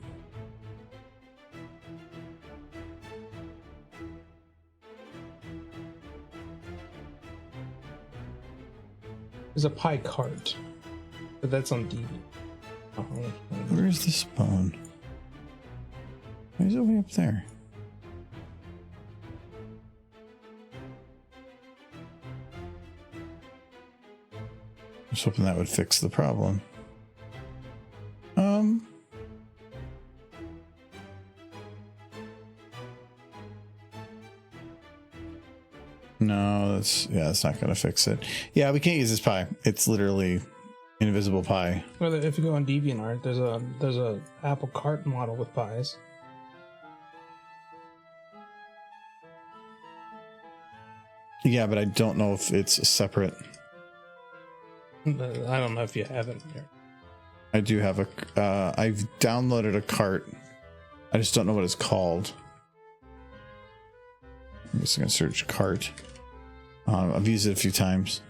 Speaker 6: There's a pie cart, but that's on DVD.
Speaker 1: Where's the spawn? Why is it way up there? I was hoping that would fix the problem. No, that's not gonna fix it. Yeah, we can't use this pie. It's literally invisible pie.
Speaker 6: Well, if you go on DeviantArt, there's a Apple Cart model with pies.
Speaker 1: Yeah, but I don't know if it's separate.
Speaker 6: I don't know if you have it here.
Speaker 1: I do have I've downloaded a cart. I just don't know what it's called. I'm just gonna search cart. I've used it a few times.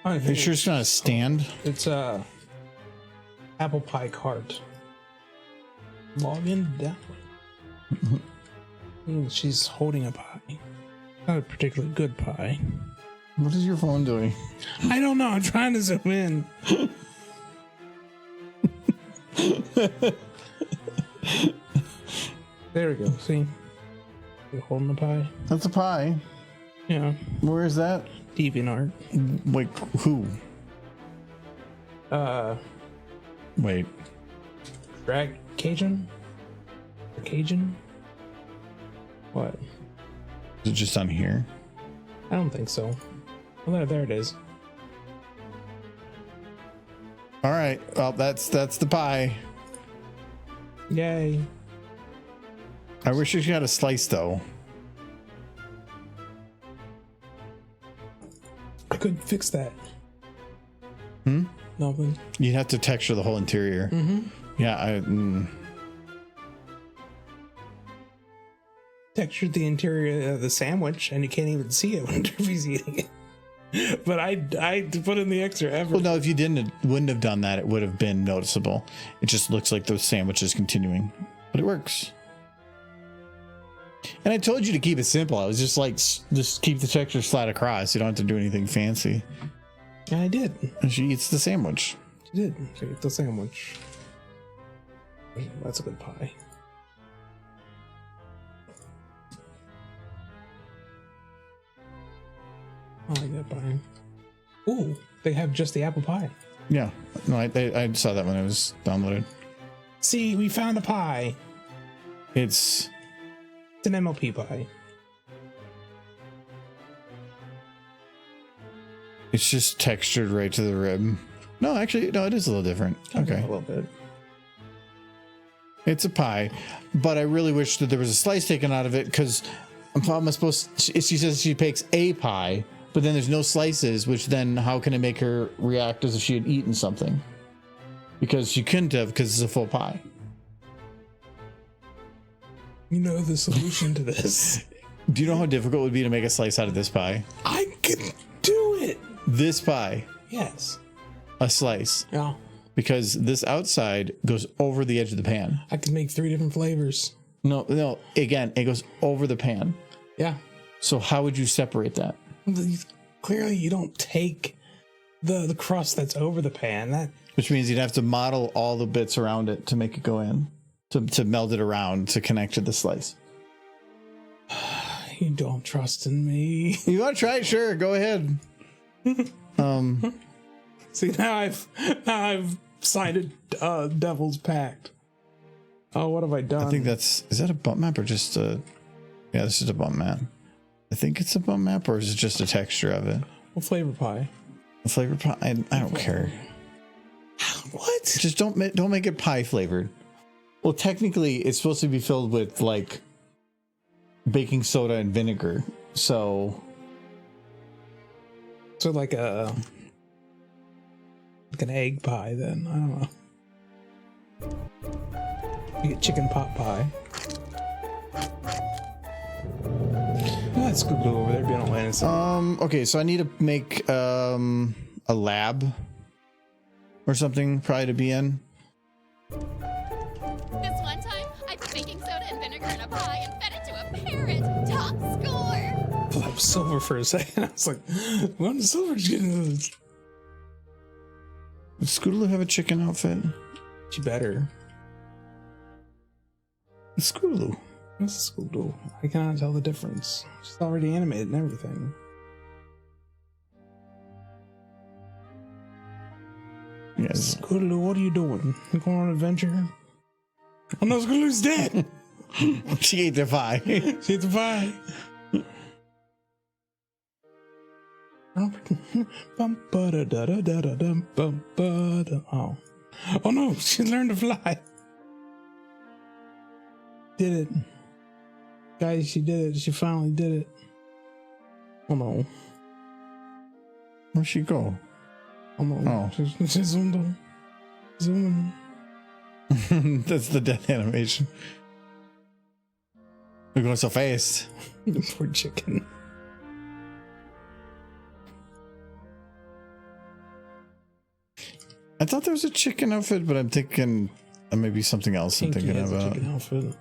Speaker 1: Are you sure it's not a stand?
Speaker 6: It's a apple pie cart. Log in that way. She's holding a pie. Not a particularly good pie.
Speaker 1: What is your phone doing?
Speaker 6: I don't know. I'm trying to zoom in. There we go. See? You're holding the pie.
Speaker 1: That's a pie.
Speaker 6: Yeah.
Speaker 1: Where is that?
Speaker 6: DeviantArt.
Speaker 1: Wait, who? Wait.
Speaker 6: Drag Cajun? Or Cajun? What?
Speaker 1: Is it just on here?
Speaker 6: I don't think so. Well, there it is.
Speaker 1: All right. Well, that's the pie.
Speaker 6: Yay.
Speaker 1: I wish you had a slice though.
Speaker 6: I couldn't fix that. Nothing.
Speaker 1: You'd have to texture the whole interior. Yeah,
Speaker 6: Textured the interior of the sandwich, and you can't even see it when Derby's eating it. But I put in the extra effort.
Speaker 1: well, no, if you wouldn't have done that, it would have been noticeable. It just looks like the sandwich is continuing, but it works. And I told you to keep it simple. I was just like, just keep the texture flat across. You don't have to do anything fancy.
Speaker 6: Yeah, I did.
Speaker 1: And she eats the sandwich.
Speaker 6: She did. She ate the sandwich. That's a good pie. I like that pie. Ooh, they have just the apple pie.
Speaker 1: Yeah. No, I saw that when it was downloaded.
Speaker 6: See, we found a pie.
Speaker 1: It's
Speaker 6: It's an MLP pie.
Speaker 1: It's just textured right to the rib. No, actually, no, it is a little different. Okay.
Speaker 6: A little bit.
Speaker 1: It's a pie, but I really wish that there was a slice taken out of it because I'm supposed. She says she bakes a pie, but then there's no slices. Which then, how can it make her react as if she had eaten something? Because she couldn't have, because it's a full pie.
Speaker 6: You know the solution to this.
Speaker 1: Do you know how difficult it would be to make a slice out of this pie?
Speaker 6: I can do it.
Speaker 1: This pie,
Speaker 6: Yes.
Speaker 1: a slice,
Speaker 6: Yeah.
Speaker 1: because this outside goes over the edge of the pan.
Speaker 6: I can make 3 different flavors.
Speaker 1: No. Again, it goes over the pan.
Speaker 6: Yeah.
Speaker 1: So how would you separate that?
Speaker 6: Clearly, you don't take the crust that's over the pan. That
Speaker 1: Which means you'd have to model all the bits around it to make it go in, to meld it around to connect to the slice.
Speaker 6: you don't trust in me.
Speaker 1: You want to try it? Sure, go ahead.
Speaker 6: See, now I've signed a Devil's Pact. Oh, what have I done?
Speaker 1: I think is that a bump map or just a? Yeah, this is a bump map. I think it's a bump map, or is it just a texture of it?
Speaker 6: What flavor pie?
Speaker 1: The flavor pie. I don't care.
Speaker 6: What?
Speaker 1: Just don't make it pie flavored. Well, technically, it's supposed to be filled with like baking soda and vinegar. So
Speaker 6: So like an egg pie then. I don't know. You get chicken pot pie. That's Scooby over there being all innocent.
Speaker 1: Okay, so I need to make a lab or something probably to be in.
Speaker 4: This one time, I put baking soda and vinegar in a pie and fed it to a parrot. Top score!
Speaker 6: I thought I was Silver for a second. I was like, when is Silver getting this?
Speaker 1: Does Scootaloo have a chicken outfit?
Speaker 6: She better.
Speaker 1: It's Scootaloo.
Speaker 6: What's Scooby-Doo? I cannot tell the difference. She's already animated and everything.
Speaker 1: Yes.
Speaker 6: Scooby-Doo, what are you doing? You going on an adventure? Oh no, Scooby-Doo's dead!
Speaker 1: She ate the pie.
Speaker 6: She ate the pie. Oh. Oh no, she learned to fly. Did it. Guys, she did it. She finally did it. Oh no.
Speaker 1: Where'd she go?
Speaker 6: Oh no.
Speaker 1: Oh.
Speaker 6: She zoomed on. Zooming.
Speaker 1: That's the death animation. We're going so fast.
Speaker 6: The poor chicken.
Speaker 1: I thought there was a chicken outfit, but I'm thinking maybe something else I'm
Speaker 6: Pinky
Speaker 1: thinking
Speaker 6: has a
Speaker 1: about.
Speaker 6: chicken outfit.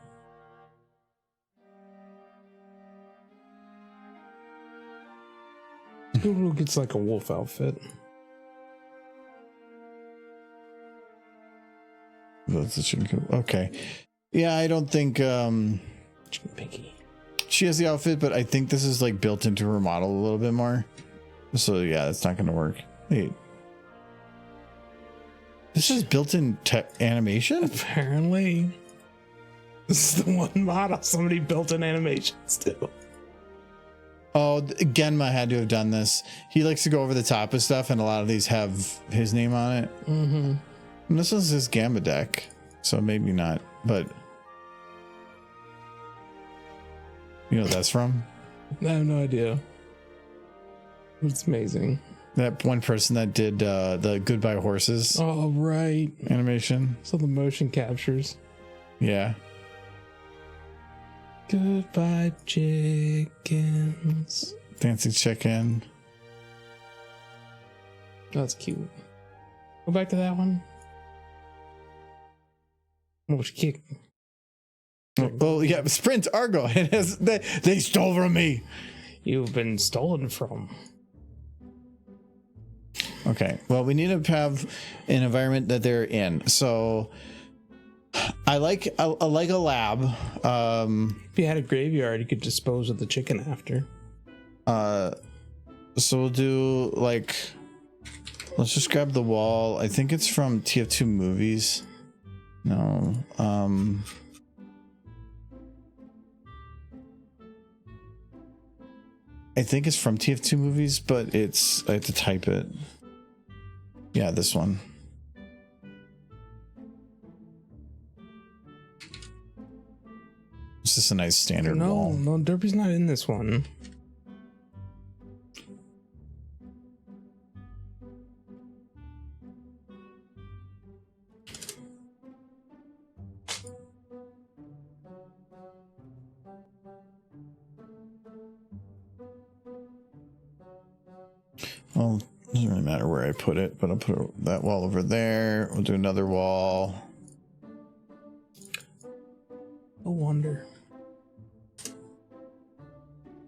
Speaker 6: Scooby-Doo gets like a wolf outfit.
Speaker 1: That's the chicken coop. Okay. Yeah, I don't think
Speaker 6: Chicken Pinky.
Speaker 1: she has the outfit, but I think this is like built into her model a little bit more. So yeah, that's not going to work. Wait. This is built-in animation?
Speaker 6: Apparently. This is the one model somebody built in animations too.
Speaker 1: Oh, Genma had to have done this. He likes to go over the top of stuff, and a lot of these have his name on it.
Speaker 6: Mm-hmm.
Speaker 1: And this is his Gamma deck, so maybe not, but you know what that's from?
Speaker 6: I have no idea. It's amazing.
Speaker 1: That one person that did the Goodbye Horses
Speaker 6: Oh, right.
Speaker 1: animation.
Speaker 6: So the motion captures.
Speaker 1: Yeah.
Speaker 6: Goodbye, chickens.
Speaker 1: Fancy chicken.
Speaker 6: That's cute. Go back to that one. Oh, she kicked.
Speaker 1: Well, yeah, Sprint Argo. It has, they stole from me.
Speaker 6: You've been stolen from.
Speaker 1: Okay. Well, we need to have an environment that they're in. So I like a lab.
Speaker 6: If you had a graveyard, you could dispose of the chicken after.
Speaker 1: So we'll do like, let's just grab the wall. I think it's from TF2 movies. No. I think it's from TF2 movies, but I have to type it. Yeah, this one. It's just a nice standard wall.
Speaker 6: No, Derpy's not in this one.
Speaker 1: Well, it doesn't really matter where I put it, but I'll put that wall over there. We'll do another wall.
Speaker 6: No wonder.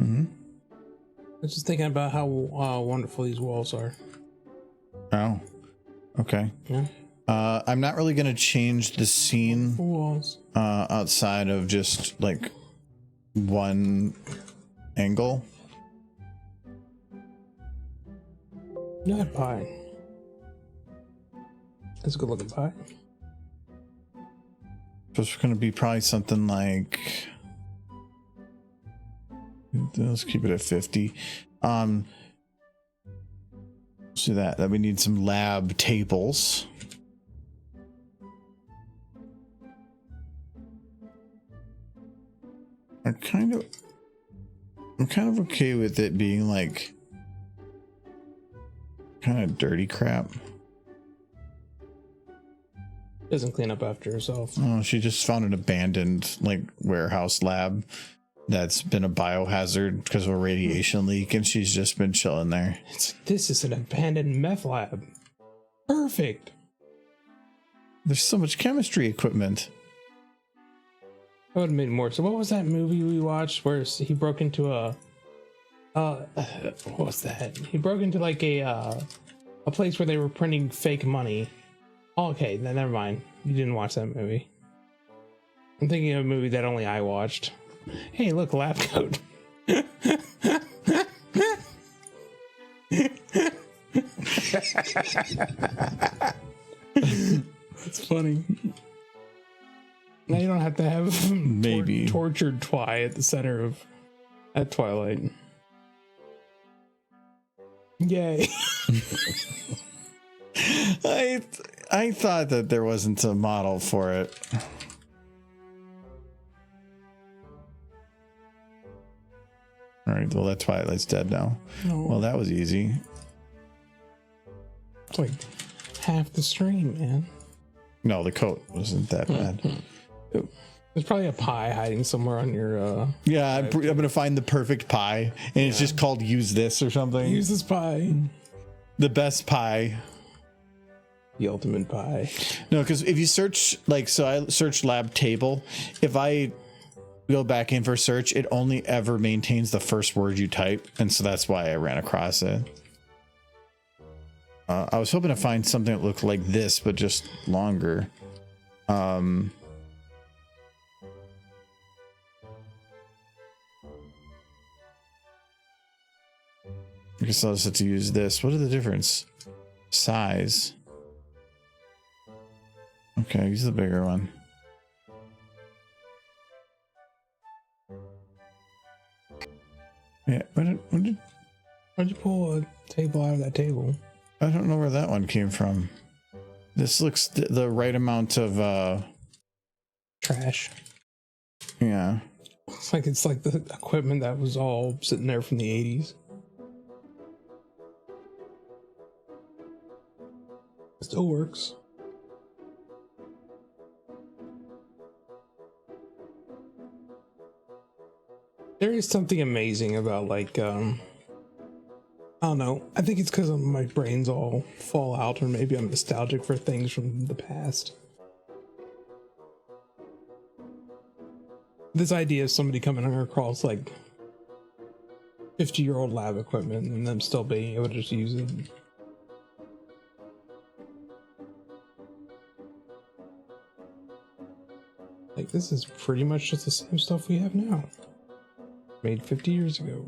Speaker 1: Mm-hmm.
Speaker 6: I was just thinking about how wonderful these walls are.
Speaker 1: Oh, okay.
Speaker 6: Yeah.
Speaker 1: I'm not really going to change the scene
Speaker 6: Walls.
Speaker 1: outside of just like one angle.
Speaker 6: You had pie. That's a good looking pie.
Speaker 1: So it's going to be probably something like, let's keep it at 50. So that we need some lab tables. I'm kind of okay with it being like kind of dirty crap.
Speaker 6: Doesn't clean up after herself.
Speaker 1: Oh, she just found an abandoned like warehouse lab that's been a biohazard because of a radiation leak, and she's just been chilling there.
Speaker 6: This is an abandoned meth lab. Perfect.
Speaker 1: There's so much chemistry equipment.
Speaker 6: That would have made more. So what was that movie we watched where he broke into a what was that? He broke into like a place where they were printing fake money. Oh, okay, then never mind. You didn't watch that movie. I'm thinking of a movie that only I watched. Hey, look, lab coat. It's funny. Now you don't have to have
Speaker 1: Maybe
Speaker 6: tortured Twi at the center of at Twilight. Yay.
Speaker 1: I thought that there wasn't a model for it. All right, well, that Twilight's dead now.
Speaker 6: No.
Speaker 1: Well, that was easy.
Speaker 6: It's like half the stream, man.
Speaker 1: No, the coat wasn't that bad.
Speaker 6: There's probably a pie hiding somewhere on your
Speaker 1: Yeah, I'm gonna find the perfect pie, and it's just called "Use This" or something.
Speaker 6: use this pie.
Speaker 1: The best pie.
Speaker 6: The ultimate pie.
Speaker 1: No, because if you search, like, so I searched lab table. If I go back in for search, it only ever maintains the first word you type, and so that's why I ran across it. I was hoping to find something that looked like this, but just longer. I guess I'll just have to use this. What are the difference? Size. Okay, use the bigger one. Yeah, why'd
Speaker 6: Why'd you pull a table out of that table?
Speaker 1: I don't know where that one came from. This looks the right amount of
Speaker 6: Trash.
Speaker 1: yeah.
Speaker 6: It's like the equipment that was all sitting there from the 80s. Still works. There is something amazing about like I don't know. I think it's because my brain's all fall out, or maybe I'm nostalgic for things from the past. This idea of somebody coming across like 50-year-old lab equipment and them still being able to just use it. Like, this is pretty much just the same stuff we have now. Made 50 years ago.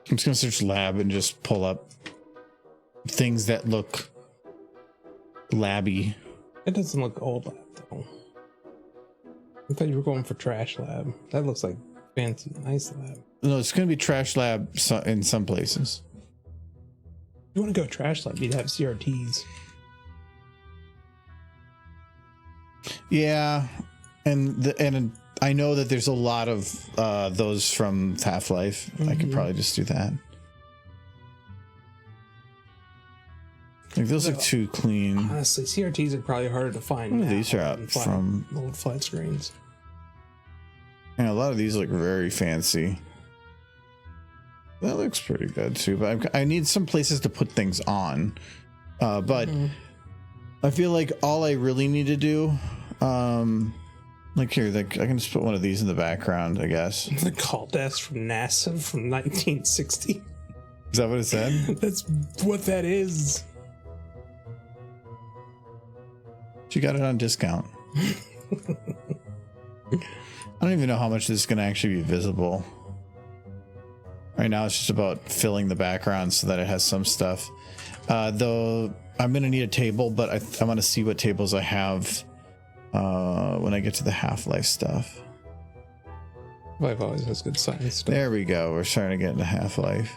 Speaker 1: I'm just gonna search lab and just pull up things that look labby.
Speaker 6: It doesn't look old lab though. I thought you were going for trash lab. That looks like fancy, nice lab.
Speaker 1: No, it's gonna be trash lab in some places.
Speaker 6: If you want to go trash lab, you'd have CRTs.
Speaker 1: Yeah, and I know that there's a lot of those from Half-Life. I could probably just do that. Like, those look too clean.
Speaker 6: Honestly, CRTs are probably harder to find.
Speaker 1: Now these are out from
Speaker 6: old flat screens.
Speaker 1: And a lot of these look very fancy. That looks pretty good too, but I need some places to put things on. But I feel like all I really need to do, like here, like I can just put one of these in the background, I guess.
Speaker 6: The call desk from NASA from 1960.
Speaker 1: Is that what it said?
Speaker 6: That's what that is.
Speaker 1: She got it on discount. I don't even know how much this is going to actually be visible. Right now it's just about filling the background so that it has some stuff. Though I'm going to need a table, but I want to see what tables I have when I get to the Half-Life stuff.
Speaker 6: Life always has good science stuff.
Speaker 1: There we go. We're starting to get into Half-Life.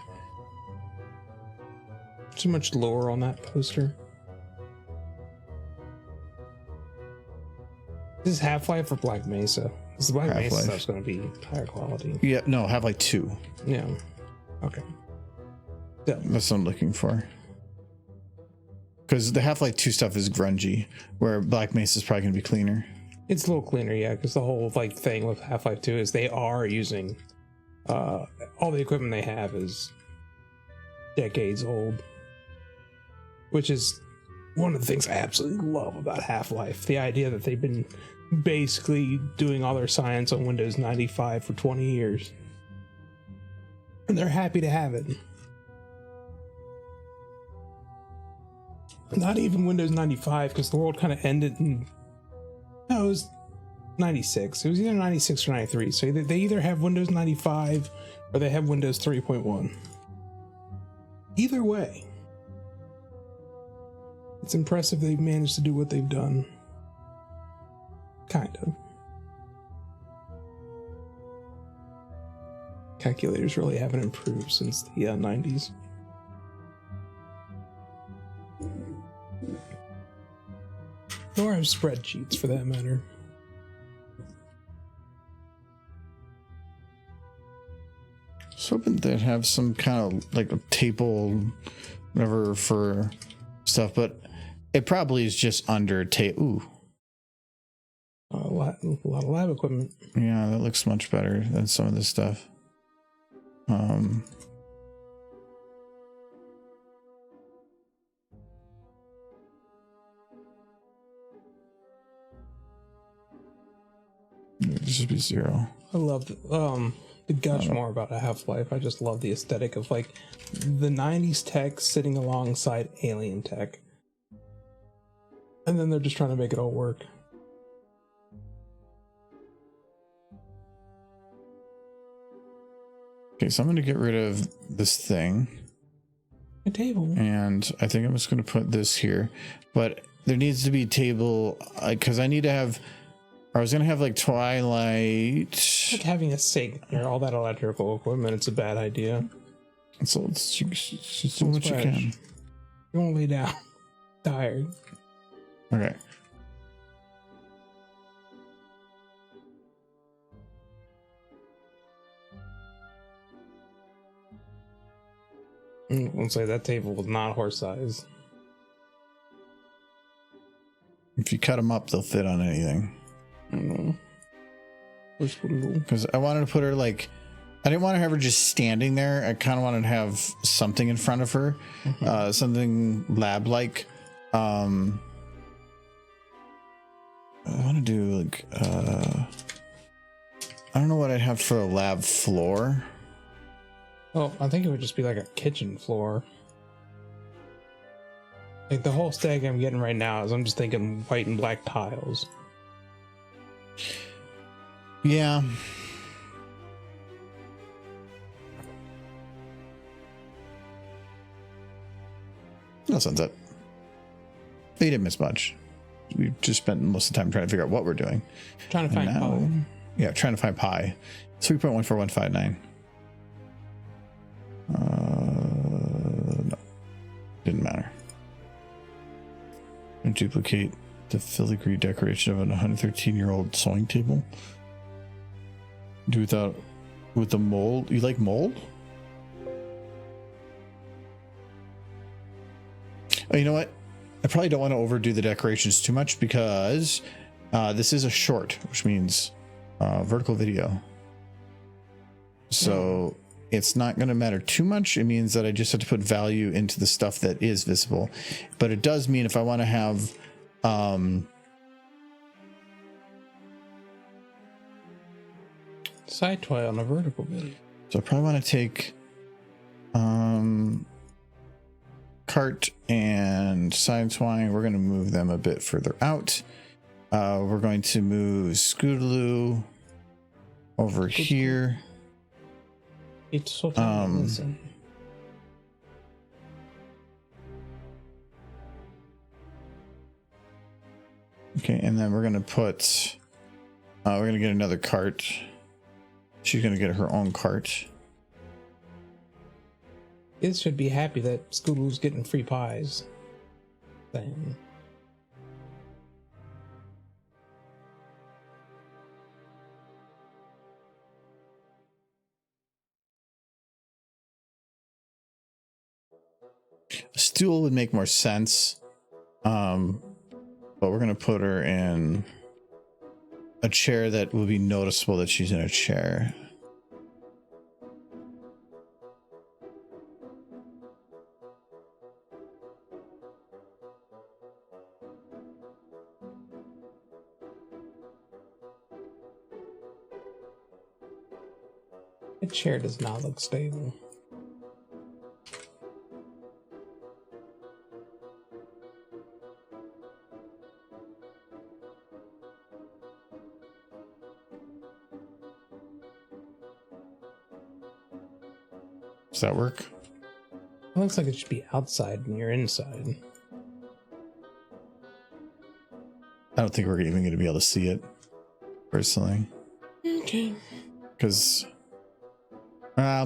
Speaker 6: Too much lore on that poster. This is Half-Life or Black Mesa? This is Black Mesa
Speaker 1: Half-Life.
Speaker 6: stuff's going to be higher quality.
Speaker 1: Yeah, no, Half-Life 2.
Speaker 6: Yeah. Okay. Yeah.
Speaker 1: That's what I'm looking for. Because the Half-Life 2 stuff is grungy, where Black Mesa is probably going to be cleaner.
Speaker 6: It's a little cleaner, yeah, because the whole like thing with Half-Life 2 is they are using all the equipment they have is decades old, which is one of the things I absolutely love about Half-Life. The idea that they've been basically doing all their science on Windows 95 for 20 years, and they're happy to have it. Not even Windows 95, because the world kind of ended in... No, it was 96. It was either 96 or 93. So they either have Windows 95 or they have Windows 3.1. Either way, it's impressive they've managed to do what they've done. Kind of. Calculators really haven't improved since the 90s. Nor have spreadsheets, for that matter.
Speaker 1: I was hoping they'd have some kind of like a table, whatever, for stuff, but it probably is just under table. Ooh.
Speaker 6: A lot of lab equipment.
Speaker 1: Yeah, that looks much better than some of this stuff. This should be 0.
Speaker 6: I love to gush more about a Half-Life. I just love the aesthetic of like the 90s tech sitting alongside alien tech. And then they're just trying to make it all work.
Speaker 1: Okay, so I'm going to get rid of this thing.
Speaker 6: A table.
Speaker 1: And I think I'm just going to put this here. But there needs to be a table, because I need to have... I was going to have like Twilight.
Speaker 6: Like having a sink near all that electrical equipment, it's a bad idea.
Speaker 1: So let's just do what you can.
Speaker 6: You won't lay down. Tired.
Speaker 1: Okay.
Speaker 6: I'll say that table was not horse size.
Speaker 1: If you cut them up, they'll fit on anything.
Speaker 6: I don't know.
Speaker 1: Because I wanted to put her like, I didn't want to have her just standing there. I kind of wanted to have something in front of her, something lab-like. I want to do like, I don't know what I'd have for a lab floor.
Speaker 6: Oh, I think it would just be like a kitchen floor. Like the whole stag I'm getting right now is I'm just thinking white and black tiles.
Speaker 1: Yeah. No sunset. You didn't miss much. We just spent most of the time trying to figure out what we're doing.
Speaker 6: Trying to find pi.
Speaker 1: Yeah, trying to find pi. 3.14159. No. Didn't matter. And duplicate the filigree decoration of a 113-year-old sewing table. Do without with the mold. You like mold? Oh, you know what? I probably don't want to overdo the decorations too much because this is a short, which means vertical video. So it's not going to matter too much. It means that I just have to put value into the stuff that is visible. But it does mean if I want to have
Speaker 6: side toy on a vertical video.
Speaker 1: So I probably want to take cart and side twine. We're going to move them a bit further out. We're going to move Scootaloo over here.
Speaker 6: It's so tiny.
Speaker 1: Okay, and then we're going to put we're going to get another cart. She's going to get her own cart.
Speaker 6: Kids should be happy that Scootaloo's getting free pies. Thing.
Speaker 1: stool would make more sense. But we're gonna put her in a chair that will be noticeable that she's in a chair.
Speaker 6: The chair does not look stable.
Speaker 1: Does that work?
Speaker 6: It looks like it should be outside and you're inside.
Speaker 1: I don't think we're even going to be able to see it, personally.
Speaker 6: Okay.
Speaker 1: Because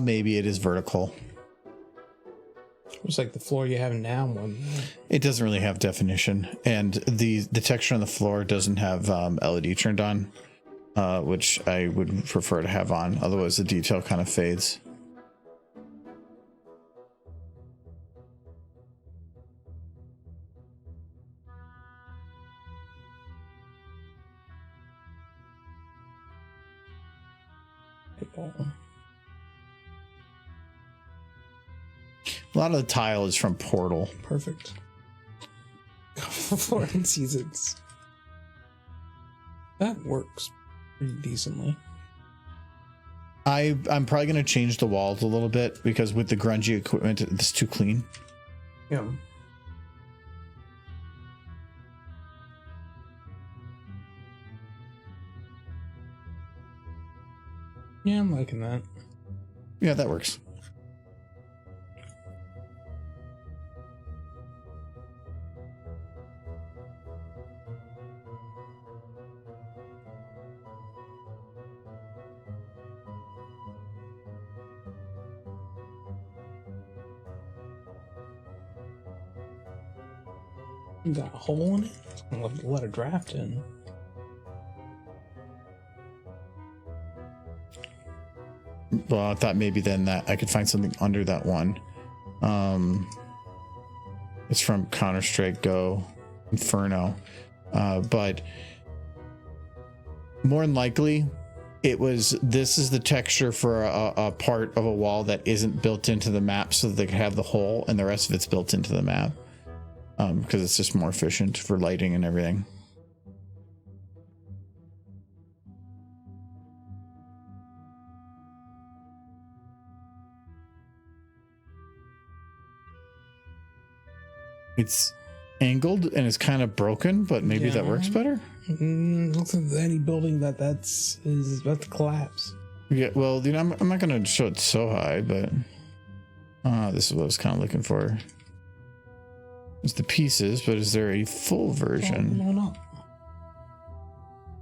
Speaker 1: maybe it is vertical.
Speaker 6: It's like the floor you have now. One.
Speaker 1: It doesn't really have definition, and the texture on the floor doesn't have LED turned on, which I would prefer to have on. Otherwise, the detail kind of fades. A lot of the tile is from Portal.
Speaker 6: Perfect. Floor and seasons. That works pretty decently.
Speaker 1: I'm probably going to change the walls a little bit because with the grungy equipment, it's too clean.
Speaker 6: Yeah. Yeah, I'm liking that.
Speaker 1: Yeah, that works.
Speaker 6: You got a hole in it? I'd love to let a draft in.
Speaker 1: Well, I thought maybe then that I could find something under that one. It's from Counter-Strike Go Inferno. But more than likely, this is the texture for a part of a wall that isn't built into the map so that they could have the hole and the rest of it's built into the map. Because it's just more efficient for lighting and everything. It's angled and it's kind of broken, but maybe that works better.
Speaker 6: Looks like any building that's about to collapse.
Speaker 1: Yeah, well, you know, I'm not going to show it so high, but this is what I was kind of looking for. It's the pieces, but is there a full version?
Speaker 6: Blow it up.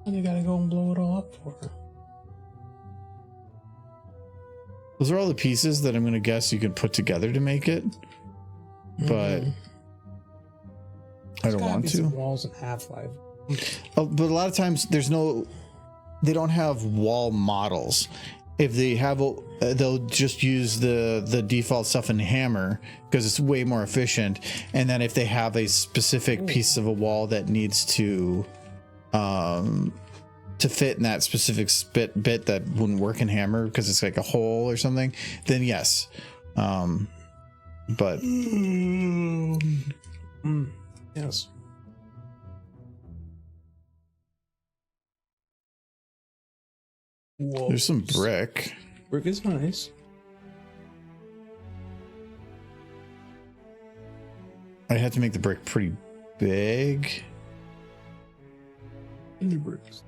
Speaker 6: What do you gotta go and blow it all up for?
Speaker 1: Those are all the pieces that I'm going to guess you can put together to make it, but I don't want to.
Speaker 6: Walls in Half-Life.
Speaker 1: But a lot of times they don't have wall models. If they have, they'll just use the default stuff in Hammer because it's way more efficient. And then if they have a specific piece of a wall that needs to fit in that specific bit that wouldn't work in Hammer because it's like a hole or something, then yes. But
Speaker 6: yes. Whoa.
Speaker 1: There's some brick.
Speaker 6: Brick is nice.
Speaker 1: I had to make the brick pretty big.
Speaker 6: Indie bricks.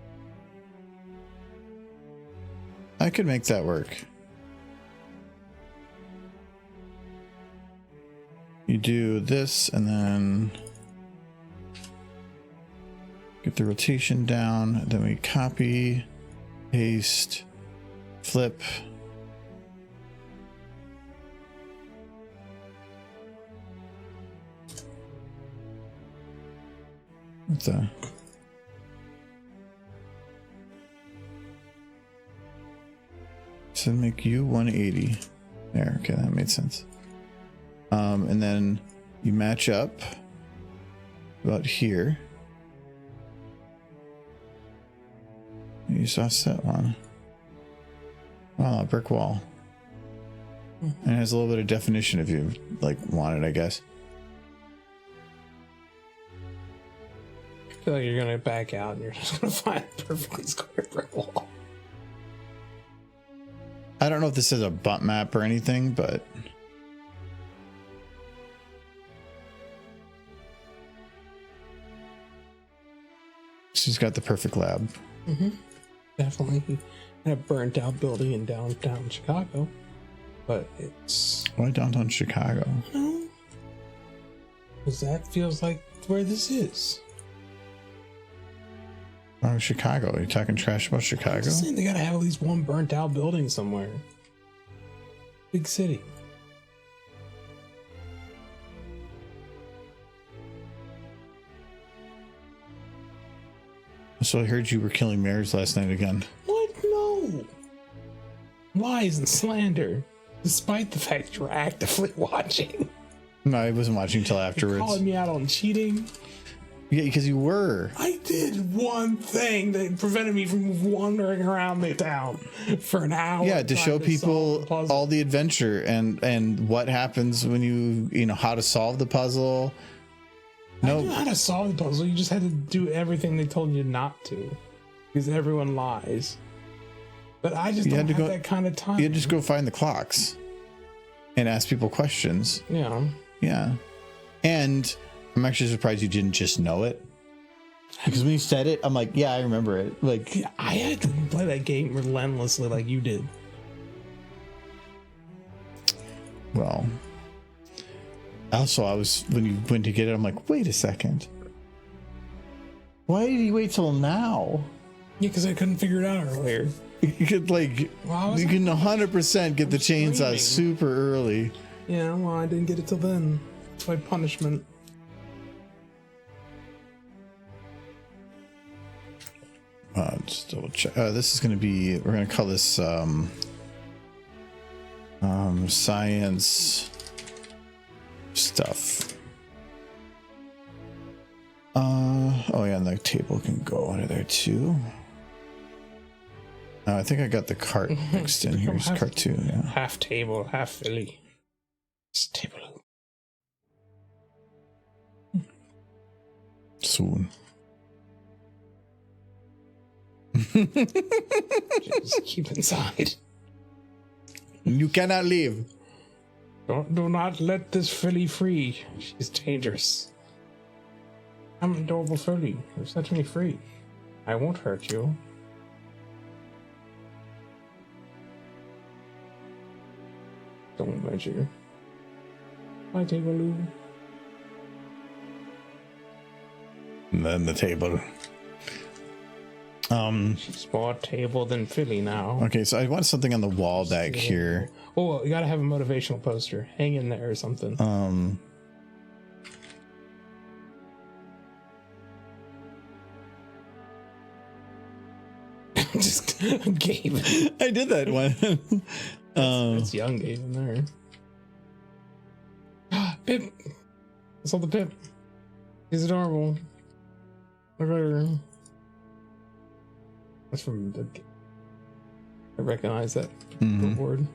Speaker 1: I could make that work. You do this and then get the rotation down. Then we copy, paste, flip. What's that? So make you 180. There, okay, that made sense. And then You match up about here. You saw set one. Oh, a brick wall. And it has a little bit of definition if you like want it, I guess.
Speaker 6: I feel like you're gonna back out and you're just gonna find a perfectly square brick wall.
Speaker 1: I don't know if this is a bump map or anything, but she's got the perfect lab.
Speaker 6: Mm-hmm. Definitely in a burnt out building in downtown Chicago, but it's
Speaker 1: Why downtown Chicago?
Speaker 6: no, because that feels like where this is.
Speaker 1: Oh, Chicago. Are you talking trash about
Speaker 6: I'm
Speaker 1: Chicago?
Speaker 6: just saying they gotta have at least one burnt out building somewhere. Big city.
Speaker 1: So I heard you were killing mares last night again.
Speaker 6: What? No. Lies and slander. Despite the fact you were actively watching.
Speaker 1: No, I wasn't watching until
Speaker 6: You're
Speaker 1: afterwards.
Speaker 6: calling me out on cheating.
Speaker 1: Yeah, because you were.
Speaker 6: I did one thing that prevented me from wandering around the town for an hour.
Speaker 1: Yeah, to
Speaker 6: trying
Speaker 1: show
Speaker 6: solve
Speaker 1: people
Speaker 6: the puzzle.
Speaker 1: all the adventure and what happens when you know how to solve the puzzle.
Speaker 6: I knew
Speaker 1: No,
Speaker 6: how to solve the puzzle. You just had to do everything they told you not to, because everyone lies. But I just
Speaker 1: You
Speaker 6: don't
Speaker 1: had to
Speaker 6: have
Speaker 1: go-
Speaker 6: that kind of time.
Speaker 1: you had to just go find the clocks and ask people questions.
Speaker 6: Yeah.
Speaker 1: Yeah, and I'm actually surprised you didn't just know it, because when you said it, I'm like, yeah, I remember it. Like,
Speaker 6: Yeah, I had to play that game relentlessly like you did.
Speaker 1: well. Also, I was when you went to get it, I'm like, wait a second. Why did he wait till now?
Speaker 6: Yeah, because I couldn't figure it out earlier.
Speaker 1: You could like,
Speaker 6: Well, I was-
Speaker 1: you can 100% get the chainsaw
Speaker 6: screaming.
Speaker 1: super early.
Speaker 6: Yeah, well, I didn't get it till then. It's my punishment.
Speaker 1: Just double check. This is going to be. We're going to call this science stuff. Oh yeah, and the table can go under there too. I think I got the cart mixed in here. It's cart 2, yeah.
Speaker 6: Half table, half Philly. It's table.
Speaker 1: Soon.
Speaker 6: Just keep inside.
Speaker 1: You cannot leave.
Speaker 6: Do not let this filly free. She's dangerous. I'm an adorable filly. You set me free. I won't hurt you. Don't measure. My table, Lou.
Speaker 1: And then the table.
Speaker 6: She's more table than filly now.
Speaker 1: Okay, so I want something on the wall back here.
Speaker 6: Oh, you gotta have a motivational poster. Hang in there or something. Just Gabe.
Speaker 1: I did that one.
Speaker 6: That's young Gabe in there. Pip. I saw the Pip. He's adorable. Look at her. That's from the. I recognize that word.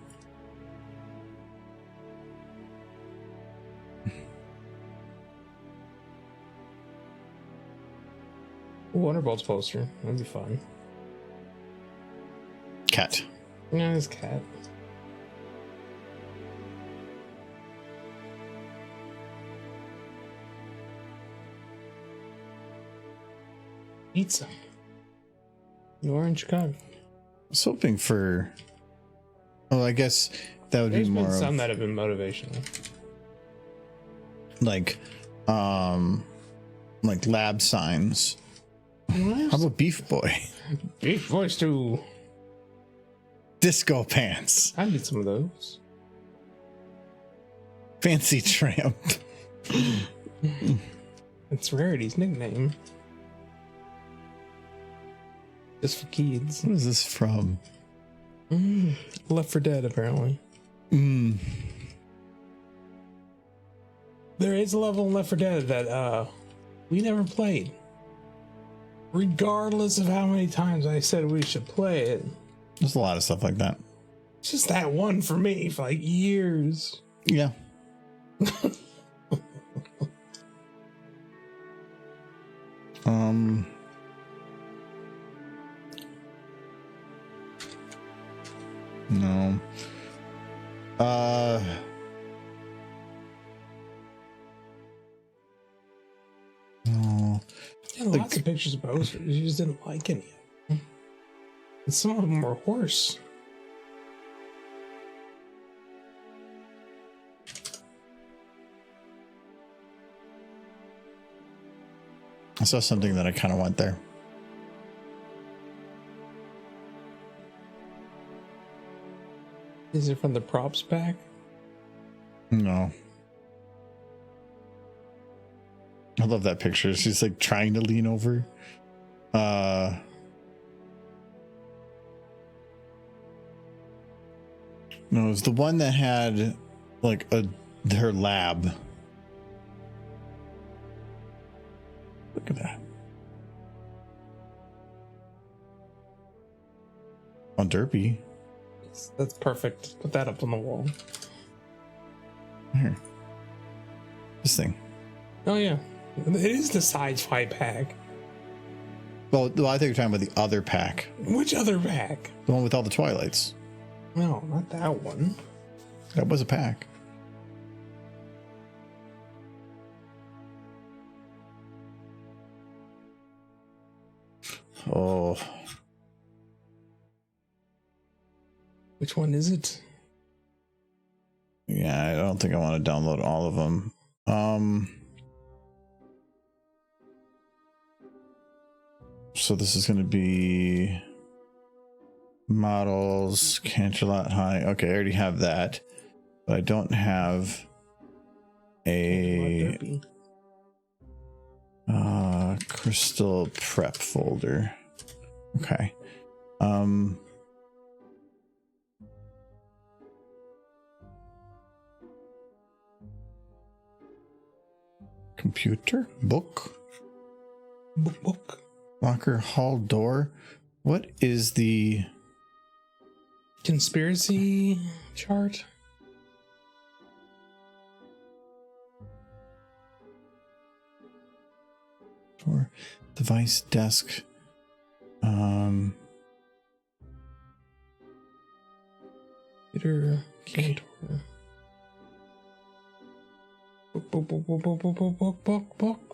Speaker 6: Wonderbolt's poster. That'd be fun.
Speaker 1: Cat.
Speaker 6: Yeah, his cat. Pizza. You're in Chicago.
Speaker 1: I was hoping for. Oh, I guess that would
Speaker 6: There's
Speaker 1: be
Speaker 6: been
Speaker 1: more
Speaker 6: some
Speaker 1: of
Speaker 6: that have been motivational.
Speaker 1: like lab signs.
Speaker 6: What?
Speaker 1: How about Beef Boy?
Speaker 6: Beef voice too.
Speaker 1: Disco Pants.
Speaker 6: I need some of those.
Speaker 1: Fancy Tramp.
Speaker 6: It's Rarity's nickname. Just for kids.
Speaker 1: What is this from?
Speaker 6: Left for Dead, apparently. There is a level in Left 4 Dead that we never played. Regardless of how many times I said we should play it.
Speaker 1: There's a lot of stuff like that.
Speaker 6: It's just that one for me for like years.
Speaker 1: Yeah. No. No.
Speaker 6: Yeah, lots of pictures of posters. You just didn't like any of them. And some of them were horse.
Speaker 1: I saw something that I kind of want there.
Speaker 6: Is it from the props pack?
Speaker 1: No. I love that picture. She's like trying to lean over. No, it was the one that had like her lab. Look at that. On Derpy.
Speaker 6: That's perfect. Put that up on the wall.
Speaker 1: Here. This thing.
Speaker 6: Oh yeah. It is the size 5 pack.
Speaker 1: Well, I think you're talking about the other pack.
Speaker 6: Which other pack?
Speaker 1: The one with all the Twilights.
Speaker 6: No, not that one.
Speaker 1: That was a pack. Oh.
Speaker 6: Which one is it?
Speaker 1: Yeah, I don't think I want to download all of them. So this is going to be models, Canterlot High. Okay, I already have that, but I don't have a crystal prep folder. Okay. Computer book locker hall door. What is the
Speaker 6: conspiracy chart?
Speaker 1: Or device desk?
Speaker 6: Computer cantor. Book.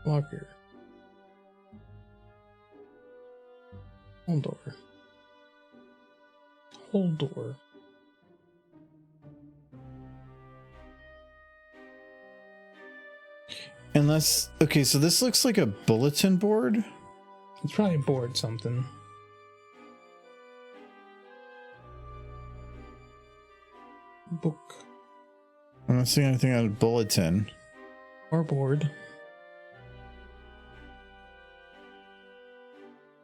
Speaker 6: Locker. Hold door.
Speaker 1: Unless, okay, so this looks like a bulletin board.
Speaker 6: It's probably board something. Book.
Speaker 1: I'm not seeing anything on a bulletin.
Speaker 6: Or board.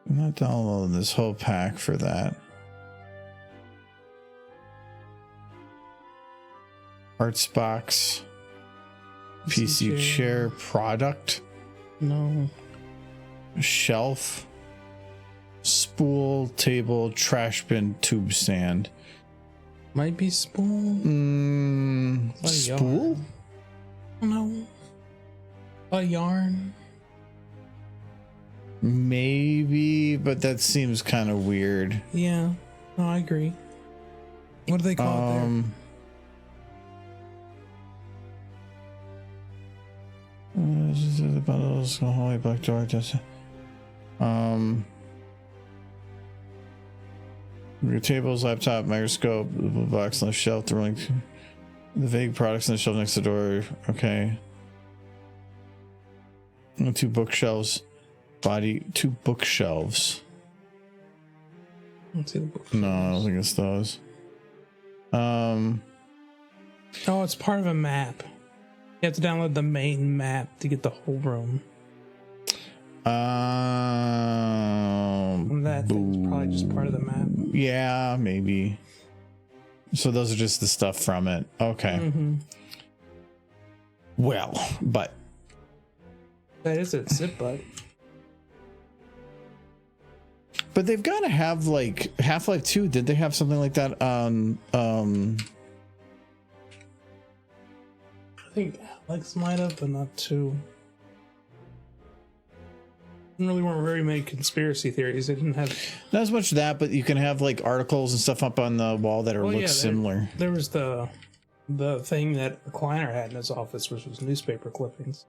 Speaker 1: I'm not downloading this whole pack for that. Arts box. PC chair product.
Speaker 6: No.
Speaker 1: Shelf. Spool, table, trash bin, tube stand.
Speaker 6: Might be spool.
Speaker 1: Spool?
Speaker 6: No. A yarn.
Speaker 1: Maybe, but that seems kind of weird.
Speaker 6: Yeah. No, I agree. What do they call it there?
Speaker 1: The bundles, hallway, black door, your tables, laptop, microscope, the box on the shelf, the rolling, the vague products on the shelf next to the door. Okay. And 2 bookshelves. Two bookshelves.
Speaker 6: Let's see the bookshelves.
Speaker 1: No, I don't think it's those.
Speaker 6: Oh, it's part of a map. You have to download the main map to get the whole room. That thing's probably just part of the map.
Speaker 1: Yeah, maybe. So those are just the stuff from it. Okay. well, but
Speaker 6: That is a zip butt.
Speaker 1: but they've got to have like Half-Life 2. Did they have something like that on
Speaker 6: I think Alex might have, but not too. There really weren't very many conspiracy theories. They didn't have.
Speaker 1: not as much that, but you can have like articles and stuff up on the wall that are look similar.
Speaker 6: There was the thing that Kleiner had in his office, which was newspaper clippings.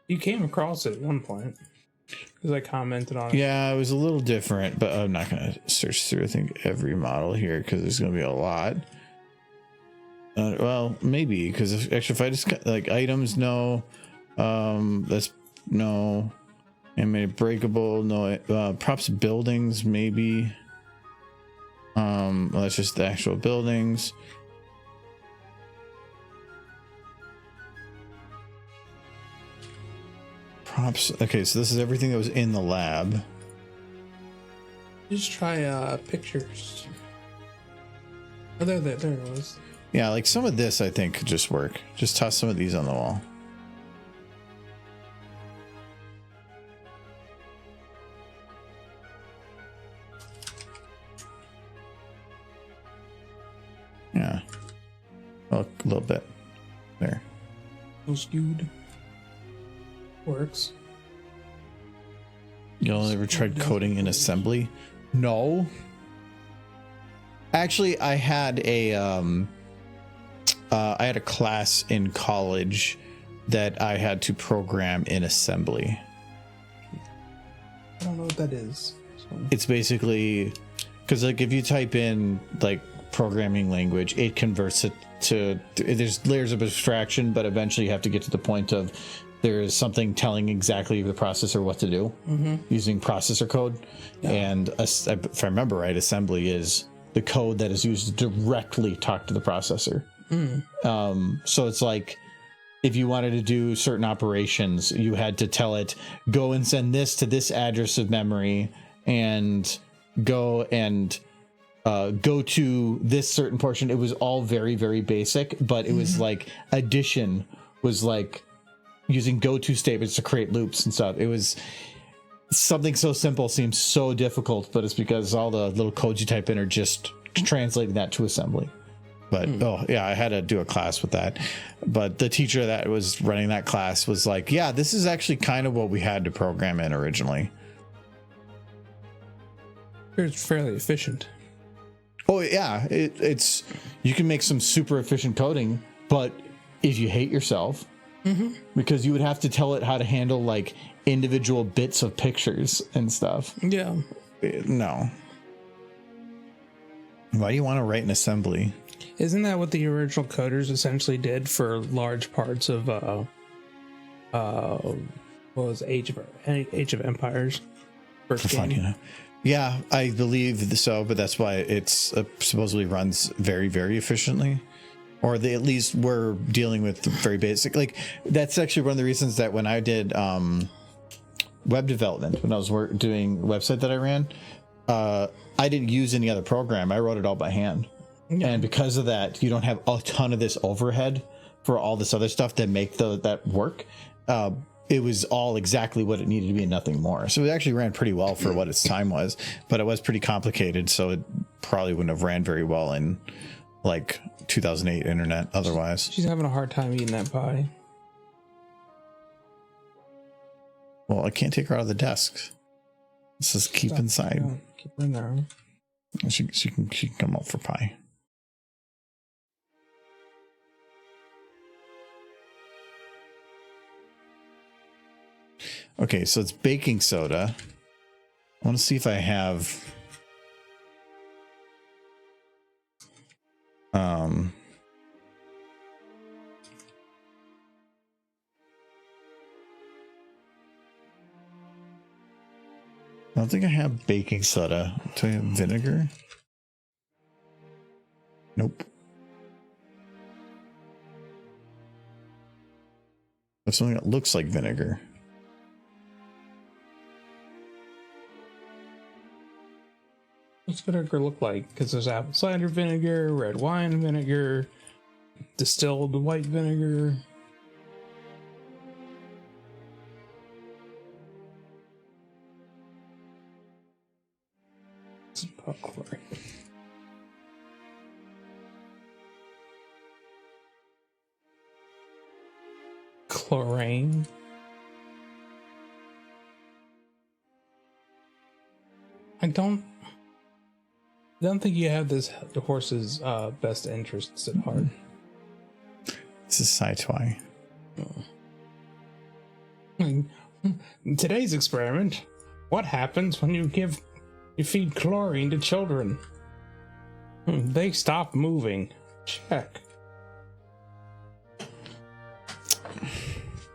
Speaker 6: You came across it at one point because I commented on it.
Speaker 1: Yeah, it was a little different, but I'm not gonna search through I think every model here because there's gonna be a lot. Well, maybe because actually if I just like items, no, that's no, animated breakable, no, props buildings, maybe. Well, that's just the actual buildings. Props. Okay, so this is everything that was in the lab.
Speaker 6: Just try pictures. Oh, there it was.
Speaker 1: Yeah, like some of this I think could just work. Just toss some of these on the wall. Yeah. Well, a little bit. There.
Speaker 6: No skewed. Works.
Speaker 1: Y'all ever tried coding in assembly? No. Actually, I had a class in college that I had to program in assembly.
Speaker 6: I don't know what that is. So.
Speaker 1: It's basically because like if you type in like programming language, it converts it to there's layers of abstraction, but eventually you have to get to the point of there is something telling exactly the processor what to do using processor code. Yeah. And if I remember right, assembly is the code that is used to directly talk to the processor. So it's like if you wanted to do certain operations, you had to tell it, go and send this to this address of memory and go to this certain portion. It was all very, very basic, but it was like addition was like using go-to statements to create loops and stuff. It was something so simple seems so difficult, but it's because all the little codes you type in are just translating that to assembly. But oh yeah, I had to do a class with that. But the teacher that was running that class was like, yeah, this is actually kind of what we had to program in originally.
Speaker 6: It's fairly efficient.
Speaker 1: Oh yeah, it's you can make some super efficient coding, but if you hate yourself, because you would have to tell it how to handle like individual bits of pictures and stuff.
Speaker 6: Yeah.
Speaker 1: No. Why do you want to write an assembly?
Speaker 6: Isn't that what the original coders essentially did for large parts of what was Age of Empires? First game?
Speaker 1: Fun, you know. Yeah, I believe so, but that's why it's supposedly runs very, very efficiently. Or they at least were dealing with very basic, like that's actually one of the reasons that when I did web development, when I was doing a website that I ran, I didn't use any other program. I wrote it all by hand. Yeah. And because of that, you don't have a ton of this overhead for all this other stuff that make that work. It was all exactly what it needed to be and nothing more. So it actually ran pretty well for what its time was, but it was pretty complicated. So it probably wouldn't have ran very well in like 2008 internet otherwise.
Speaker 6: She's having a hard time eating that pie.
Speaker 1: Well, I can't take her out of the desk. This is keep inside.
Speaker 6: Yeah, keep her in there.
Speaker 1: She can come out for pie. Okay, so it's baking soda. I want to see if I have I don't think I have baking soda. Do I have vinegar? Nope. I have something that looks like vinegar.
Speaker 6: What's vinegar look like? Because there's apple cider vinegar, red wine vinegar, distilled white vinegar. It's about chlorine. Chlorine. I don't think you have the horse's best interests at heart.
Speaker 1: This is sci-fi.
Speaker 6: In today's experiment, what happens when you feed chlorine to children? They stop moving. Check.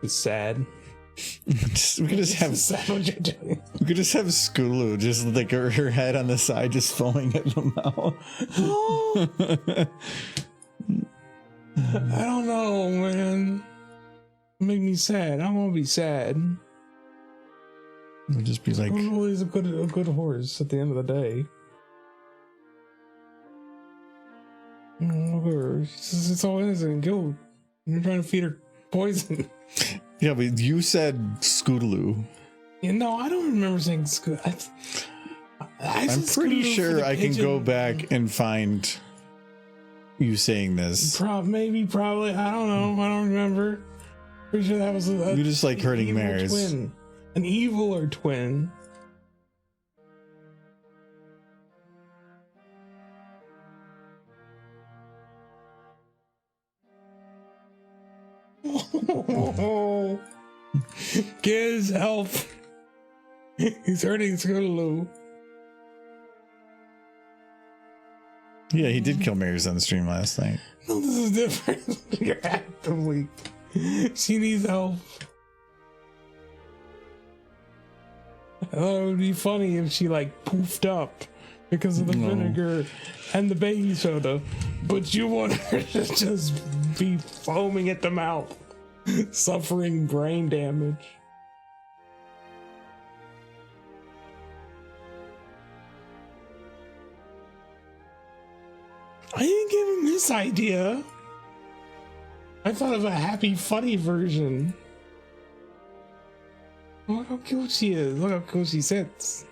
Speaker 6: It's sad.
Speaker 1: We could just have We could just have Skulu just like her head on the side, just foaming at the mouth.
Speaker 6: I don't know, man. Make me sad. I don't want to be sad.
Speaker 1: It'd just be like,
Speaker 6: I'm always a good horse at the end of the day. It's all innocent. Go. You're trying to feed her poison.
Speaker 1: yeah, but you said Scootaloo.
Speaker 6: Yeah, no, I don't remember saying Scoot.
Speaker 1: I'm pretty sure I can go back and find you saying this.
Speaker 6: Maybe, probably. I don't know. I don't remember. Pretty sure that was
Speaker 1: You just like hurting mares.
Speaker 6: Twin. An evil or twin. Oh, kids, help! He's hurting Scootaloo.
Speaker 1: Yeah, he did kill mares on the stream last night.
Speaker 6: No, this is different. You're actively. She needs help. I thought it would be funny if she like poofed up because of the vinegar and the baking soda, but you want her to just be foaming at the mouth, suffering brain damage. I didn't give him this idea. I thought of a happy, funny version. Look how cute she is. Look how cool she sits.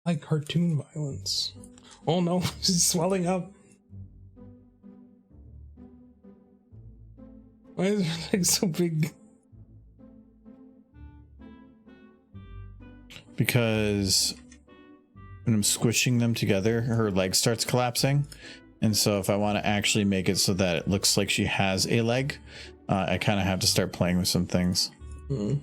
Speaker 6: Like cartoon violence. Oh no, she's swelling up. Why is her leg so big?
Speaker 1: Because when I'm squishing them together, her leg starts collapsing. And so if I want to actually make it so that it looks like she has a leg, I kind of have to start playing with some things.
Speaker 6: Hmm.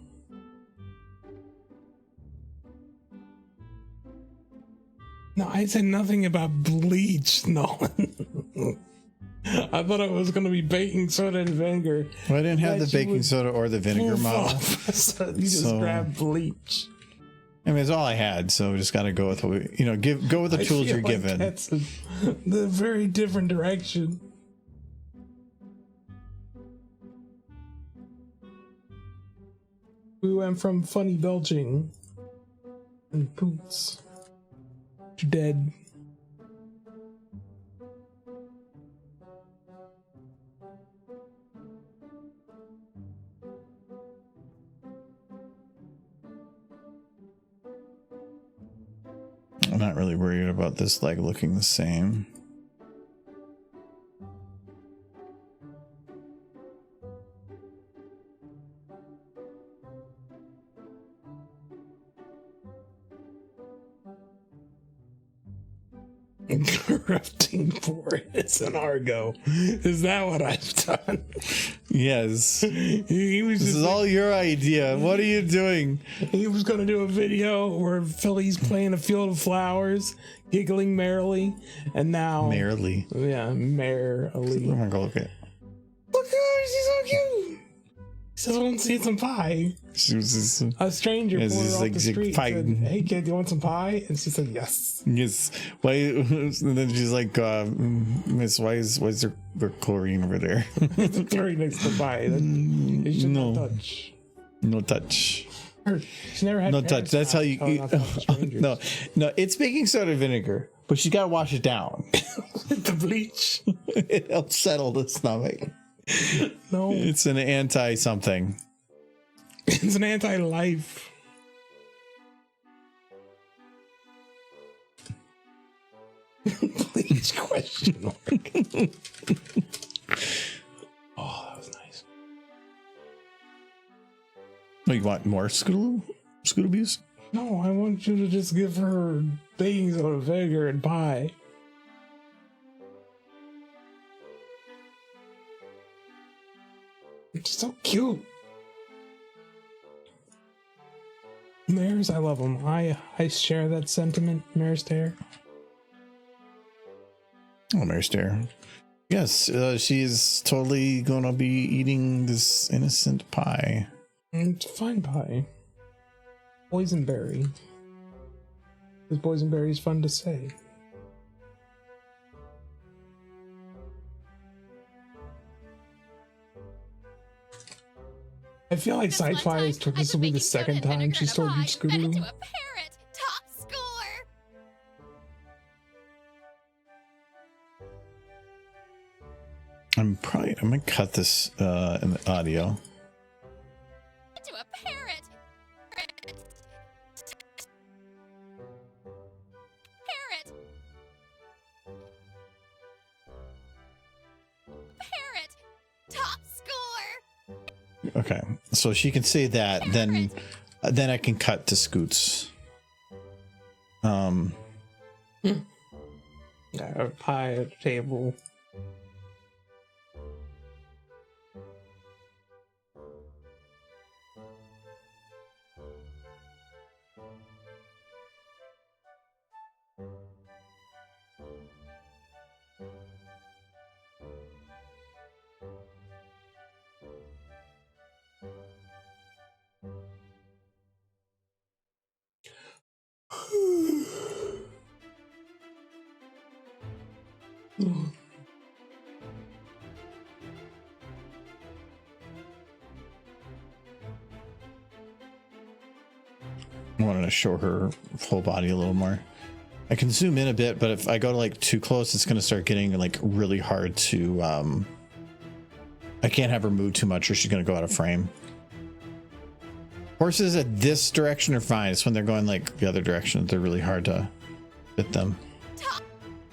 Speaker 6: No, I said nothing about bleach. No. I thought it was going to be baking soda and vinegar.
Speaker 1: Well, I didn't have the baking soda or the vinegar model.
Speaker 6: So you just grabbed bleach.
Speaker 1: I mean, it's all I had, so we just got to go with what we, go with the tools you're given.
Speaker 6: That's the very different direction. We went from funny belching and poots to dead.
Speaker 1: I'm not really worried about this leg looking the same.
Speaker 6: Corrupting foreheads and Argo. Is that what I've done?
Speaker 1: Yes.
Speaker 6: He was
Speaker 1: this is all your idea. What are you doing?
Speaker 6: He was going to do a video where Philly's playing a field of flowers, giggling merrily, and now...
Speaker 1: Merrily?
Speaker 6: Yeah, merrily.
Speaker 1: I'm gonna go look at it.
Speaker 6: Look at her, she's so cute! says, "I want to see some pie."
Speaker 1: She was just,
Speaker 6: A stranger
Speaker 1: Yes,
Speaker 6: pulled her
Speaker 1: it's
Speaker 6: off
Speaker 1: like
Speaker 6: the street
Speaker 1: pie.
Speaker 6: and said, "Hey kid, do you want some pie?" And she said, "Yes."
Speaker 1: yes. Why? And then she's like, Miss, why is there chlorine over there?
Speaker 6: It's a chlorine next to the pie. You should
Speaker 1: No.
Speaker 6: not touch.
Speaker 1: No touch.
Speaker 6: She never had
Speaker 1: No touch. That's how you.
Speaker 6: telling her not to touch strangers.
Speaker 1: No. It's baking soda vinegar, but she's got to wash it down.
Speaker 6: The bleach.
Speaker 1: It helps settle the stomach.
Speaker 6: No,
Speaker 1: It's an anti something.
Speaker 6: it's an anti-life. Bleach question mark. Oh, that was nice.
Speaker 1: Oh, you want more Scootaboos?
Speaker 6: No, I want you to just give her baking soda, vinegar, and pie. It's so cute. Mares, I love them. I share that sentiment, Mare's Tear.
Speaker 1: Oh, Mary Stair. Yes, she is totally going to be eating this innocent pie.
Speaker 6: It's fine pie. Boysenberry. Because boysenberry is fun to say. I feel like Sidefly is this will be the second time she's told you
Speaker 4: Fed it to
Speaker 6: Scootaloo.
Speaker 4: a parrot. Top score.
Speaker 1: I'm gonna cut this in the audio.
Speaker 4: To a parrot. Parrot. Parrot. Top score.
Speaker 1: Okay, so she can say that, then I can cut to Scoots.
Speaker 6: Yeah, pie at the table.
Speaker 1: I wanted to show her full body a little more. I can zoom in a bit, but if I go to like too close, it's going to start getting like really hard to, I can't have her move too much or she's going to go out of frame. Horses at this direction are fine. It's when they're going like the other direction, they're really hard to fit them.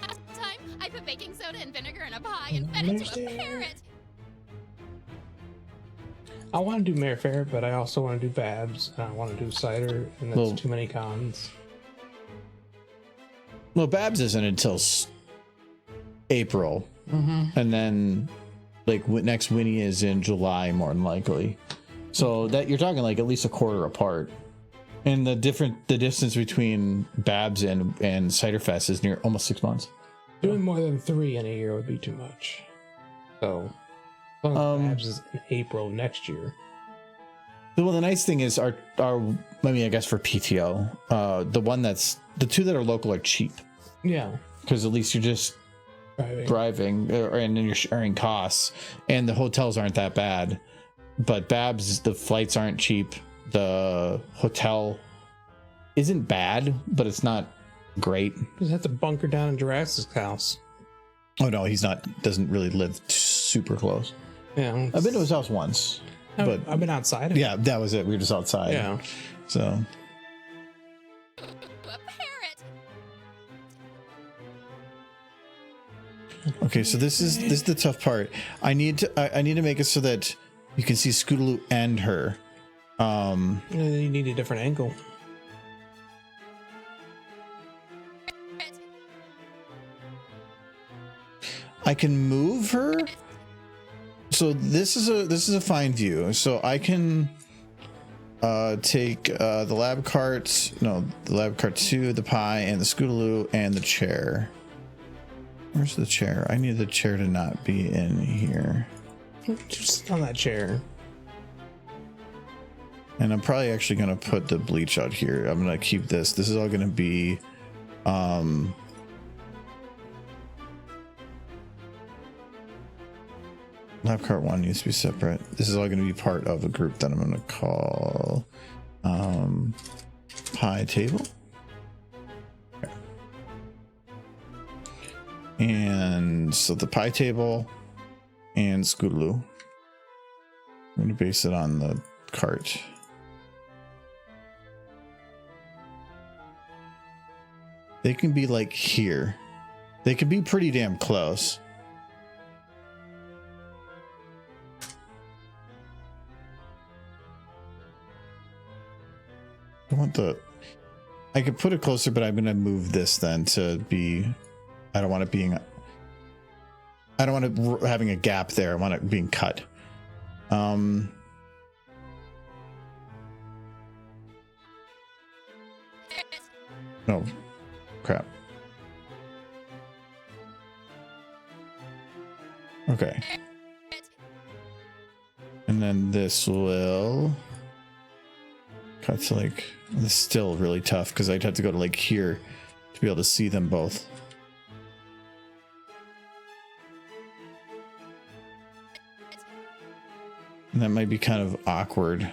Speaker 4: Last time, I put baking soda and vinegar in a pie and fed it to a parrot.
Speaker 6: I want to do Mare Fair, but I also want to do Babs, and I want to do cider, and that's
Speaker 1: Well-
Speaker 6: too many cons.
Speaker 1: Well, Babs isn't until April. And then like next Winnie is in July, more than likely. So that you're talking like at least a quarter apart. And the distance between Babs and Ciderfest is near almost 6 months.
Speaker 6: Doing more than 3 in a year would be too much. So, as long as Babs is in April of next year.
Speaker 1: Well, the nice thing is our I mean, I guess for PTO, the two that are local are cheap
Speaker 6: Yeah.
Speaker 1: because at least you're just driving and then you're sharing costs, and the hotels aren't that bad. But Babs, the flights aren't cheap. The hotel isn't bad, but it's not great.
Speaker 6: Just have to bunker down in Jurassic's house.
Speaker 1: Oh no, doesn't really live super close.
Speaker 6: Yeah.
Speaker 1: I've been to his house once, but
Speaker 6: I've been outside of it.
Speaker 1: yeah, that was it. We were just outside.
Speaker 6: Yeah.
Speaker 1: So
Speaker 4: To a parrot.
Speaker 1: okay, so this is the tough part. I need to make it so that you can see Scootaloo and her.
Speaker 6: You need a different angle.
Speaker 1: I can move her. So this is a fine view. So I can take the lab cart 2, the pie, and the Scootaloo, and the chair. Where's the chair? I need the chair to not be in here.
Speaker 6: Just on that chair.
Speaker 1: And I'm probably actually going to put the bleach out here. I'm going to keep this. This is all going to be lab cart 1 needs to be separate. This is all going to be part of a group that I'm going to call pie table. Okay. And so the pie table and Scootaloo. I'm going to base it on the cart. They can be like here. They can be pretty damn close. I want I could put it closer, but I'm going to move this then to be, I don't want it being, I don't want it having a gap there. I want it being cut. Oh, crap. Okay. And then this will cut to like, this is still really tough because I'd have to go to like here to be able to see them both. And that might be kind of awkward.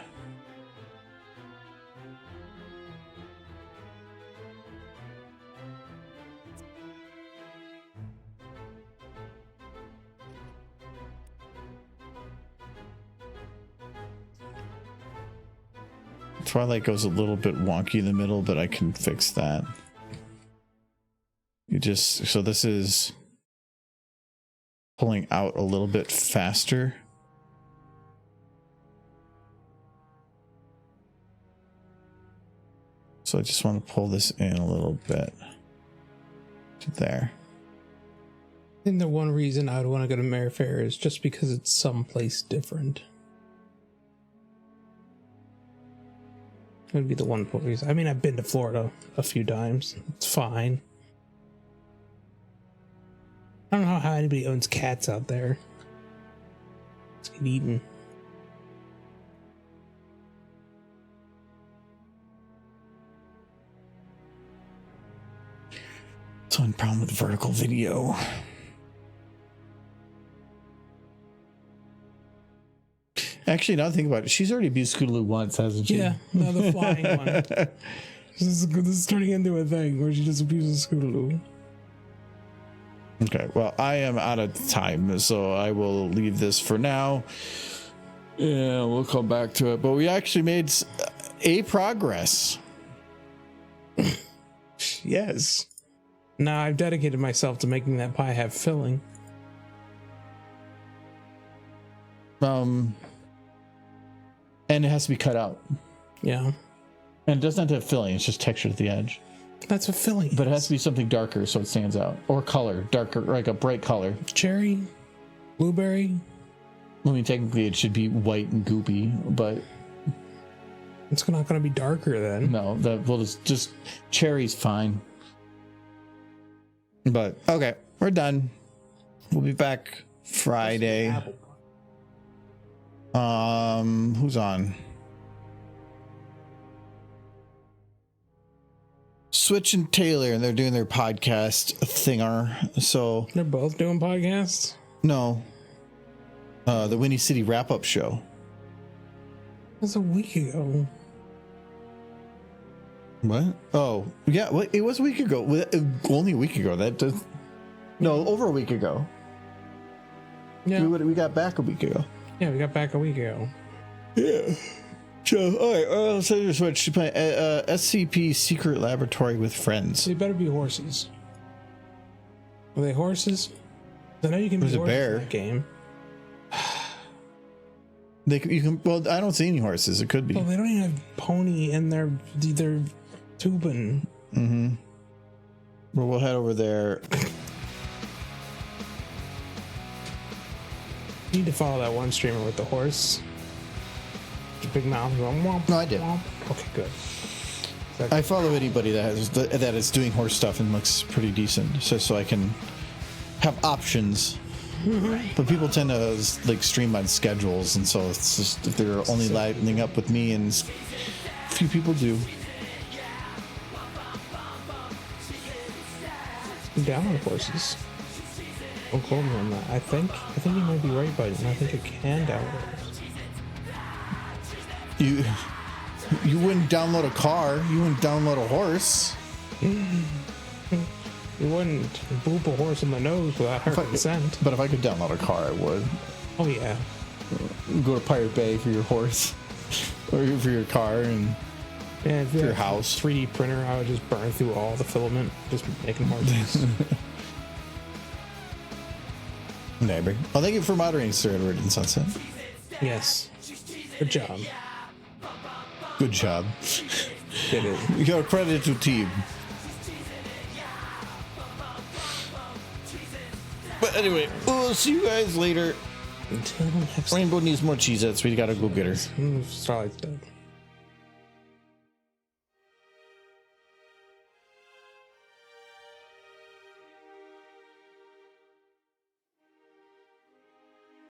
Speaker 1: Twilight goes a little bit wonky in the middle, but I can fix that. You just, so this is pulling out a little bit faster. So I just want to pull this in a little bit to there.
Speaker 6: I think the one reason I would want to go to Merrifair is just because it's someplace different. It would be the one reason. I mean, I've been to Florida a few times. It's fine. I don't know how anybody owns cats out there. Let's get eaten.
Speaker 1: It's one problem with vertical video. Actually, now think about it. She's already abused Scootaloo once, hasn't she?
Speaker 6: Yeah, no, the flying one. This is turning into a thing where she just abuses Scootaloo.
Speaker 1: Okay, well, I am out of time, so I will leave this for now. Yeah, we'll come back to it. But we actually made a progress.
Speaker 6: Yes. Now I've dedicated myself to making that pie have filling.
Speaker 1: And it has to be cut out.
Speaker 6: Yeah.
Speaker 1: And it doesn't have to have filling, it's just textured at the edge.
Speaker 6: That's what filling is.
Speaker 1: But it has to be something darker so it stands out. Or color, darker, like a bright color.
Speaker 6: Cherry? Blueberry?
Speaker 1: I mean, technically it should be white and goopy, but...
Speaker 6: It's not going to be darker then.
Speaker 1: No, well, it's just cherry's fine. But, okay, we're done. We'll be back Friday. Who's on? Switch and Taylor, and they're doing their podcast thinger. So
Speaker 6: they're both doing podcasts?
Speaker 1: No. The Windy City wrap-up show.
Speaker 6: That was a week ago.
Speaker 1: What? Oh, yeah. Well, it was a week ago. Only a week ago. That does. No, over a week ago.
Speaker 6: Yeah.
Speaker 1: We got back a week ago.
Speaker 6: Yeah, we got back a week ago.
Speaker 1: Yeah. So, all right. So just switch. SCP Secret Laboratory with Friends.
Speaker 6: They better be horses. Are they horses? I know you can be horses
Speaker 1: a bear
Speaker 6: in that game.
Speaker 1: You can. Well, I don't see any horses. It could be.
Speaker 6: Well, they don't even have pony in their tubing.
Speaker 1: Mm-hmm. Well, we'll head over there.
Speaker 6: You need to follow that one streamer with the horse. The big mouth going womp.
Speaker 1: No, I did.
Speaker 6: Womp. Okay, good.
Speaker 1: I follow anybody that is doing horse stuff and looks pretty decent, so I can have options. But people tend to like stream on schedules, and so it's just if they're only lining up with me, and a few people do.
Speaker 6: I'm down with horses. Don't quote me on that. I think you might be right, but I think I can download horses.
Speaker 1: You wouldn't download a car. You wouldn't download a horse.
Speaker 6: You wouldn't boop a horse in the nose without her consent.
Speaker 1: But if I could download a car, I would.
Speaker 6: Oh yeah.
Speaker 1: Go to Pirate Bay for your horse, or for your car, and
Speaker 6: if
Speaker 1: for your house.
Speaker 6: 3D printer, I would just burn through all the filament, just making horses.
Speaker 1: Neighbor. Well, thank you for moderating, Sir Edward and Sunset.
Speaker 6: Yes. Good job.
Speaker 1: Good job.
Speaker 6: Did it.
Speaker 1: You got credit to team. But anyway, we'll see you guys later.
Speaker 6: Until next
Speaker 1: Rainbow needs more Cheez-Its. We gotta go get her.
Speaker 6: Starlight's dead.